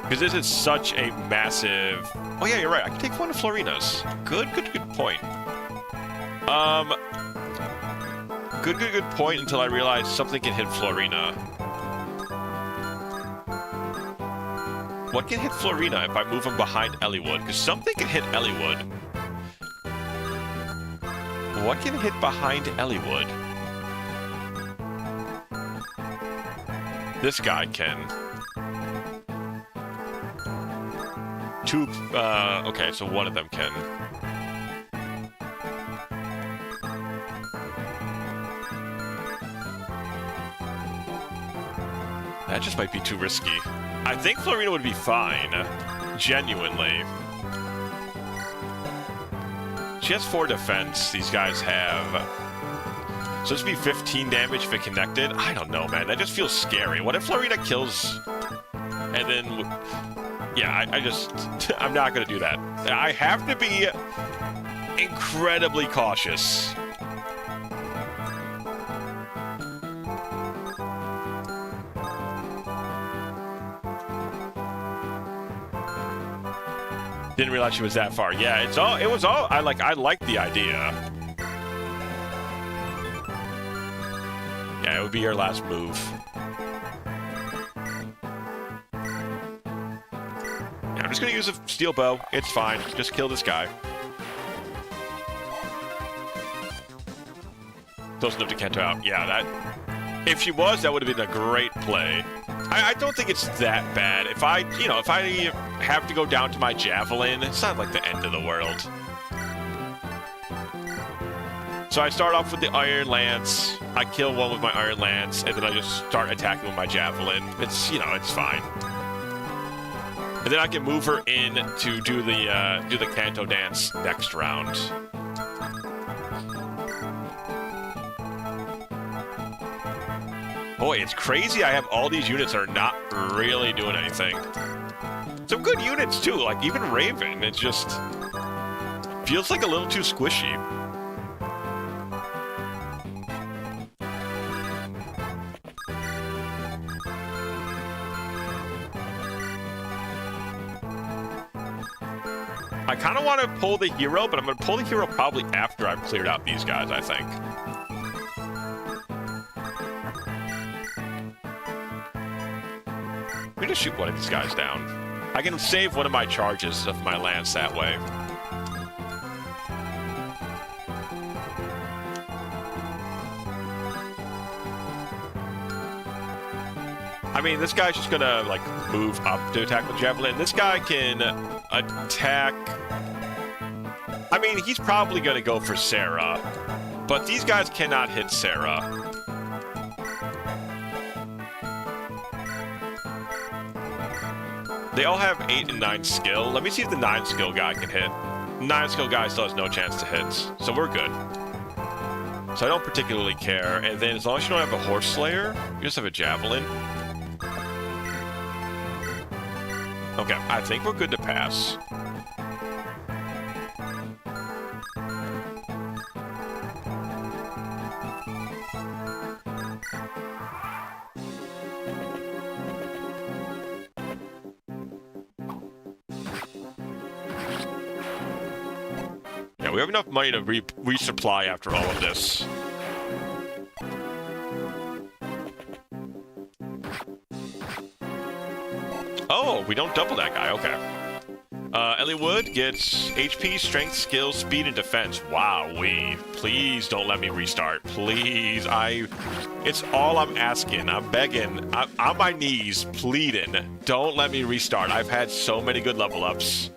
Because this is such a massive... Oh yeah, you're right. I can take one of Florina's. Good point. Good point until I realize something can hit Florina. What can hit Florina if I move him behind Elliewood? Because something can hit Elliewood. What can hit behind Elliewood? This guy can. Two, okay, so one of them can. That just might be too risky. I think Florina would be fine. Genuinely. She has 4 defense, these guys have. So this would be 15 damage if it connected? I don't know, man. That just feels scary. What if Florina kills... And then... Yeah, I just... I'm not going to do that. I have to be incredibly cautious. Didn't realize she was that far. Yeah, it was all I like the idea. Yeah, it would be her last move. Yeah, I'm just gonna use a steel bow. It's fine. Just kill this guy. Close enough to Kento out. Yeah, that... If she was, that would have been a great play. I don't think it's that bad. If I have to go down to my javelin, it's not like the end of the world. So I start off with the Iron Lance, I kill one with my Iron Lance, and then I just start attacking with my javelin. It's, it's fine. And then I can move her in to do the Kanto dance next round. Boy, it's crazy I have all these units that are not really doing anything. Some good units, too, like even Raven. It just feels like a little too squishy. I kind of want to pull the hero, but I'm going to pull the hero probably after I've cleared out these guys, I think. Let me just shoot one of these guys down. I can save one of my charges of my lance that way. I mean, this guy's just gonna, like, move up to attack with javelin. This guy can attack... I mean, he's probably gonna go for Sarah, but these guys cannot hit Sarah. They all have 8 and 9 skill. Let me see if the 9 skill guy can hit. 9 skill guy still has no chance to hit, so we're good. So I don't particularly care. And then as long as you don't have a Horse Slayer, you just have a Javelin. Okay, I think we're good to pass. We have enough money to resupply after all of this. Oh, we don't double that guy. Okay. Ellie Wood gets HP, strength, skill, speed, and defense. Wowee. Please don't let me restart. Please. It's all I'm asking. I'm begging. I'm on my knees, pleading. Don't let me restart. I've had so many good level ups.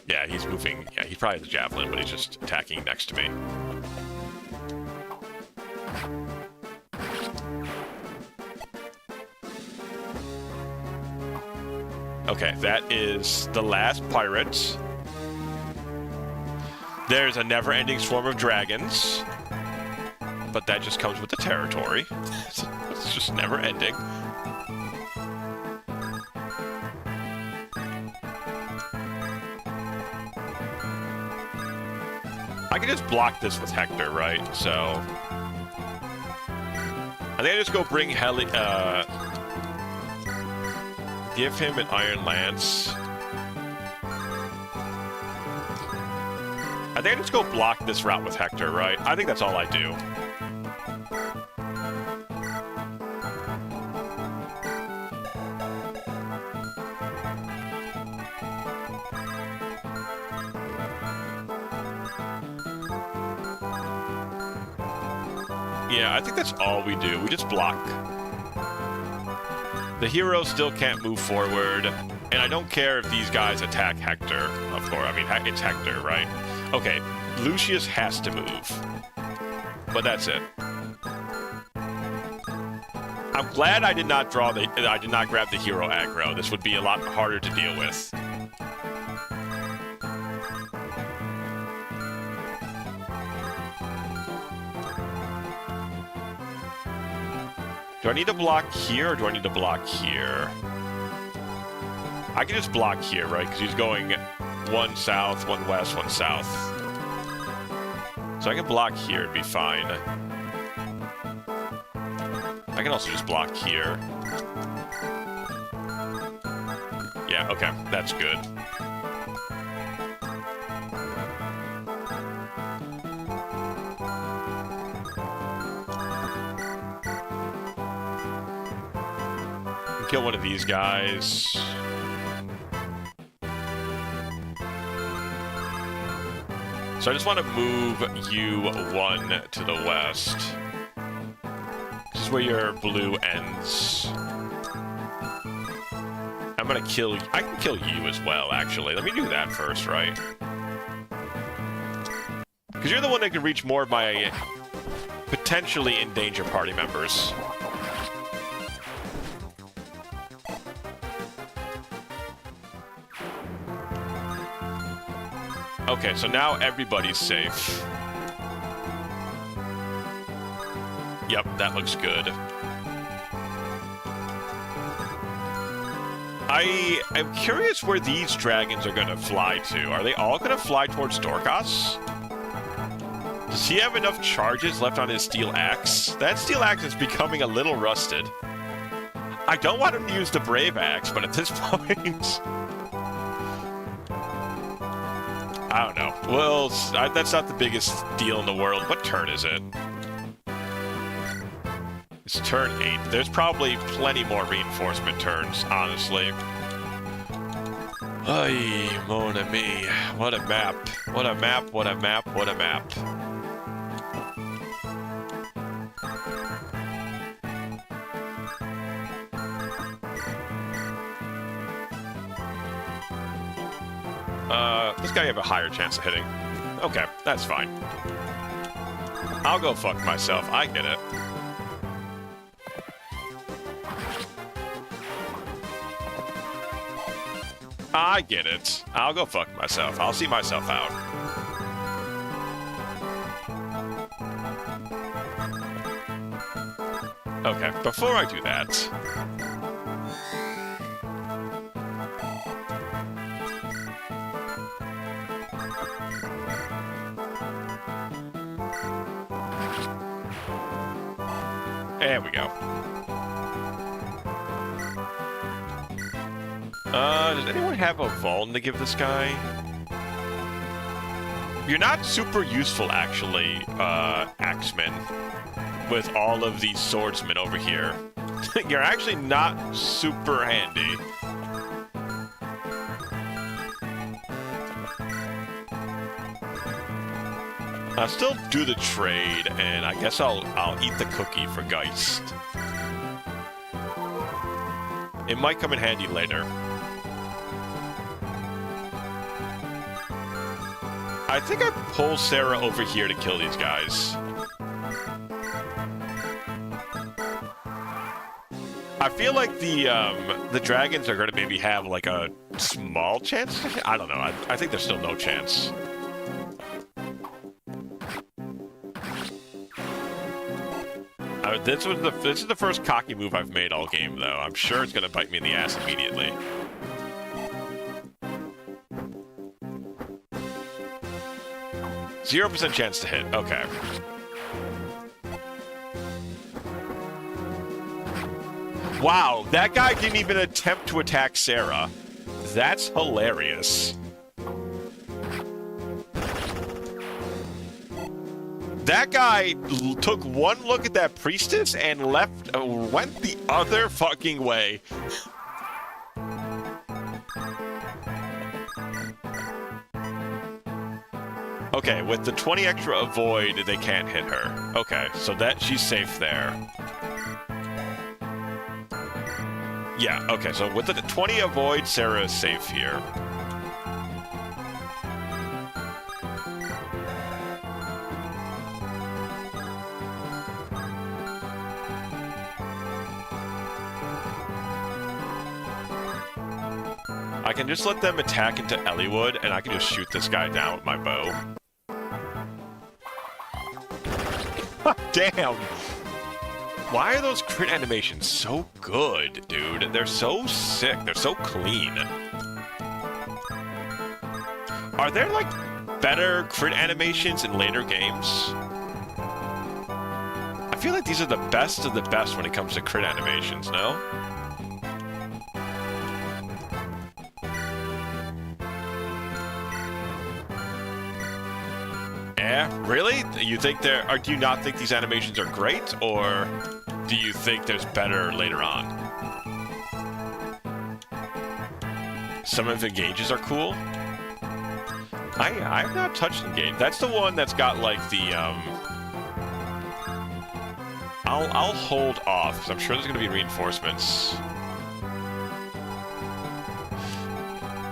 Yeah, he's moving. Yeah, he probably has a javelin, but he's just attacking next to me. Okay, that is the last pirate. There's a never-ending swarm of dragons. but that just comes with the territory. It's just never ending. I can just block this with Hector, right? So I think I just go bring Heli, give him an Iron Lance. I think I just go block this route with Hector, right? I think that's all I do. Yeah, I think that's all we do. We just block. The hero still can't move forward, and I don't care if these guys attack Hector, of course. I mean, it's Hector, right? Okay, Lucius has to move. But that's it. I'm glad I did not grab the hero aggro. This would be a lot harder to deal with. Do I need to block here, or do I need to block here? I can just block here, right? Because he's going one south, one west, one south. So I can block here, it'd be fine. I can also just block here. Yeah, okay, that's good. Kill one of these guys. So I just want to move you one to the west. This is where your blue ends. I'm gonna kill you. I can kill you as well, actually. Let me do that first, right? Because you're the one that can reach more of my potentially in danger party members. Okay, so now everybody's safe. Yep, that looks good. I am curious where these dragons are going to fly to. Are they all going to fly towards Dorcas? Does he have enough charges left on his steel axe? That steel axe is becoming a little rusted. I don't want him to use the brave axe, but at this point... I don't know. Well, that's not the biggest deal in the world. What turn is it? It's turn 8. There's probably plenty more reinforcement turns, honestly. Ay, mon ami. What a map. What a map, what a map, what a map. This guy have a higher chance of hitting. Okay, that's fine. I'll go fuck myself. I get it. I get it. I'll go fuck myself. I'll see myself out. Okay, before I do that... There we go. Does anyone have a Vuln to give this guy? You're not super useful, actually, Axeman, with all of these swordsmen over here. You're actually not super handy. I'll still do the trade, and I guess I'll eat the cookie for Geist. It might come in handy later. I think I pull Sarah over here to kill these guys. I feel like the dragons are going to maybe have like a small chance. I don't know. I think there's still no chance. This is the first cocky move I've made all game, though. I'm sure it's gonna bite me in the ass immediately. %0 chance to hit. Okay. Wow, that guy didn't even attempt to attack Sarah. That's hilarious. That guy took one look at that priestess and went the other fucking way. Okay, with the 20 extra avoid, they can't hit her. Okay, so she's safe there. Yeah, okay, so with the 20 avoid, Sarah is safe here. I can just let them attack into Elliewood, and I can just shoot this guy down with my bow. Damn! Why are those crit animations so good, dude? They're so sick. They're so clean. Are there, like, better crit animations in later games? I feel like these are the best of the best when it comes to crit animations, no? Really? You think do you not think these animations are great, or do you think there's better later on? Some of the gauges are cool. I've not touched the gauge. That's the one that's got like the I'll hold off because I'm sure there's gonna be reinforcements.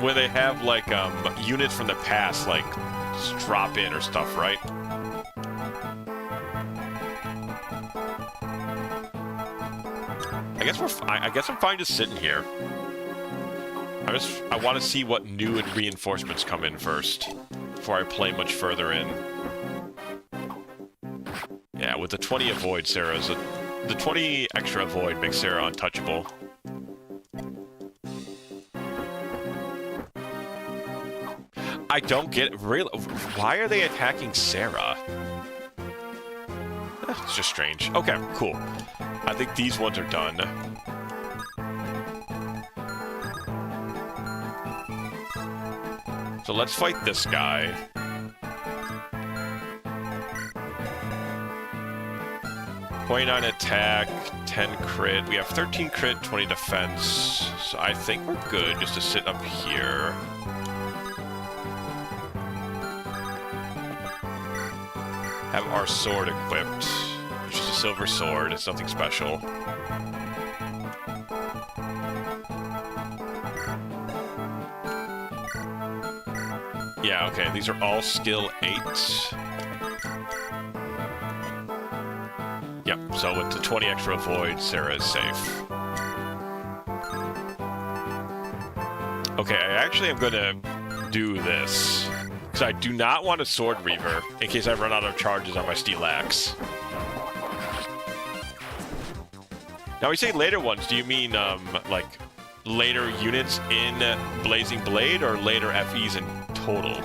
Where they have like units from the past like just drop in or stuff, right? I guess I'm fine just sitting here. I want to see what new and reinforcements come in first before I play much further in. Yeah, with the 20 avoid, the 20 extra avoid makes Sarah untouchable. I don't get really. Why are they attacking Sarah? It's just strange. Okay, cool. I think these ones are done. So let's fight this guy. .9 attack, 10 crit. We have 13 crit, 20 defense. So I think we're good just to sit up here. Have our sword equipped, which is a silver sword. It's nothing special. Yeah, okay, these are all skill 8. Yep, so with the 20 extra avoid, Sarah is safe. Okay, I actually am gonna do this. Because I do not want a Sword Reaver in case I run out of charges on my Steel Axe. Now, when you say later ones, do you mean, like, later units in Blazing Blade or later FEs in total?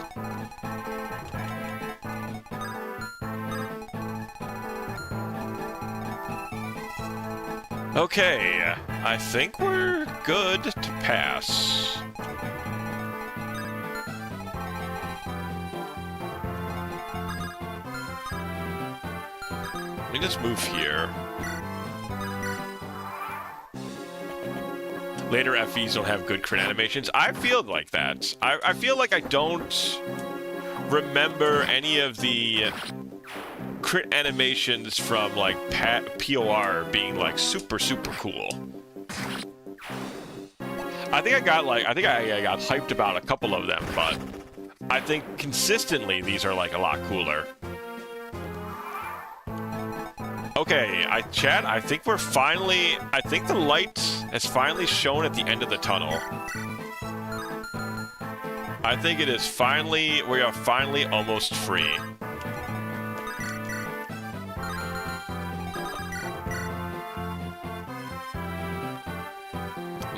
Okay, I think we're good to pass. Let me just move here. Later FEs don't have good crit animations. I feel like that. I feel like I don't remember any of the crit animations from like POR being like super cool. I think I got hyped about a couple of them, but I think consistently these are like a lot cooler. Okay, chat, I think we're finally... I think the light has finally shown at the end of the tunnel. I think it is finally... We are finally almost free.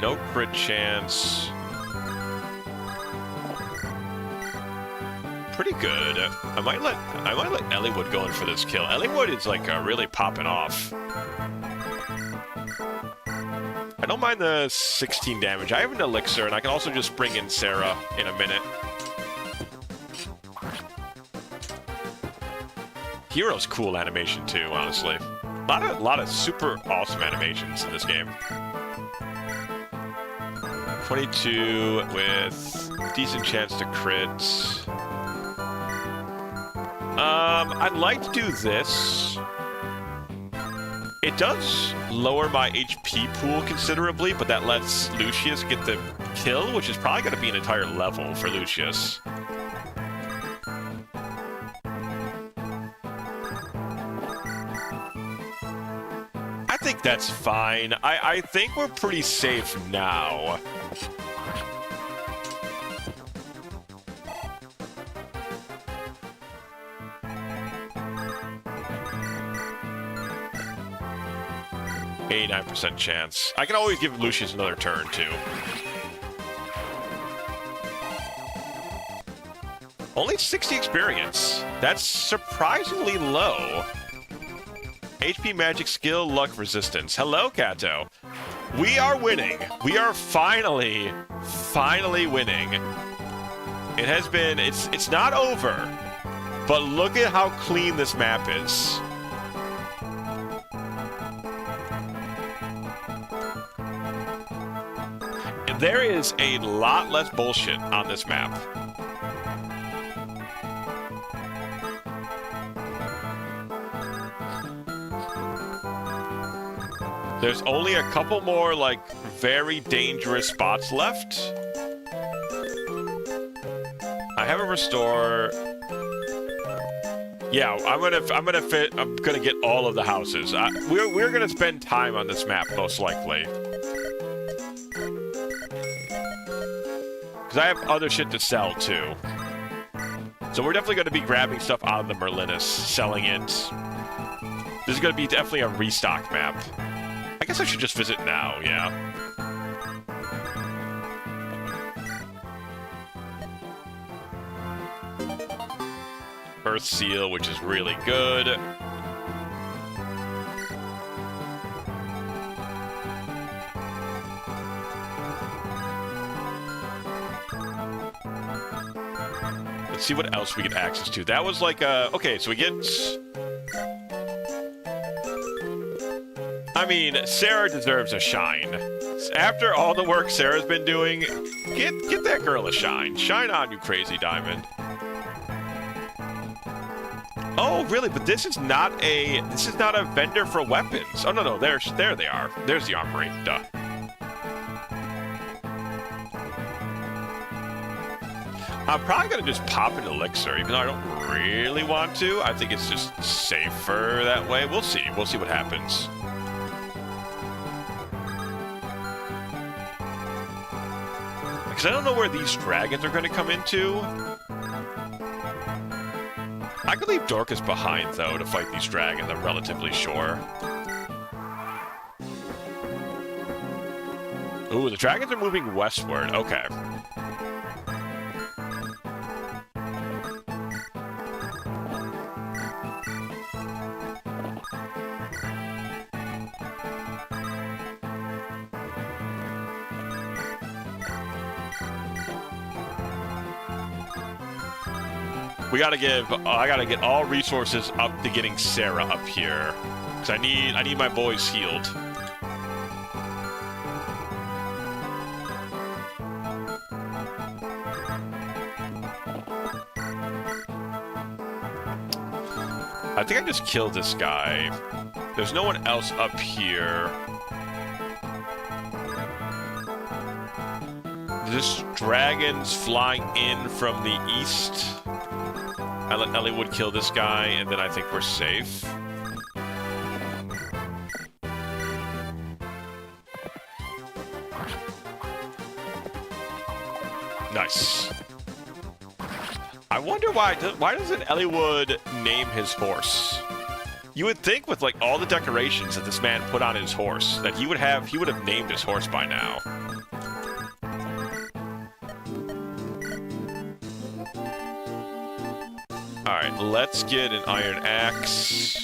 No crit chance. Pretty good. I might let Elliewood go in for this kill. Elliewood is like really popping off. I don't mind the 16 damage. I have an elixir, and I can also just bring in Sarah in a minute. Hero's cool animation too, honestly. A lot of super awesome animations in this game. 22 with decent chance to crit. I'd like to do this. It does lower my HP pool considerably, but that lets Lucius get the kill, which is probably going to be an entire level for Lucius. I think that's fine. I think we're pretty safe now. %, chance. I can always give Lucius another turn, too. Only 60 experience. That's surprisingly low. HP, magic, skill, luck, resistance. Hello, Kato. We are winning. We are finally winning. It has been... It's not over. But look at how clean this map is. There is a lot less bullshit on this map. There's only a couple more, like, very dangerous spots left. I have a restore. Yeah, I'm gonna get all of the houses. We're gonna spend time on this map, most likely. Because I have other shit to sell, too. So we're definitely going to be grabbing stuff out of the Merlinus, selling it. This is going to be definitely a restock map. I guess I should just visit now, yeah. Earth Seal, which is really good. Let's see what else we get access to. That was like a... Okay, so we get... I mean, Sarah deserves a shine. After all the work Sarah's been doing, get that girl a shine. Shine on, you crazy diamond. Oh, really? But this is not a vendor for weapons. Oh, no, there they are. There's the armory. Duh. I'm probably going to just pop an elixir, even though I don't really want to. I think it's just safer that way. We'll see. We'll see what happens. Because I don't know where these dragons are going to come into. I could leave Dorcas behind, though, to fight these dragons, I'm relatively sure. Ooh, the dragons are moving westward. Okay. I gotta get all resources up to getting Sarah up here. Because I need my boys healed. I think I just killed this guy. There's no one else up here. There's dragons flying in from the east. I let Elliewood kill this guy, and then I think we're safe. Nice. I wonder why doesn't Elliewood name his horse? You would think with like all the decorations that this man put on his horse that he would have named his horse by now. let's get an iron axe.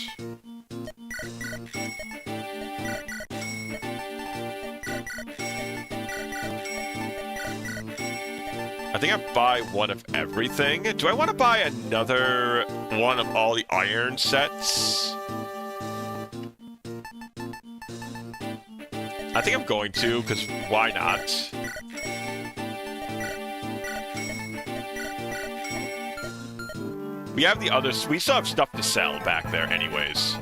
I think I buy one of everything. Do I want to buy another one of all the iron sets? I think I'm going to, because why not? We have the others. We still have stuff to sell back there anyways.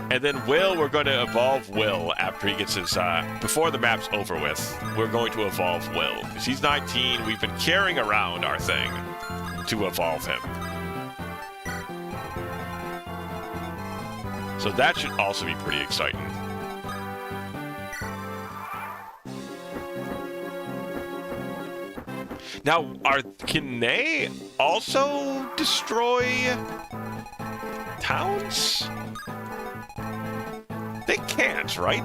And then Will, we're going to evolve Will after he gets his, before the map's over with. We're going to evolve Will. Because he's 19, we've been carrying around our thing to evolve him. So that should also be pretty exciting. Now, can they also destroy towns? They can't, right?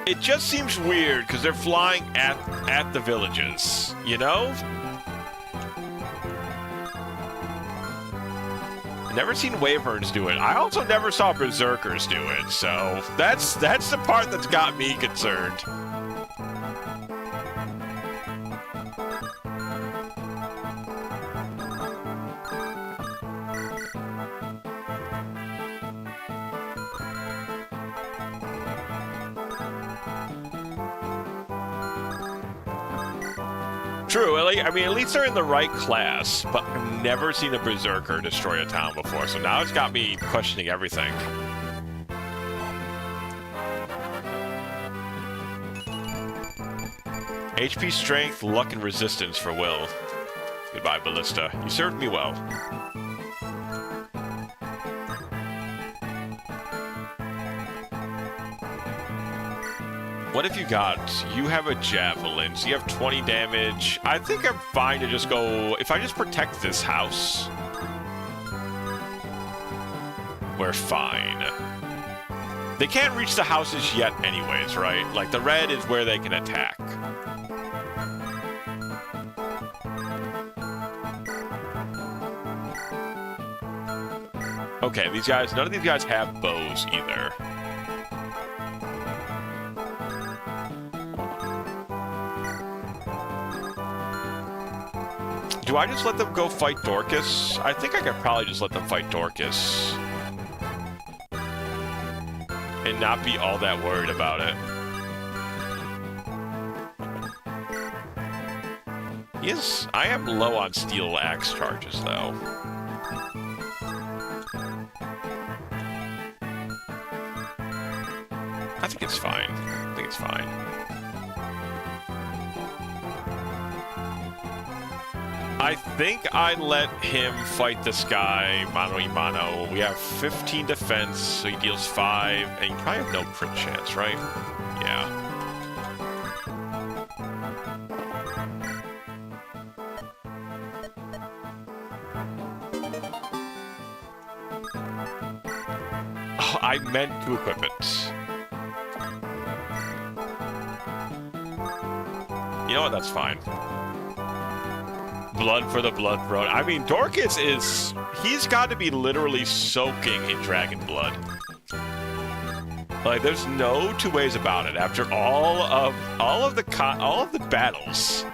It just seems weird because they're flying at the villages, you know? Never seen Wyverns do it. I also never saw Berserkers do it, so that's the part that's got me concerned. True, I mean, at least they're in the right class, but I've never seen a Berserker destroy a town before, so now it's got me questioning everything. HP, strength, luck, and resistance for Will. Goodbye, Ballista. You served me well. What have you got? You have a javelin, so you have 20 damage. I think I'm fine to just go... If I just protect this house, we're fine. They can't reach the houses yet anyways, right? Like, the red is where they can attack. Okay, these guys... None of these guys have bows either. Do I just let them go fight Dorcas? I think I could probably just let them fight Dorcas. And not be all that worried about it. Yes, I am low on steel axe charges, though. I think it's fine. I think it's fine. I think I let him fight this guy mano a mano. We have 15 defense, so he deals 5, and you probably have no crit chance, right? Yeah. Oh, I meant to equip it. You know what? That's fine. Blood for the blood throne. I mean, Dorcas is... He's got to be literally soaking in dragon blood. Like, there's no two ways about it. After all of the battles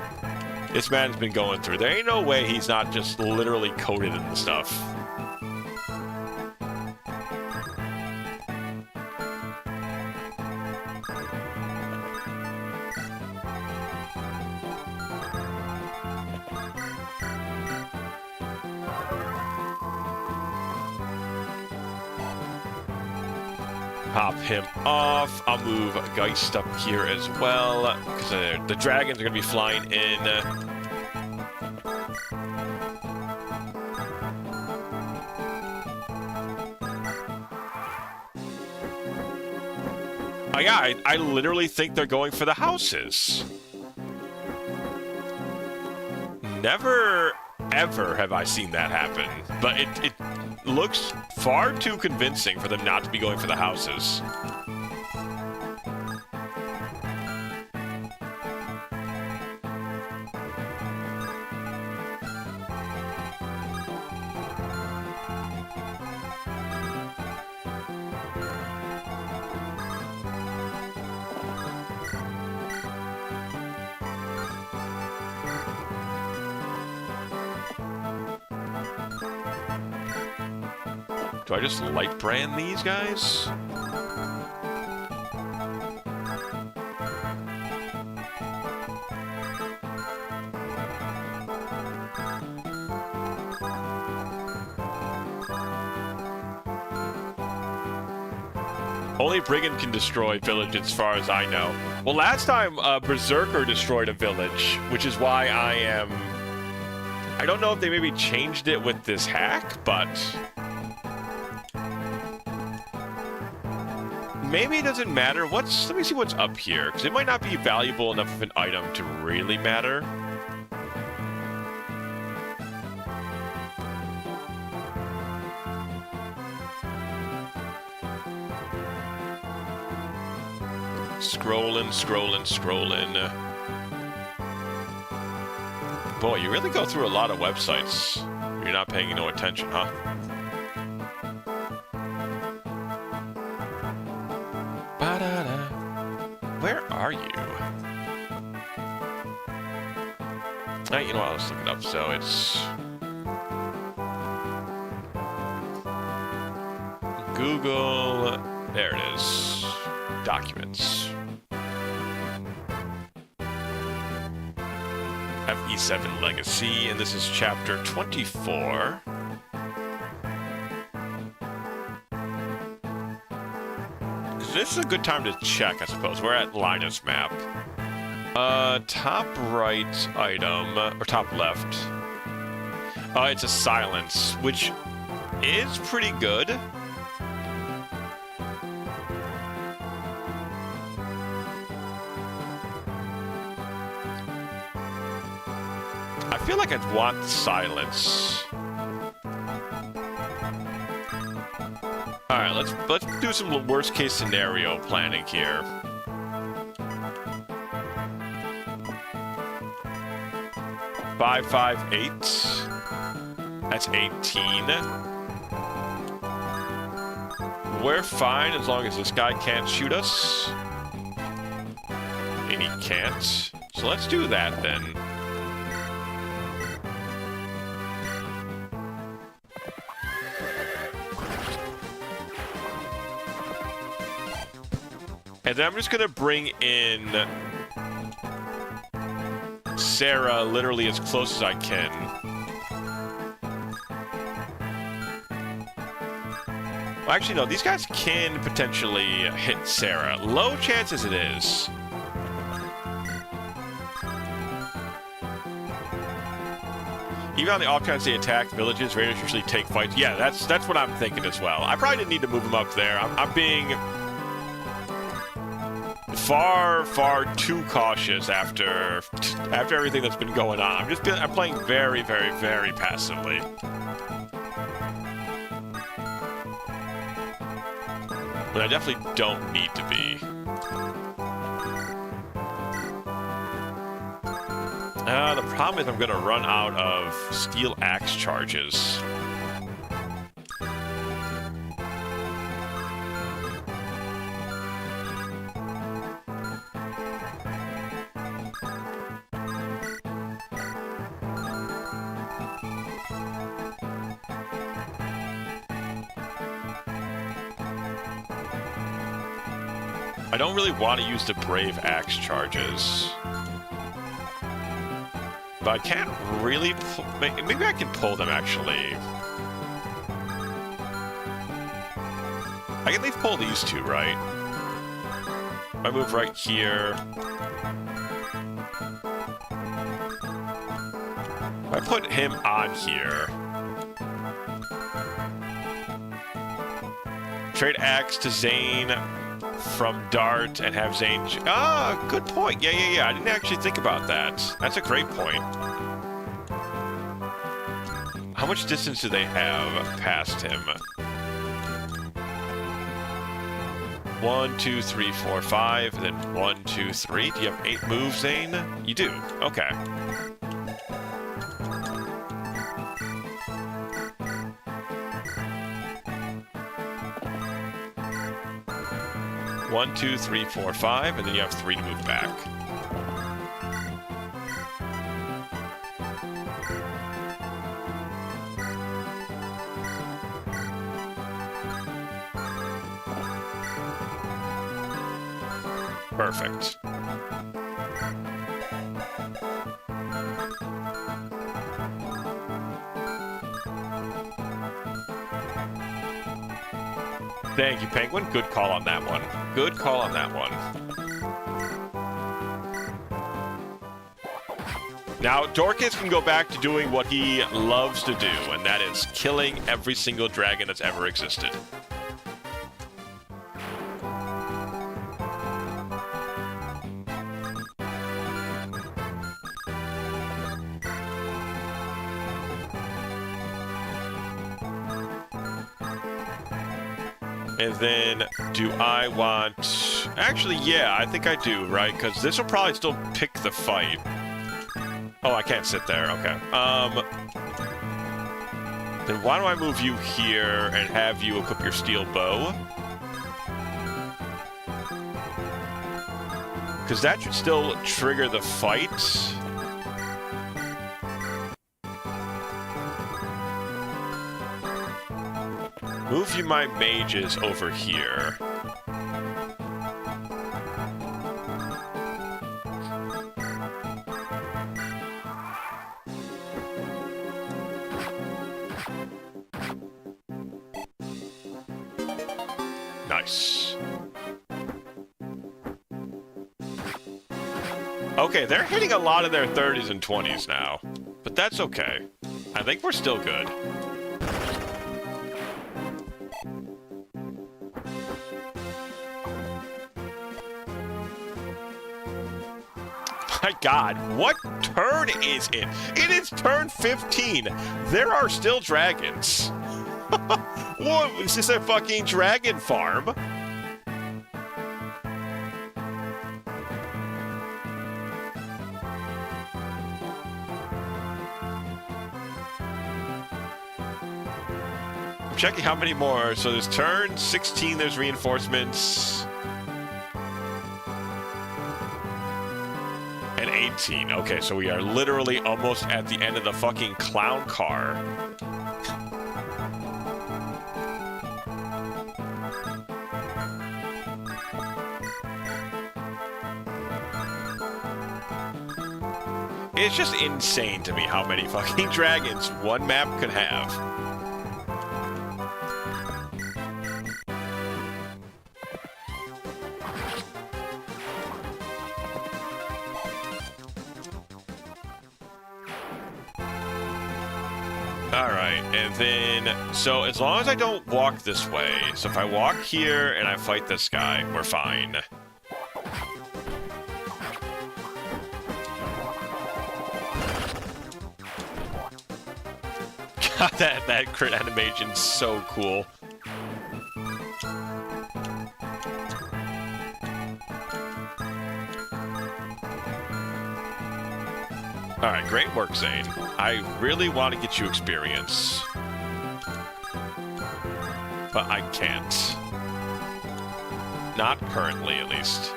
this man's been going through, there ain't no way he's not just literally coated in the stuff. Pop him off. I'll move Geist up here as well, because the dragons are going to be flying in. Oh yeah, I literally think they're going for the houses. Never, ever have I seen that happen. But looks far too convincing for them not to be going for the houses. Do I just light brand these guys? Only Brigand can destroy village as far as I know. Well, last time Berserker destroyed a village, which is why I am... I don't know if they maybe changed it with this hack, but... maybe it doesn't matter. Let me see what's up here, because it might not be valuable enough of an item to really matter. Scrolling. Boy, you really go through a lot of websites. You're not paying no attention, huh? Where are you? You know what? Let's look it up. So it's Google. There it is. Documents. FE7 Legacy, and this is chapter 24. This is a good time to check, I suppose. We're at Linus map. Top right item, or top left. It's a silence, which is pretty good. I feel like I'd want silence. Alright, let's do some worst case scenario planning here. Five, 8. That's 18. We're fine as long as this guy can't shoot us. And he can't. So let's do that then. And then I'm just gonna bring in Sarah literally as close as I can. Well, actually, no, these guys can potentially hit Sarah. Low chances it is. Even on the off chance they attack villages, raiders usually take fights. Yeah, that's what I'm thinking as well. I probably didn't need to move them up there. I'm being far too cautious after everything that's been going on. I'm playing very passively. But I definitely don't need to be. The problem is I'm gonna run out of steel axe charges. I don't really want to use the brave axe charges. But I can't really maybe I can pull them, actually. I can at least pull these two, right? I move right here. I put him on here. Trade axe to Zane from Dart and have Zane... Ah, good point. Yeah. I didn't actually think about that. That's a great point. How much distance do they have past him? 1, 2, 3, 4, 5, and then 1, 2, 3. Do you have 8 moves, Zane? You do. Okay. One, 2, 3, 4, 5, and then you have 3 to move back. Perfect. Thank you, Penguin. Good call on that one. Good call on that one. Now, Dorcas can go back to doing what he loves to do, and that is killing every single dragon that's ever existed. And then, do I want... Actually, yeah, I think I do, right? Because this will probably still pick the fight. Oh, I can't sit there. Okay. Then why don't I move you here and have you equip your steel bow? Because that should still trigger the fight. Move you my mages over here. Nice. Okay, they're hitting a lot of their 30s and 20s now, but that's okay. I think we're still good. My God, what turn is it? It is turn 15. There are still dragons. What? Is this a fucking dragon farm? I'm checking how many more. So there's turn 16, there's reinforcements. And 18. Okay, so we are literally almost at the end of the fucking clown car. It's just insane to me how many fucking dragons one map could have. Alright, and then, so as long as I don't walk this way, so if I walk here and I fight this guy, we're fine. God, that crit animation's so cool. Alright, great work, Zane. I really want to get you experience. But I can't. Not currently, at least.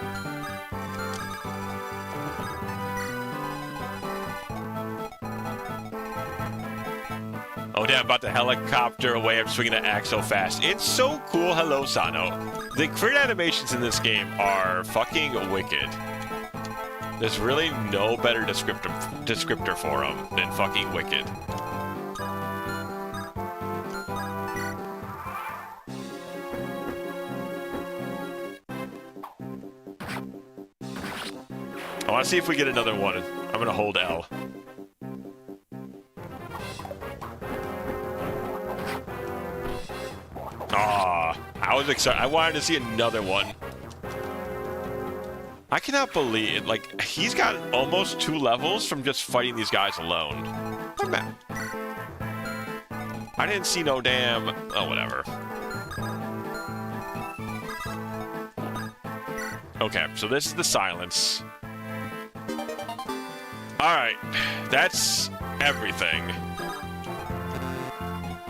Oh, damn, I'm about to helicopter away. I'm swinging the axe so fast. It's so cool. Hello, Sano. The crit animations in this game are fucking wicked. There's really no better descriptor for them than fucking wicked. I want to see if we get another one. I'm going to hold L. Aw, I was excited. I wanted to see another one. I cannot believe it. Like, he's got almost 2 levels from just fighting these guys alone. What map? I didn't see no damn... Oh, whatever. Okay, so this is the silence. Alright, that's everything.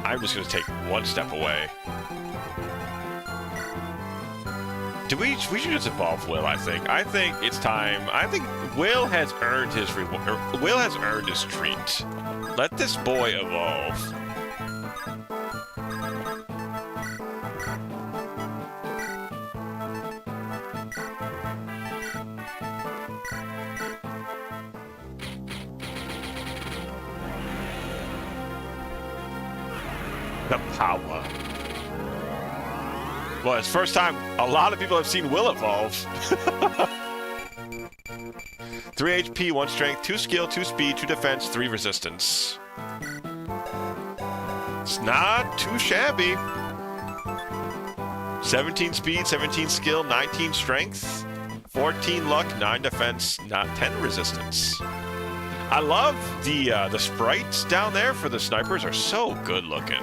I'm just gonna take one step away. We should just evolve Will, I think. I think it's time. I think Will has earned his reward. Will has earned his treat. Let this boy evolve. The power. Well, it's first time a lot of people have seen Will evolve. 3 HP, 1 strength, 2 skill, 2 speed, 2 defense, 3 resistance. It's not too shabby. 17 speed, 17 skill, 19 strength, 14 luck, 9 defense, 10 resistance. I love the sprites down there for the snipers are so good looking.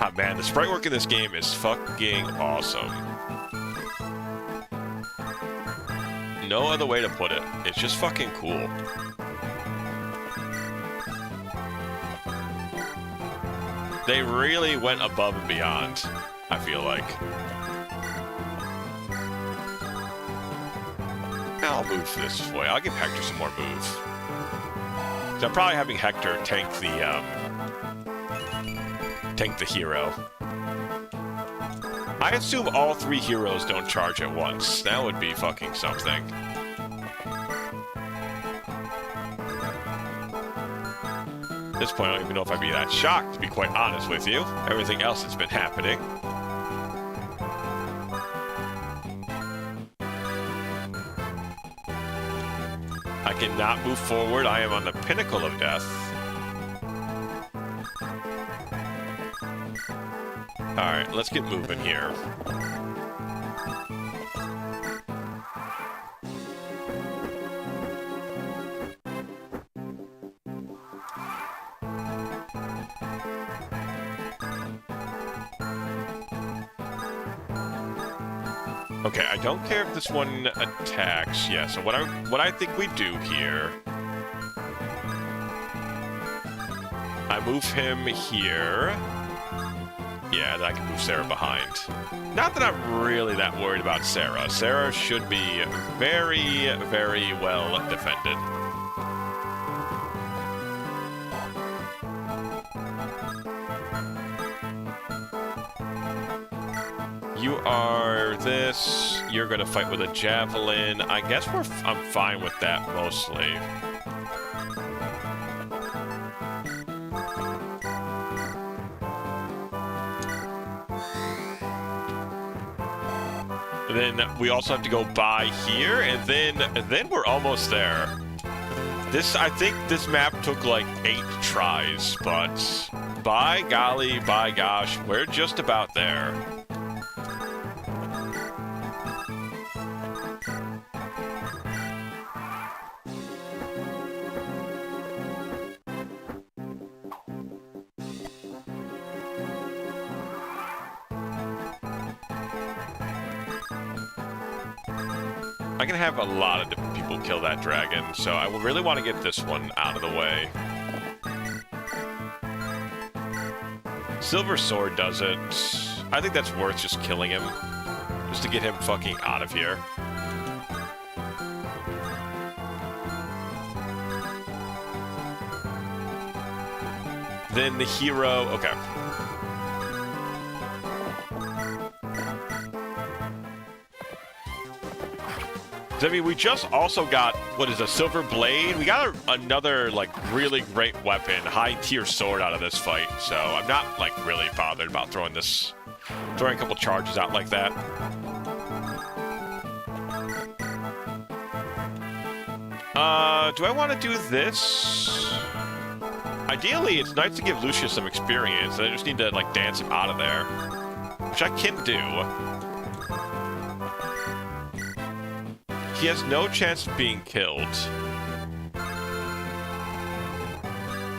Ah, man, the sprite work in this game is fucking awesome. No other way to put it. It's just fucking cool. They really went above and beyond, I feel like. I'll move this way. I'll give Hector some more move. So I'm probably having Hector tank the hero. I assume all 3 heroes don't charge at once. That would be fucking something. At this point, I don't even know if I'd be that shocked, to be quite honest with you. Everything else that's been happening. I cannot move forward. I am on the pinnacle of death. Alright, let's get moving here. Okay, I don't care if this one attacks. Yeah, so what I think we do here, I move him here. Yeah, then I can move Sarah behind. Not that I'm really that worried about Sarah. Sarah should be very, very well defended. You are this. You're gonna fight with a javelin. I guess I'm fine with that mostly. Then we also have to go by here, and then we're almost there. I think this map took like 8 tries, but by golly, by gosh, we're just about there. I can have a lot of different people kill that dragon, so I will really want to get this one out of the way. Silver Sword does it. I think that's worth just killing him, just to get him fucking out of here. Then the hero, okay. I mean, we just also got, what is a silver blade? We got another, like, really great weapon, high-tier sword out of this fight. So I'm not, like, really bothered about throwing a couple charges out like that. Do I want to do this? Ideally, it's nice to give Lucius some experience. I just need to, like, dance him out of there, which I can do. He has no chance of being killed.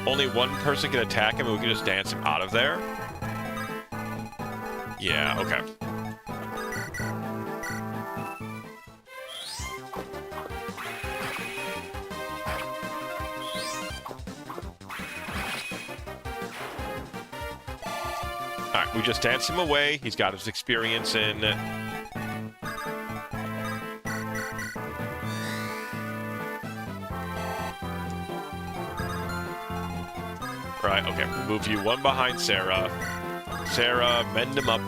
only one person can attack him and we can just dance him out of there? Yeah, okay. Alright, we just dance him away. He's got his experience in... Right, okay. Move you one behind Sarah. Sarah, mend him up.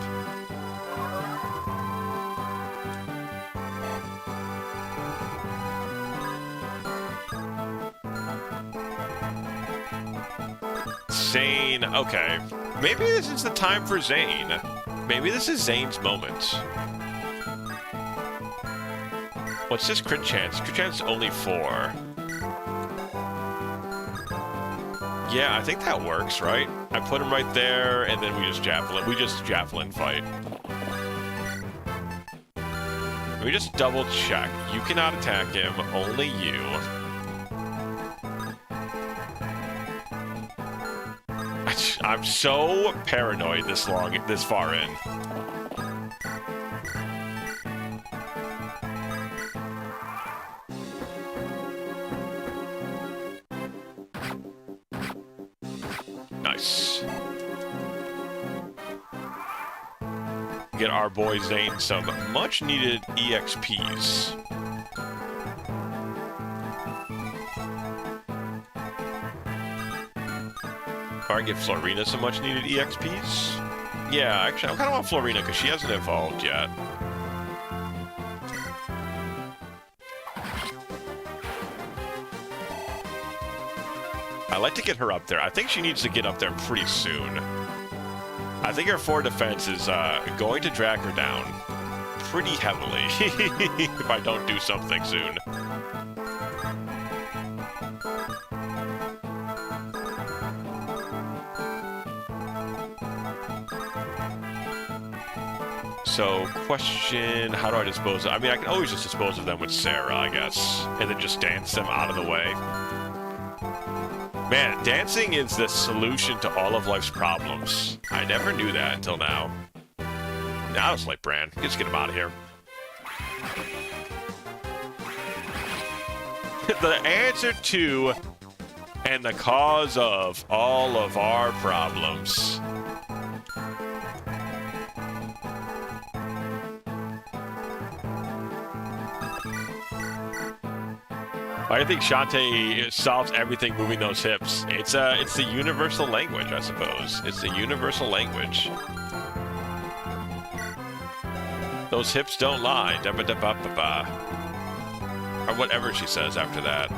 Zane, okay. Maybe this is the time for Zane. Maybe this is Zane's moment. What's this crit chance? Crit chance is only 4. Yeah, I think that works, right? I put him right there, and then we just javelin. We just javelin fight. Let me just double check. You cannot attack him, only you. I'm so paranoid this far in. Nice. Get our boy Zane some much-needed EXPs. Or I can give Florina some much-needed EXPs. Yeah, actually, I kind of want Florina because she hasn't evolved yet. I like to get her up there. I think she needs to get up there pretty soon. I think her 4 defense is going to drag her down pretty heavily if I don't do something soon. So, question, how do I dispose of... I mean, I can always just dispose of them with Sarah, I guess. And then just dance them out of the way. Man, dancing is the solution to all of life's problems. I never knew that until now. Now it's like Bran. Let's get him out of here. The answer to and the cause of all of our problems. I think Shantae solves everything moving those hips. It's the universal language, I suppose. It's the universal language. Those hips don't lie. Da-ba-da-ba-ba-ba. Or whatever she says after that.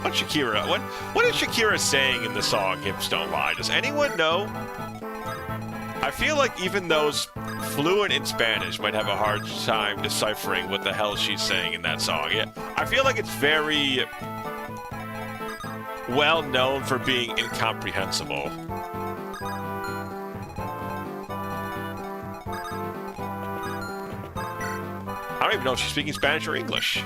What's Shakira? What is Shakira saying in the song Hips Don't Lie? Does anyone know? I feel like even those fluent in Spanish might have a hard time deciphering what the hell she's saying in that song. Yeah, I feel like it's very well known for being incomprehensible. I don't even know if she's speaking Spanish or English.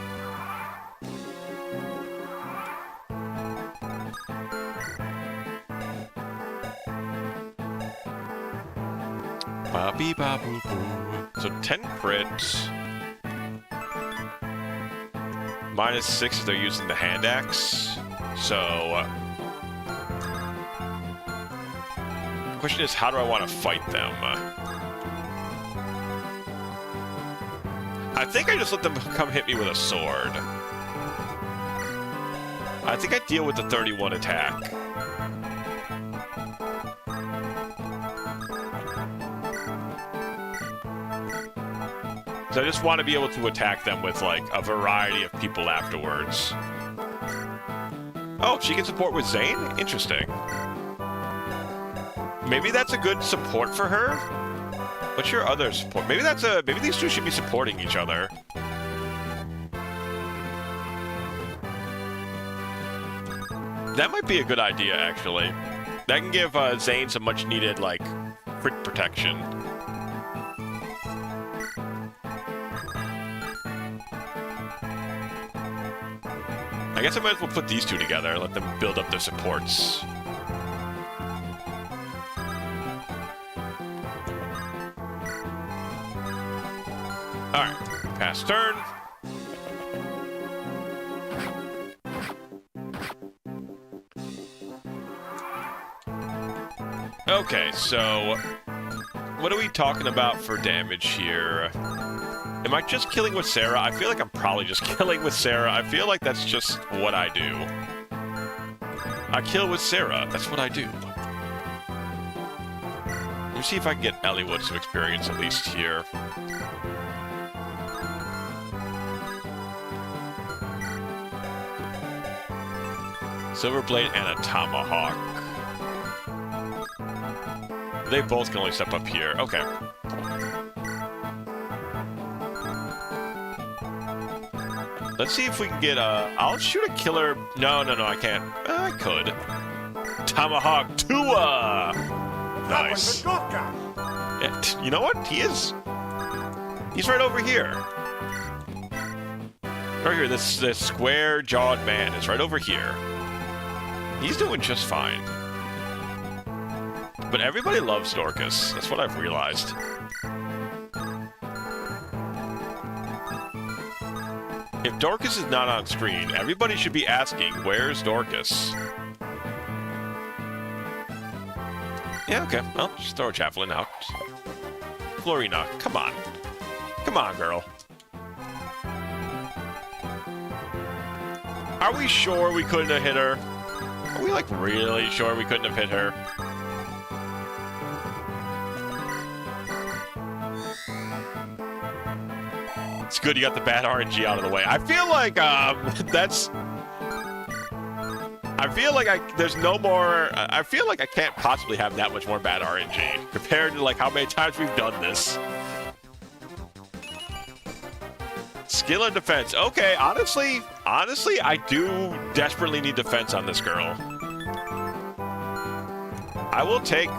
So 10 crits. -6 if they're using the hand axe. So the question is, how do I want to fight them? I think I just let them come hit me with a sword. I think I deal with the 31 attack. So I just want to be able to attack them with, like, a variety of people afterwards. Oh, she can support with Zane? Interesting. Maybe that's a good support for her? What's your other support? Maybe these two should be supporting each other. That might be a good idea, actually. That can give Zane some much-needed, like, crit protection. I guess I might as well put these two together, let them build up their supports. Alright, pass turn. Okay, so what are we talking about for damage here? Am I just killing with Sarah? I feel like I'm probably just killing with Sarah. I feel like that's just what I do. I kill with Sarah. That's what I do. Let me see if I can get Elliewood some experience at least here. Silverblade and a Tomahawk. They both can only step up here. Okay. Let's see if we can get a... I'll shoot a killer... No, I can't. I could. Tomahawk Tua! Nice. Yeah, you know what? He is. He's right over here. Right here, this square-jawed man is right over here. He's doing just fine. But everybody loves Dorcas. That's what I've realized. If Dorcas is not on screen, everybody should be asking, where's Dorcas? Yeah, okay. Well, just throw a javelin out. Florina, come on. Come on, girl. Are we sure we couldn't have hit her? Are we, like, really sure we couldn't have hit her? It's good you got the bad RNG out of the way. I feel like, that's... I feel like there's no more... I feel like I can't possibly have that much more bad RNG compared to, like, how many times we've done this. Skill and defense. Okay, honestly, I do desperately need defense on this girl. I will take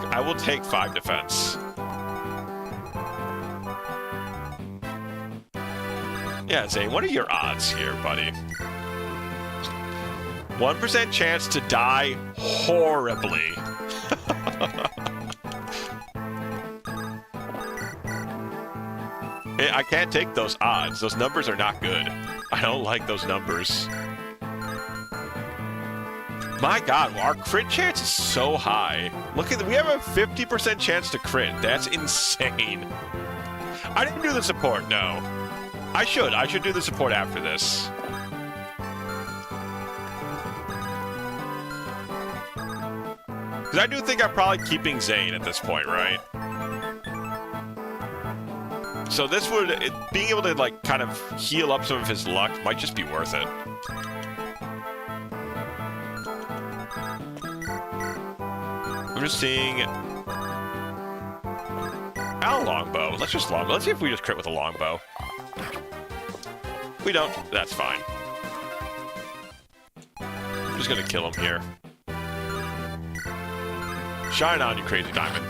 5 defense. Yeah, Zane, what are your odds here, buddy? 1% chance to die horribly. I can't take those odds. Those numbers are not good. I don't like those numbers. My God, our crit chance is so high. Look at that. We have a 50% chance to crit. That's insane. I didn't do the support, no. I should do the support after this. Because I do think I'm probably keeping Zane at this point, right? So this would... being able to, like, kind of heal up some of his luck might just be worth it. I'm just seeing... Our longbow. Let's just longbow. Let's see if we just crit with a longbow. We don't. That's fine. I'm just gonna kill him here. Shine on, you crazy diamond.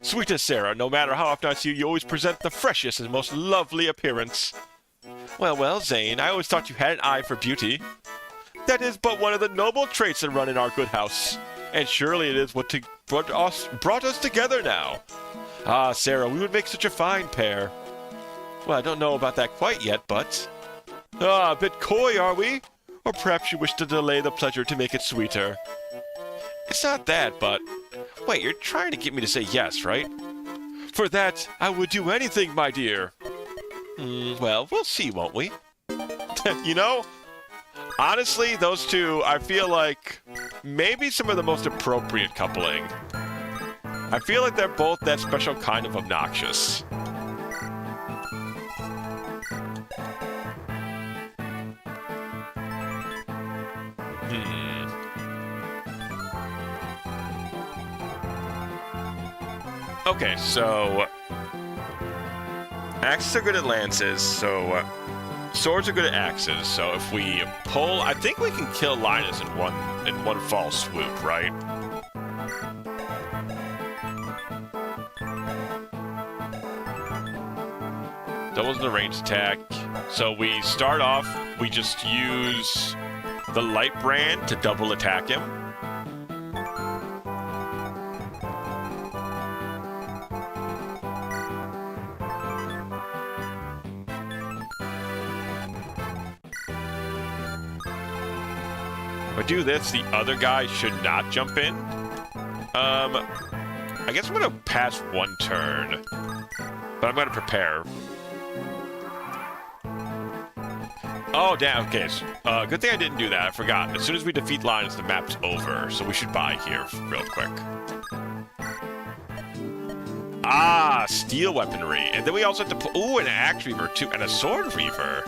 Sweetest Sarah, no matter how often I see you, you always present the freshest and most lovely appearance. Well, Zane, I always thought you had an eye for beauty. That is but one of the noble traits that run in our good house. And surely it is what brought us together now. Ah, Sarah, we would make such a fine pair. Well, I don't know about that quite yet, but... Ah, a bit coy, are we? Or perhaps you wish to delay the pleasure to make it sweeter. It's not that, but... Wait, you're trying to get me to say yes, right? For that, I would do anything, my dear. Well, we'll see, won't we? You know... Honestly, those two, I feel like, maybe some of the most appropriate coupling. I feel like they're both that special kind of obnoxious. Okay, so... Axes are good at lances, so... Swords are good at axes, so if we pull... I think we can kill Linus in one fall swoop, right? That wasn't a ranged attack. So we start off, we just use the light brand to double attack him. If I do this, the other guy should not jump in. I guess I'm gonna pass one turn, but I'm gonna prepare. Oh, damn, okay. Good thing I didn't do that. I forgot. As soon as we defeat Linus, the map's over, so we should buy here real quick. Ah, steel weaponry. And then we also have to put... Ooh, an axe reaver, too, and a sword reaver.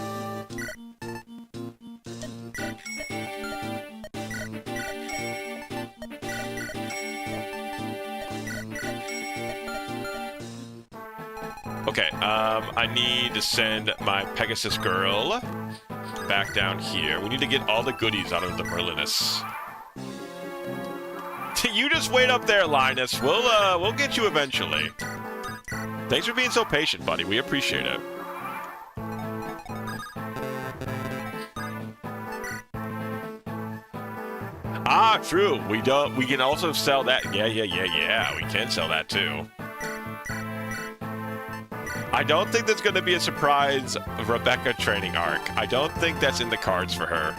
Okay, I need to send my Pegasus girl back down here. We need to get all the goodies out of the Merlinus. You just wait up there, Linus. We'll get you eventually. Thanks for being so patient, buddy. We appreciate it. Ah, true. We can also sell that. Yeah. We can sell that too. I don't think there's going to be a surprise Rebecca training arc. I don't think that's in the cards for her.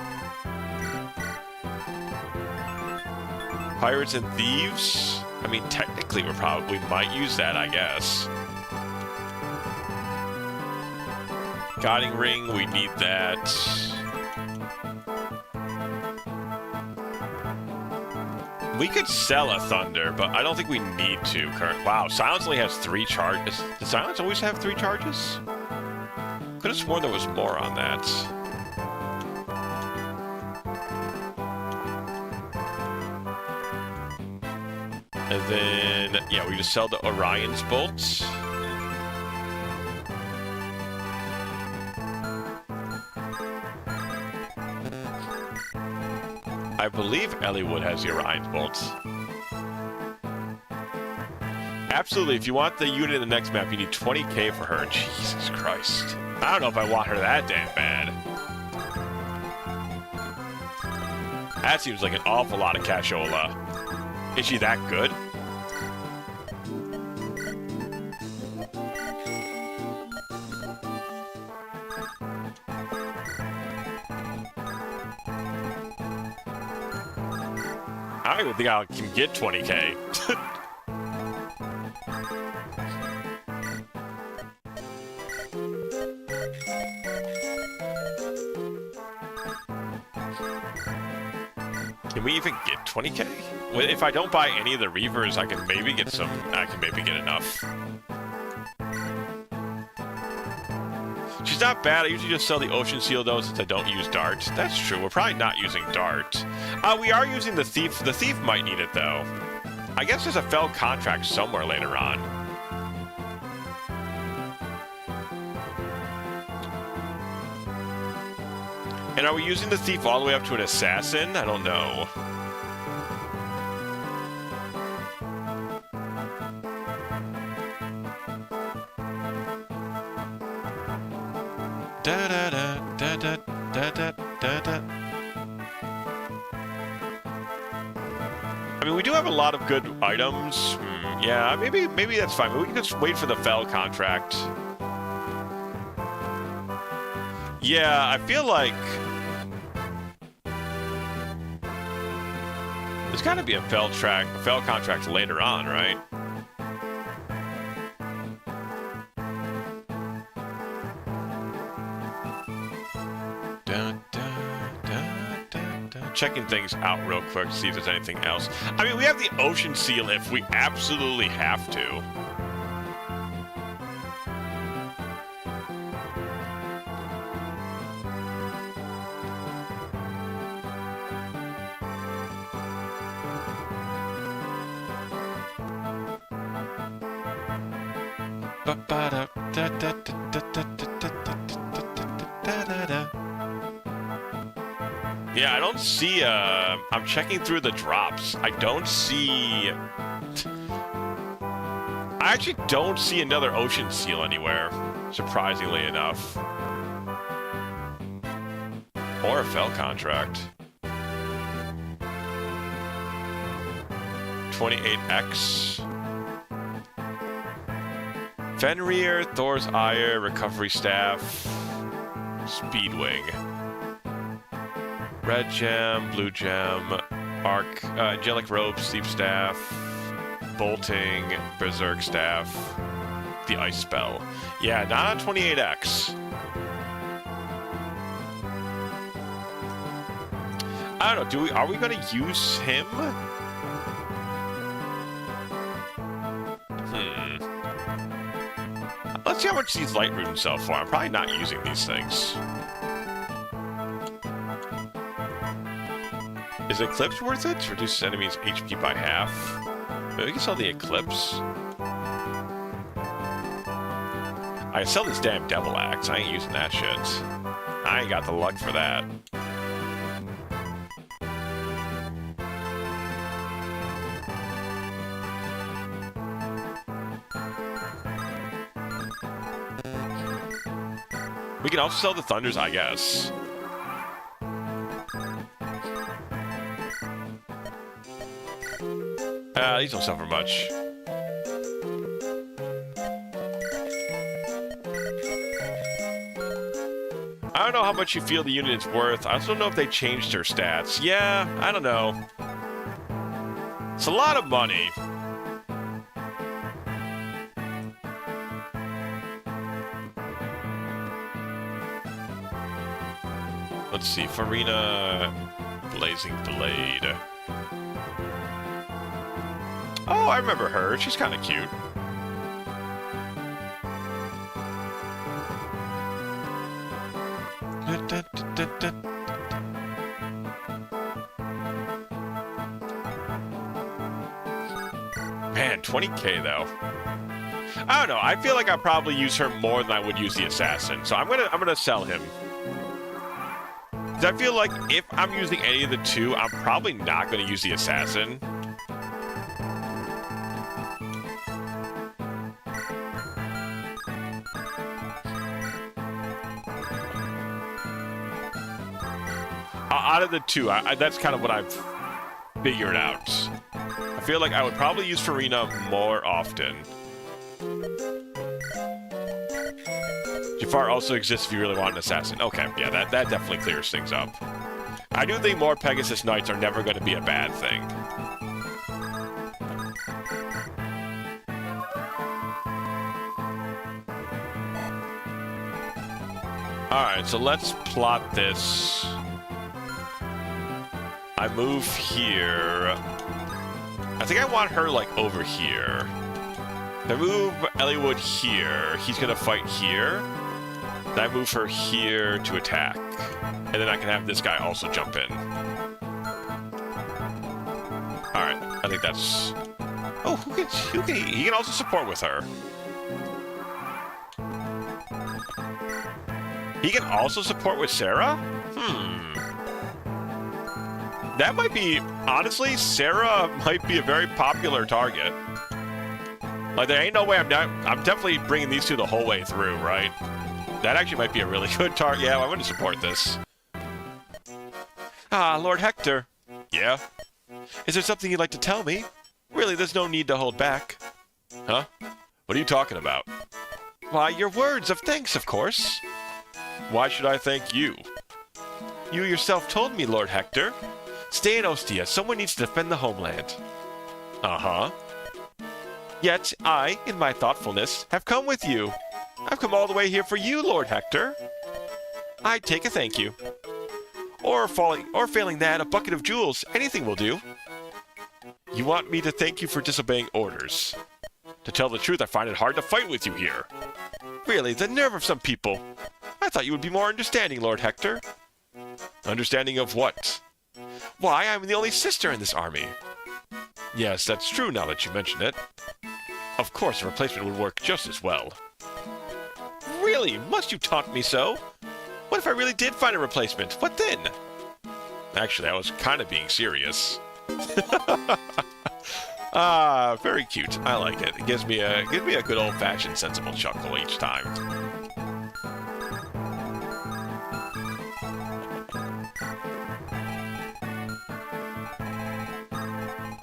Pirates and Thieves? I mean, technically we might use that, I guess. Guiding Ring, we need that. We could sell a Thunder, but I don't think we need to. Wow, Silence only has 3 charges. Does Silence always have 3 charges? Could have sworn there was more on that. And then, yeah, we just sell the Orion's Bolt. I believe Elliewood has the Orion's Bolts. Absolutely, if you want the unit in the next map, you need 20k for her. Jesus Christ. I don't know if I want her that damn bad. That seems like an awful lot of cashola. Is she that good? I don't even think I can get 20k. Can we even get 20k? If I don't buy any of the Reavers, I can maybe get some. I can maybe get enough. She's not bad. I usually just sell the Ocean Seal though, since I don't use Dart. That's true. We're probably not using Dart. We are using the Thief. The Thief might need it though. I guess there's a Fell contract somewhere later on. And are we using the Thief all the way up to an Assassin? I don't know. I mean, we do have a lot of good items. Yeah, maybe that's fine. But we can just wait for the Fell contract. Yeah, I feel like there's got to be a Fell contract later on, right? Checking things out real quick to see if there's anything else. I mean, we have the Ocean Seal if we absolutely have to. Yeah, I don't see, I'm checking through the drops. I don't see... I actually don't see another Ocean Seal anywhere. surprisingly enough. Or a fell contract. 28X. Fenrir, Thor's Ire, Recovery Staff, Speedwing. Red Gem, Blue Gem, Arc, Angelic Robe, Sleep Staff, Bolting, Berserk Staff, the Ice Spell. Yeah, not on 28X. I don't know, are we gonna use him? Let's see how much these light runes sell for. I'm probably not using these things. Is Eclipse worth it? Reduces enemies' HP by half. Maybe we can sell the Eclipse. I sell this damn Devil Axe. I ain't using that shit. I ain't got the luck for that. We can also sell the Thunders, I guess. These don't sell for much. I don't know how much you feel the unit is worth. I also don't know if they changed her stats. Yeah, I don't know. It's a lot of money. Let's see, Farina, Blazing Blade. Oh, I remember her. She's kind of cute. Man, 20K though. I don't know. I feel like I probably use her more than I would use the assassin, so I'm gonna sell him. I feel like if I'm using any of the two, I'm probably not going to use the assassin. Out of the two, that's kind of what I've figured out. I feel like I would probably use Farina more often. Jafar also exists if you really want an assassin. Okay, yeah, that definitely clears things up. I do think more Pegasus Knights are never going to be a bad thing. Alright, so let's plot this. I move here. I think I want her, like, over here. If I move Elliewood here, he's going to fight here. Then I move her here to attack. And then I can have this guy also jump in. Alright, I think that's... Oh, he can also support with her. He can also support with Sarah? That might be... Honestly, Sarah might be a very popular target. Like, there ain't no way I'm definitely bringing these two the whole way through, right? That actually might be a really good target. Yeah, I want to support this. Ah, Lord Hector. Yeah? Is there something you'd like to tell me? Really, there's no need to hold back. Huh? What are you talking about? Why, your words of thanks, of course. Why should I thank you? You yourself told me, Lord Hector. Stay in Ostia. Someone needs to defend the homeland. Uh-huh. Yet, I, in my thoughtfulness, have come with you. I've come all the way here for you, Lord Hector. I'd take a thank you. Or failing that, a bucket of jewels. Anything will do. You want me to thank you for disobeying orders. To tell the truth, I find it hard to fight with you here. Really, the nerve of some people. I thought you would be more understanding, Lord Hector. Understanding of what? Why, I'm the only sister in this army. Yes, that's true now that you mention it. Of course, a replacement would work just as well. Really? Must you taunt me so? What if I really did find a replacement? What then? Actually, I was kind of being serious. Ah, very cute. I like it. It gives me a good old-fashioned sensible chuckle each time.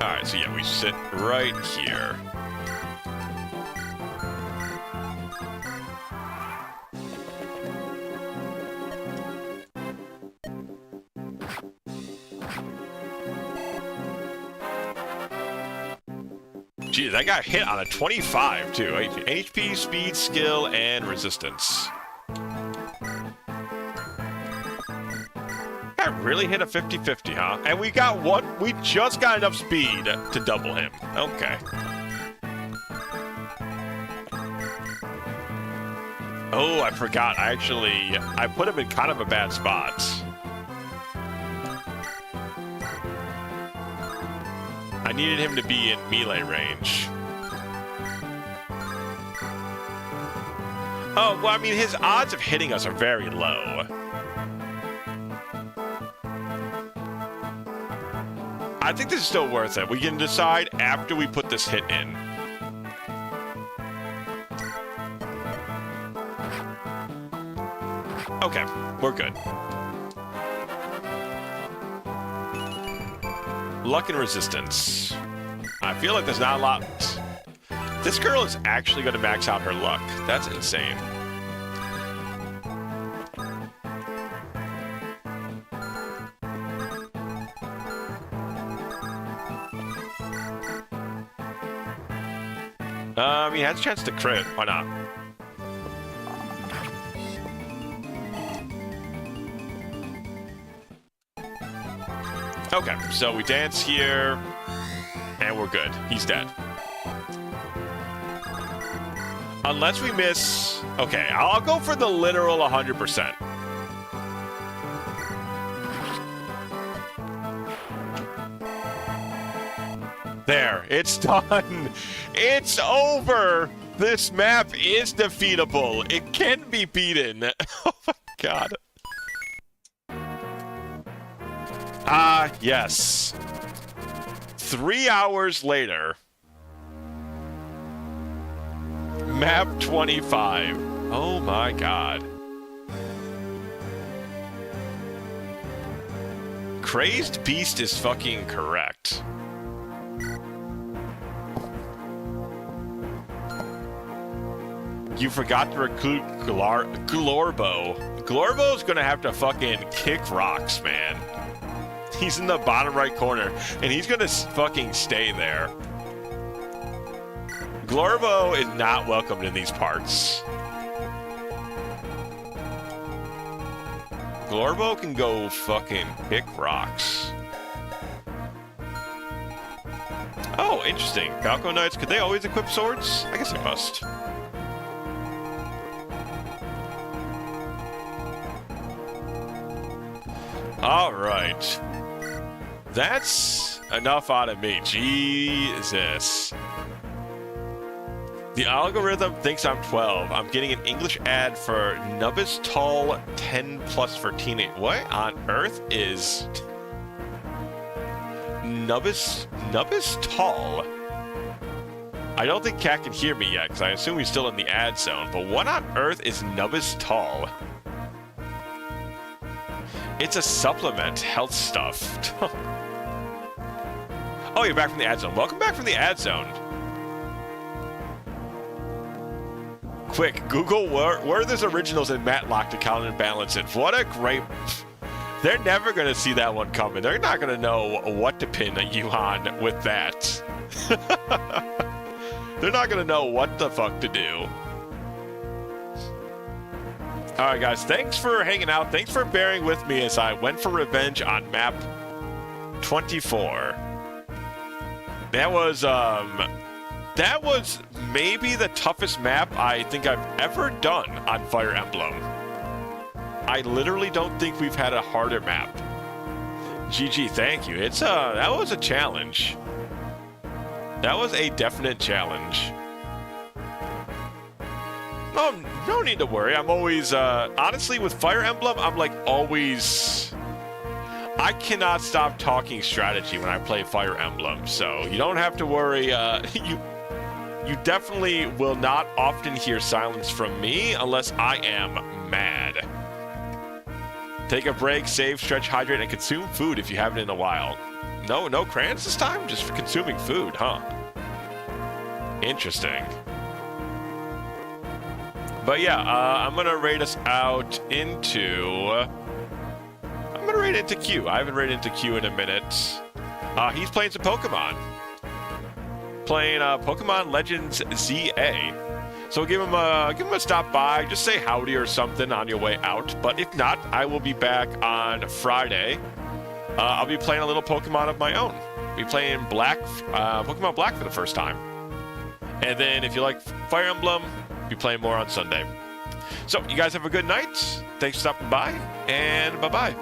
Alright, so yeah, we sit right here. Geez, that got hit on a 25, too. HP, speed, skill, and resistance. That really hit a 50-50, huh? And we got one. We just got enough speed to double him. Okay. Oh, I forgot. I put him in kind of a bad spot. I needed him to be in melee range. Oh, well, I mean, his odds of hitting us are very low. I think this is still worth it. We can decide after we put this hit in. Okay, we're good. Luck and resistance. I feel like there's not a lot. This girl is actually going to max out her luck. That's insane. He has a chance to crit. Why not? Okay, so we dance here, and we're good. He's dead. Unless we miss... Okay, I'll go for the literal 100%. There, it's done. It's over. This map is defeatable. It can be beaten. Oh my god. Ah, yes. 3 hours later. Map 25. Oh my god. Crazed Beast is fucking correct. You forgot to recruit Glorbo. Glorbo's gonna have to fucking kick rocks, man. He's in the bottom right corner, and he's gonna fucking stay there. Glorbo is not welcomed in these parts. Glorbo can go fucking kick rocks. Oh, interesting. Falco Knights, could they always equip swords? I guess they must. All right. That's enough out of me. Jesus. The algorithm thinks I'm 12. I'm getting an English ad for Nubbis Tall 10 plus for teenage. What on earth is Nubbis Tall? I don't think Cat can hear me yet because I assume he's still in the ad zone. But what on earth is Nubbis Tall? It's a supplement, health stuff. Oh, you're back from the ad zone. Welcome back from the ad zone. Quick, Google where there's originals in Matlock to count and balance it. What a great... They're never going to see that one coming. They're not going to know what to pin you on with that. They're not going to know what the fuck to do. Alright guys, thanks for hanging out. Thanks for bearing with me as I went for revenge on map 24. That was maybe the toughest map I think I've ever done on Fire Emblem. I literally don't think we've had a harder map. GG, thank you. That was a challenge. That was a definite challenge. Oh, no need to worry. I'm always, honestly, with Fire Emblem, I'm like always... I cannot stop talking strategy when I play Fire Emblem, so you don't have to worry. You definitely will not often hear silence from me unless I am mad. Take a break, save, stretch, hydrate, and consume food if you haven't in a while. No crayons this time? Just for consuming food, huh? Interesting. But yeah, I'm gonna raid us out into... I'm gonna raid into Q. I haven't raided into Q in a minute. He's playing some Pokemon. Playing Pokemon Legends ZA. So give him a stop by. Just say howdy or something on your way out. But if not, I will be back on Friday. I'll be playing a little Pokemon of my own. I'll be playing Pokemon Black for the first time. And then if you like Fire Emblem, I'll be playing more on Sunday. So you guys have a good night. Thanks for stopping by, and bye-bye.